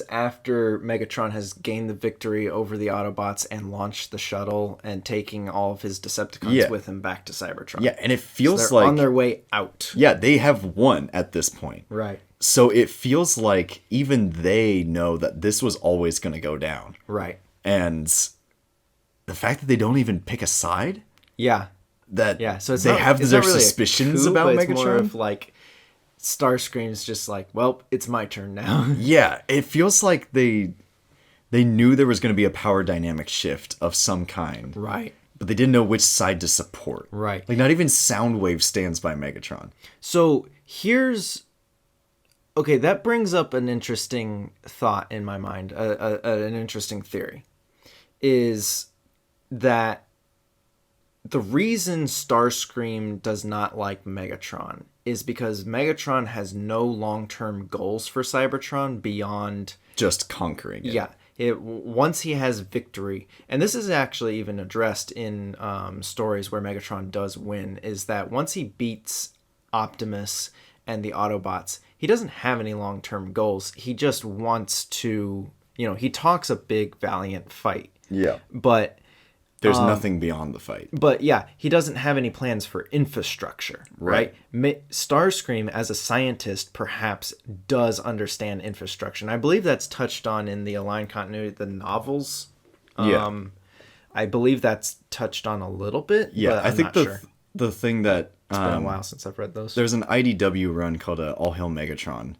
after Megatron has gained the victory over the Autobots and launched the shuttle and taking all of his Decepticons with him back to Cybertron. Yeah, and it feels so they're on their way out. Yeah, they have won at this point. Right. So it feels like even they know that this was always going to go down. Right. And the fact that they don't even pick a side? Yeah. So they have their really suspicions about Megatron? It's more of Starscream's just well, it's my turn now. Yeah, it feels like they knew there was going to be a power dynamic shift of some kind. Right. But they didn't know which side to support. Right. Not even Soundwave stands by Megatron. So okay, that brings up an interesting thought in my mind, an interesting theory, is that the reason Starscream does not like Megatron is because Megatron has no long-term goals for Cybertron beyond just conquering it. Yeah. Once he has victory, and this is actually even addressed in stories where Megatron does win, is that once he beats Optimus and the Autobots, he doesn't have any long-term goals. He just wants to, he talks a big, valiant fight. Yeah. But there's nothing beyond the fight. But yeah, he doesn't have any plans for infrastructure, right? Starscream, as a scientist, perhaps does understand infrastructure. And I believe that's touched on in the Aligned Continuity, the novels. I believe that's touched on a little bit. Yeah, but I think the thing that... It's been a while since I've read those. There's an IDW run called All Hail Megatron.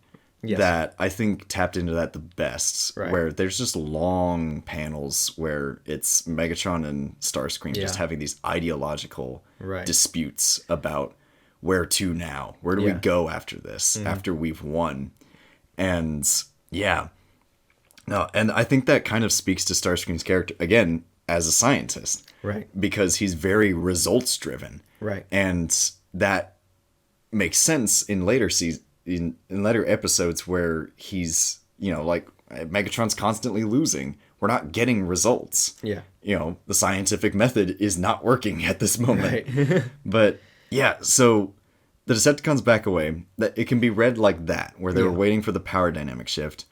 Yes. That I think tapped into that the best, where there's just long panels where it's Megatron and Starscream just having these ideological disputes about where to now. Where do we go after this, after we've won? And and I think that kind of speaks to Starscream's character, again, as a scientist. Right. Because he's very results driven. Right. And that makes sense in later seasons. In later episodes where he's, like Megatron's constantly losing. We're not getting results. Yeah. The scientific method is not working at this moment. Right. But yeah, so the Decepticons back away. That it can be read like that, where they were waiting for the power dynamic shift.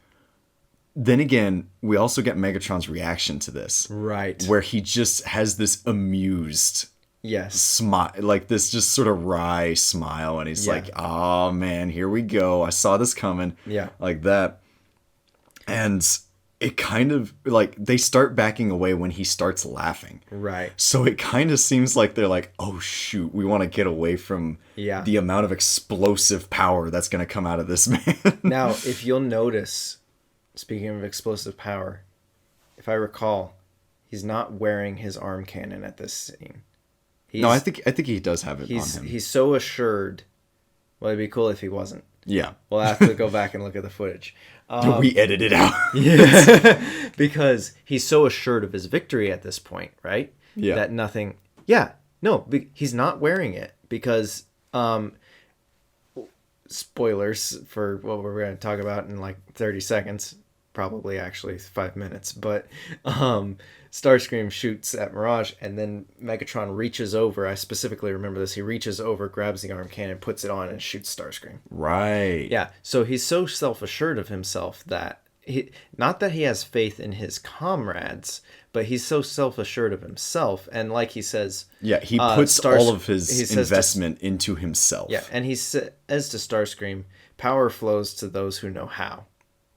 Then again, we also get Megatron's reaction to this. Right. Where he just has this amused smile, like this just sort of wry smile, and he's like, oh man, here we go, I saw this coming, like that. And it kind of like they start backing away when he starts laughing, right? So it kind of seems like they're like, oh shoot, we want to get away from the amount of explosive power that's going to come out of this man. Now, if you'll notice, speaking of explosive power, if I recall, he's not wearing his arm cannon at this scene. No, I think he does have it on him. He's so assured. Well, it'd be cool if he wasn't. Yeah. We'll have to go back and look at the footage. We edit it out. Yeah. Because he's so assured of his victory at this point, right? Yeah. That nothing... Yeah. No, he's not wearing it because... spoilers for what we're going to talk about in like 30 seconds. Probably actually 5 minutes. But... Starscream shoots at Mirage, and then Megatron reaches over. I specifically remember this. He reaches over, grabs the arm cannon, puts it on, and shoots Starscream. Right. Yeah. So he's so self-assured of himself that not that he has faith in his comrades, but he's so self-assured of himself. And like he says, he puts all of his investment into himself. Yeah, and he says to Starscream, "Power flows to those who know how."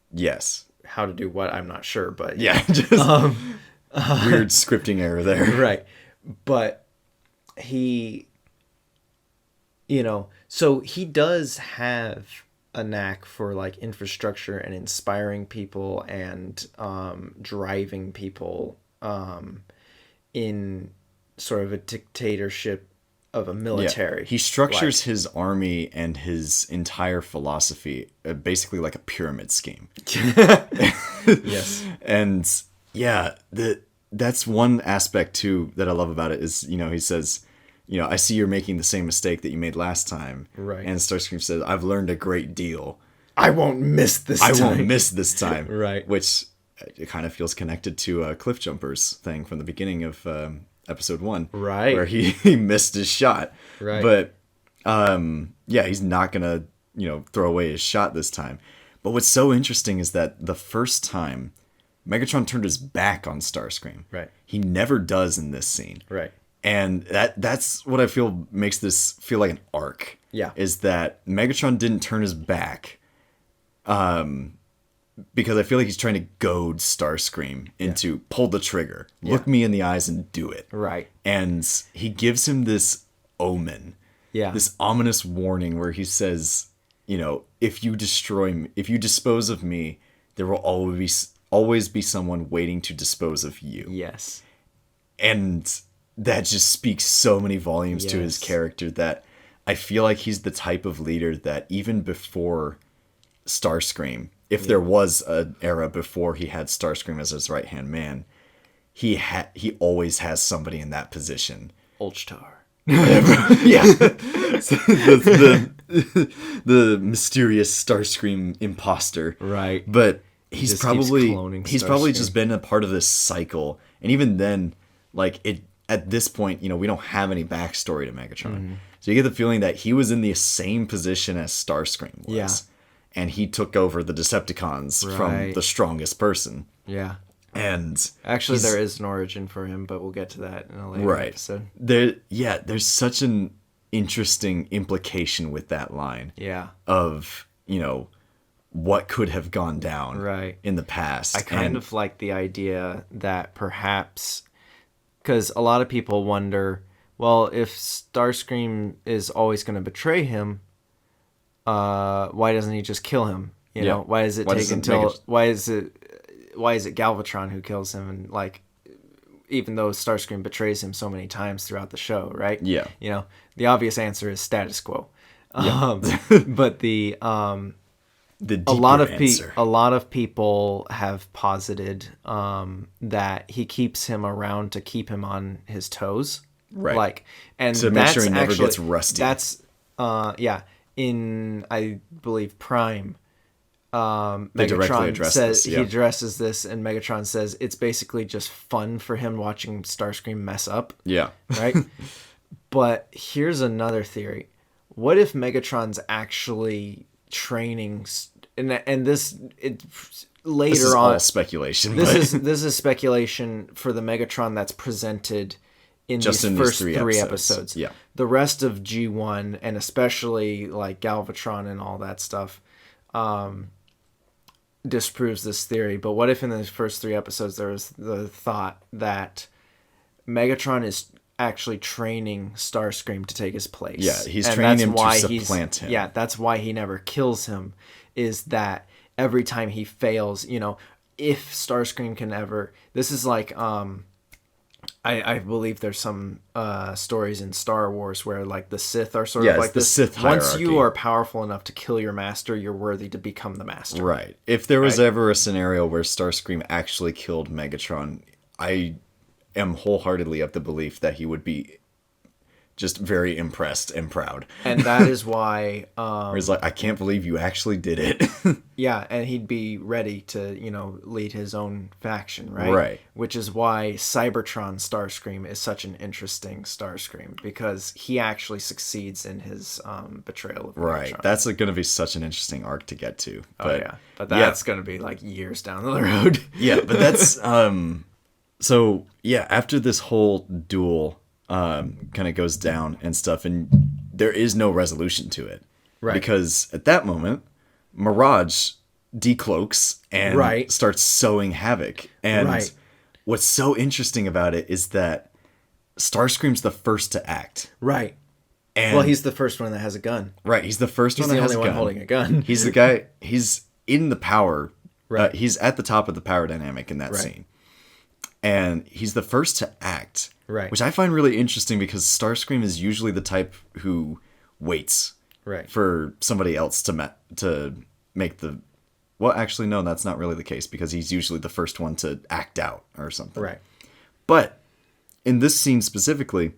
Yes. How to do what? I'm not sure, but just. Weird scripting error there. Right. But he, so he does have a knack for like infrastructure and inspiring people and driving people in sort of a dictatorship of a military. Yeah. He structures his army and his entire philosophy basically like a pyramid scheme. Yes. And that's one aspect too that I love about it is, he says, I see you're making the same mistake that you made last time. Right. And Starscream says, I've learned a great deal. I won't miss this time. Right. Which it kind of feels connected to Cliffjumper's thing from the beginning of episode 1. Right. Where he missed his shot. Right. But he's not going to, throw away his shot this time. But what's so interesting is that the first time Megatron turned his back on Starscream. Right. He never does in this scene. Right. And that's what I feel makes this feel like an arc. Yeah. Is that Megatron didn't turn his back because I feel like he's trying to goad Starscream into pull the trigger. Look me in the eyes and do it. Right. And he gives him this omen. Yeah. This ominous warning where he says, if you dispose of me, there will always be someone waiting to dispose of you. Yes. And that just speaks so many volumes to his character that I feel like he's the type of leader that even before Starscream, if there was an era before he had Starscream as his right-hand man, he always has somebody in that position. Ulchtar. Yeah. the mysterious Starscream imposter. Right. But he's just probably keeps cloning he's probably Starscream. just been a part of this cycle, and even then, like it at this point, we don't have any backstory to Megatron, so you get the feeling that he was in the same position as Starscream was, Yeah. and he took over the Decepticons from Right. the strongest person, Yeah. and Actually, he's- there is an origin for him, but we'll get to that in a later episode. there's such an interesting implication with that line Yeah. of what could have gone down Right. in the past. I kind of like the idea that perhaps, because a lot of people wonder, well, if Starscream is always going to betray him, why doesn't he just kill him? You know, why does it take until why is it Galvatron who kills him? And like, even though Starscream betrays him so many times throughout the show, right? Yeah. The obvious answer is status quo. But the the a lot of answer. a lot of people have posited that he keeps him around to keep him on his toes, Right. Like, and To make that's sure he never actually, gets rusty. That's in I believe Prime. They directly Megatron address says this, yeah. he addresses this, and Megatron says it's basically just fun for him watching Starscream mess up. Yeah. Right. But here's another theory: what if Megatron's actually training, and this later This is on all speculation. this but is a speculation for the Megatron that's presented in Just these in these first three three episodes. episodes. Yeah. The rest of G1, and especially like Galvatron and all that stuff, disproves this theory. But what if in the first three episodes there was the thought that Megatron is actually training Starscream to take his place? Yeah, he's And training that's him to why supplant him. Yeah, that's why he never kills him, is that every time he fails, if Starscream can ever... This is like... I believe there's some stories in Star Wars where like the Sith are sort of like the this. Sith Once you hierarchy. are powerful enough to kill your master, you're worthy to become the master. Right. If there was Right. ever a scenario where Starscream actually killed Megatron, I am wholeheartedly of the belief that he would be just very impressed and proud. And that is why, Where he's like, I can't believe you actually did it. yeah, and he'd be ready to, lead his own faction, right? Right. Which is why Cybertron Starscream is such an interesting Starscream, because he actually succeeds in his betrayal of Right. Megatron. That's going to be such an interesting arc to get to. But, But that's going to be like years down the road. yeah, but that's so yeah, after this whole duel kind of goes down and stuff, and there is no resolution to it. Right. Because at that moment, Mirage decloaks and Right. starts sowing havoc. And Right. what's so interesting about it is that Starscream's the first to act. Right. And Well, he's the first one that has a gun. right, he's the first He's one the that has only a one gun. holding a gun. He's the guy. He's in the power. Right. He's at the top of the power dynamic in that Right. scene, and he's the first to act. Right. Which I find really interesting because Starscream is usually the type who waits Right. for somebody else to make the. Well, actually, no, that's not really the case because he's usually the first one to act out or something. Right. But in this scene specifically,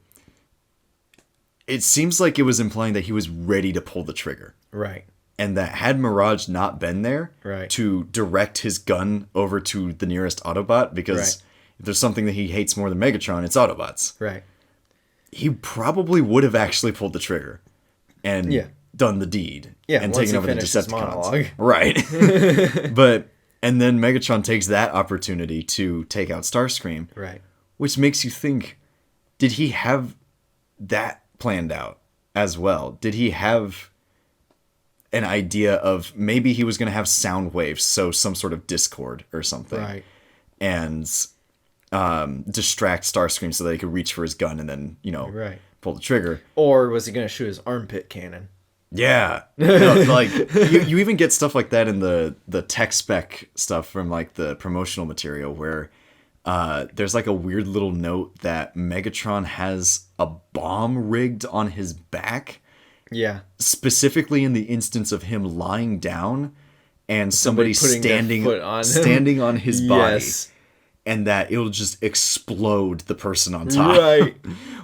it seems like it was implying that he was ready to pull the trigger. Right. And that had Mirage not been there Right. to direct his gun over to the nearest Autobot, because Right. if there's something that he hates more than Megatron, it's Autobots. Right. He probably would have actually pulled the trigger and Yeah. done the deed Yeah, and once taken he over the finished his Decepticons. monologue. Right. And then Megatron takes that opportunity to take out Starscream, Right. which makes you think, did he have that planned out as well? Did he have an idea of maybe he was going to have sound waves, so some sort of discord or something, Right. and distract Starscream so that he could reach for his gun and then, Right. pull the trigger? Or was he going to shoot his armpit cannon? Yeah. No, like you even get stuff like that in the tech spec stuff from like the promotional material where there's like a weird little note that Megatron has a bomb rigged on his back, Yeah. specifically in the instance of him lying down and somebody putting their standing foot on him. standing on his body, Yes. and that it'll just explode the person on top. Right.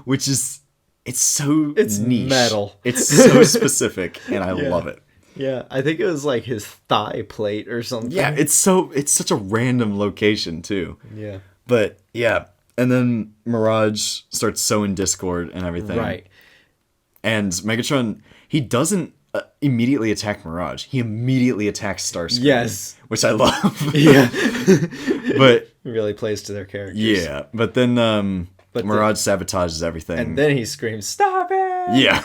Which is, it's so It's niche. metal. It's so specific, and I love it. Yeah, I think it was like his thigh plate or something. Yeah, it's such a random location too. Yeah. But yeah, and then Mirage starts sowing discord and everything. Right. And Megatron, he doesn't immediately attack Mirage. He immediately attacks Starscream. Yes. Which I love. Yeah. But it really plays to their characters. yeah, but then Mirage sabotages everything. And then he screams, "Stop it!" Yeah.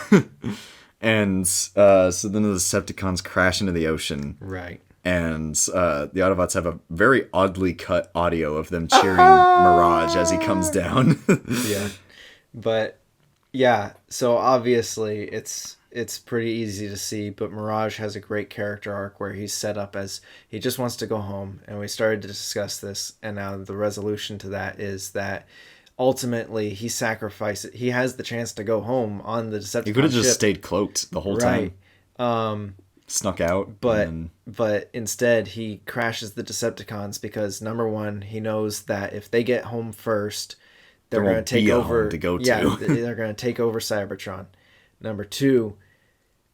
And so then the Decepticons crash into the ocean. Right. And the Autobots have a very oddly cut audio of them cheering Mirage as he comes down. Yeah. But yeah, so obviously it's pretty easy to see, but Mirage has a great character arc where he's set up as he just wants to go home, and we started to discuss this, and now the resolution to that is that ultimately he has the chance to go home on the Decepticon He could have just ship. stayed cloaked the whole time. Snuck out. But instead he crashes the Decepticons because, number one, he knows that if they get home first, they're going to take over. Yeah, they're going to take over Cybertron. Number two,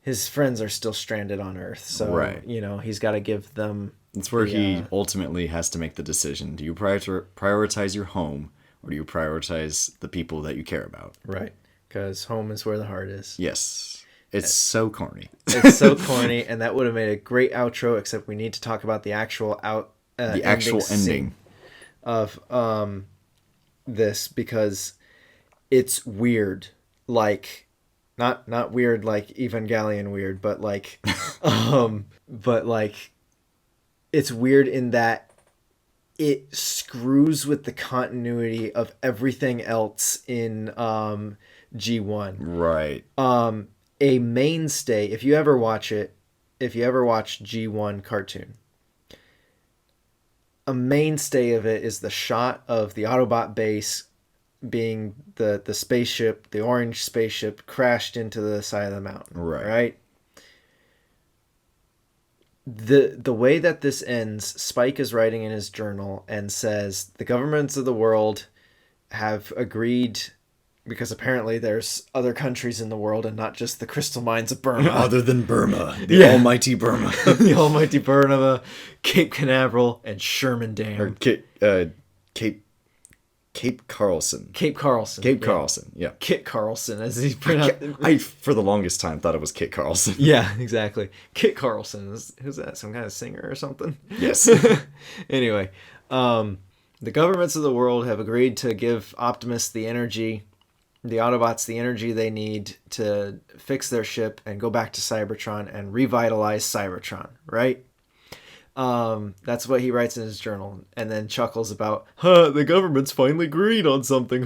his friends are still stranded on Earth, so he's got to give them. That's where he ultimately has to make the decision: do you prioritize your home, or do you prioritize the people that you care about? Right, because home is where the heart is. Yes, it's so corny. It's so corny, and that would have made a great outro. Except we need to talk about the actual ending of this, because it's weird, like. Not weird like Evangelion weird, but like it's weird in that it screws with the continuity of everything else in G1. Right. A mainstay, if you ever watch G1 cartoon, a mainstay of it is the shot of the Autobot base being the spaceship, the orange spaceship, crashed into the side of the mountain. Right? The way that this ends, Spike is writing in his journal and says the governments of the world have agreed, because apparently there's other countries in the world and not just the crystal mines of Burma. Other than Burma. The almighty Burma. The almighty Burma, Cape Canaveral, and Sherman Dam. Or Cape Carlson. Cape Carlson. Yeah. Kit Carlson, as he's pronounced. I, for the longest time, thought it was Kit Carlson. Yeah, exactly. Kit Carlson. Who's that? Some kind of singer or something? Yes. Anyway, the governments of the world have agreed to give Optimus the Autobots the energy they need to fix their ship and go back to Cybertron and revitalize Cybertron, right? That's what he writes in his journal, and then chuckles about, the government's finally agreed on something.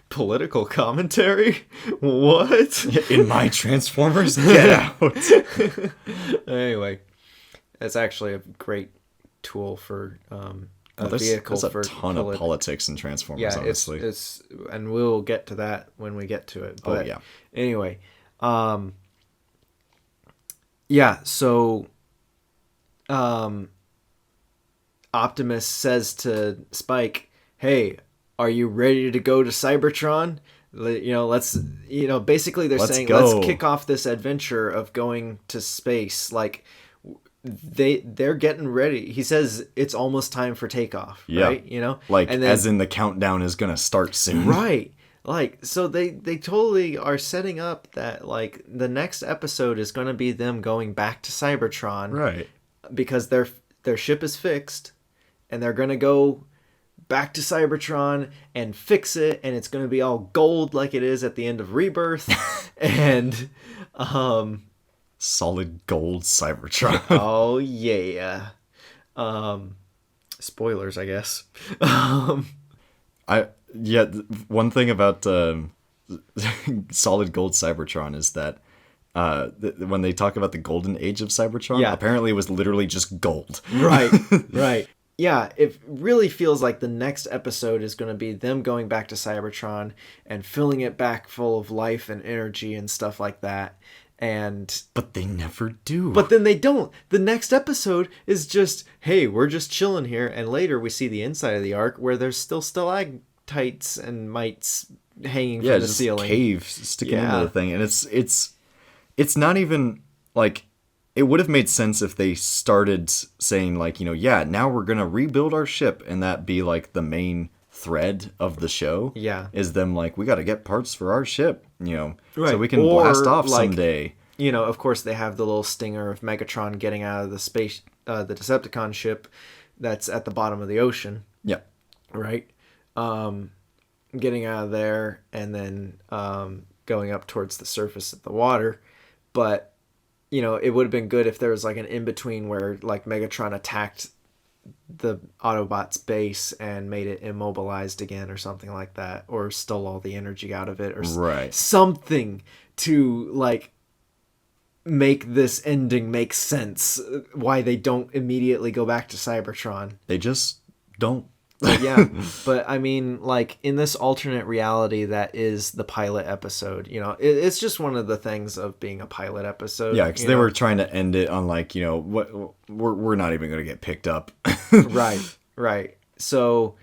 Political commentary? What? In my Transformers? Get out. Anyway, that's actually a great tool for vehicle there's for a ton of politics in Transformers, honestly. It's and we'll get to that when we get to it. But anyway, so Optimus says to Spike, "Hey, are you ready to go to Cybertron? Basically they're saying, let's kick off this adventure of going to space. Like, they're getting ready." He says it's almost time for takeoff, right? And then, as in the countdown is going to start soon. Right. Like, so they totally are setting up that, like, the next episode is going to be them going back to Cybertron. Right. Because their ship is fixed, and they're going to go back to Cybertron and fix it, and it's going to be all gold like it is at the end of Rebirth. And solid gold Cybertron. Oh yeah. Spoilers, I guess. One thing about solid gold Cybertron is that when they talk about the golden age of Cybertron, apparently it was literally just gold. Right. Yeah, it really feels like the next episode is going to be them going back to Cybertron and filling it back full of life and energy and stuff like that. But they never do. But then they don't. The next episode is just, hey, we're just chilling here. And later we see the inside of the Ark where there's still stalactites and mites hanging from the ceiling. Caves sticking into the thing. And it's not even like, it would have made sense if they started saying, like, yeah, now we're going to rebuild our ship, and that be, like, the main thread of the show. Yeah. Is them, like, we got to get parts for our ship, so Right. we can Or, blast off like, someday. Of course they have the little stinger of Megatron getting out of the space, the Decepticon ship that's at the bottom of the ocean. Yeah. Right? Getting out of there and then going up towards the surface of the water. But, it would have been good if there was like an in-between where like Megatron attacked the Autobots base and made it immobilized again or something like that, or stole all the energy out of it, or something to like make this ending make sense, why they don't immediately go back to Cybertron. They just don't. Yeah, but I mean, like, in this alternate reality that is the pilot episode, it's just one of the things of being a pilot episode. Yeah, because they were trying to end it on, like, what we're not even going to get picked up. Right. So,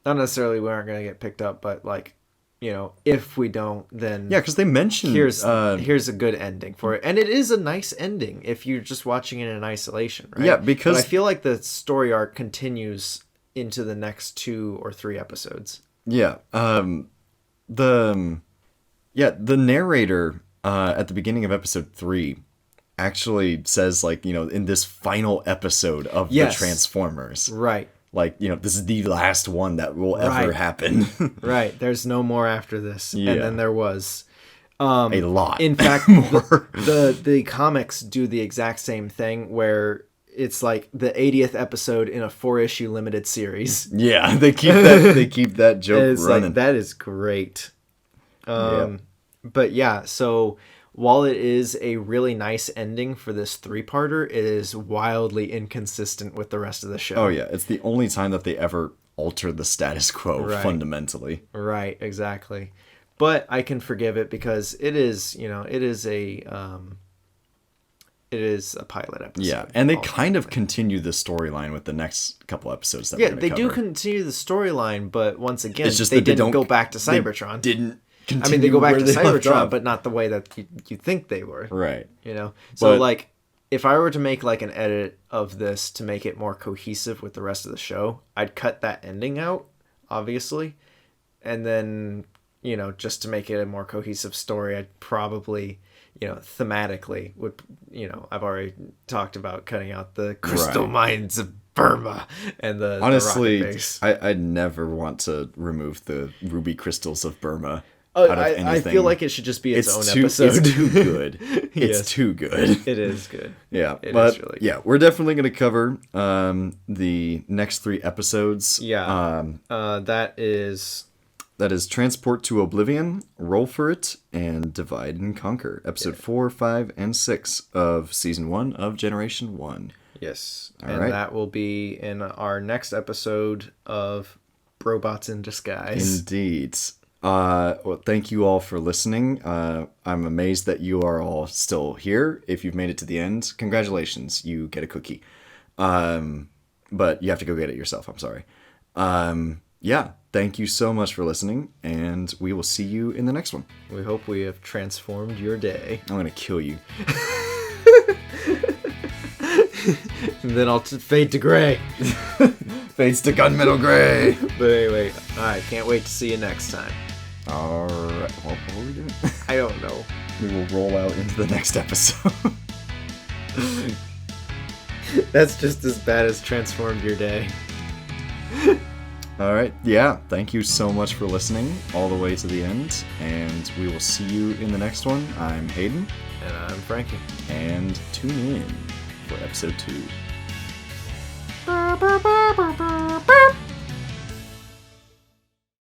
not necessarily we aren't going to get picked up, but, like, if we don't, then... Yeah, because they mentioned... Here's a good ending for it. And it is a nice ending if you're just watching it in isolation, right? Yeah, because... But I feel like the story arc continues into the next 2 or 3 episodes. Yeah. The narrator at the beginning of episode 3 actually says, like, in this final episode of the Transformers. Right. Like, this is the last one that will ever happen. Right. There's no more after this. Yeah. And then there was... a lot. In fact, the comics do the exact same thing where... It's like the 80th episode in a 4-issue limited series. Yeah, they keep that joke running. Like, that is great. But yeah, so while it is a really nice ending for this 3-parter, it is wildly inconsistent with the rest of the show. Oh yeah, it's the only time that they ever alter the status quo fundamentally. Right, exactly. But I can forgive it because it is a pilot episode. Yeah, and they kind of continue the storyline with the next couple episodes that we're going to cover. Yeah, they do continue the storyline, but once again, it's just they that didn't go back to Cybertron. They didn't continue. I mean, they go back to Cybertron, but not the way that you think they were. Right. So, like, if I were to make, like, an edit of this to make it more cohesive with the rest of the show, I'd cut that ending out, obviously. And then, just to make it a more cohesive story, I'd probably... thematically would, I've already talked about cutting out the crystal mines of Burma and the honestly, the rocket base. I'd never want to remove the ruby crystals of Burma out of anything. I feel like it should just be its own episode. It's too good. It's too good. It is good. Yeah, it but is really good. Yeah, we're definitely going to cover the next 3 episodes. Yeah, That is Transport to Oblivion, Roll for It, and Divide and Conquer. Episode 4, 5, and 6 of Season 1 of Generation 1. Yes. All and right. that will be in our next episode of BroBots in Disguise. Indeed. Well, thank you all for listening. I'm amazed that you are all still here. If you've made it to the end, congratulations. You get a cookie. But you have to go get it yourself. I'm sorry. Yeah. Thank you so much for listening, and we will see you in the next one. We hope we have transformed your day. I'm going to kill you. And then I'll fade to gray. Fades to gunmetal gray. But anyway, I can't wait to see you next time. All right. What are we doing? I don't know. We will roll out into the next episode. That's just as bad as transformed your day. All right. Yeah. Thank you so much for listening all the way to the end. And we will see you in the next one. I'm Hayden. And I'm Frankie. And tune in for episode 2.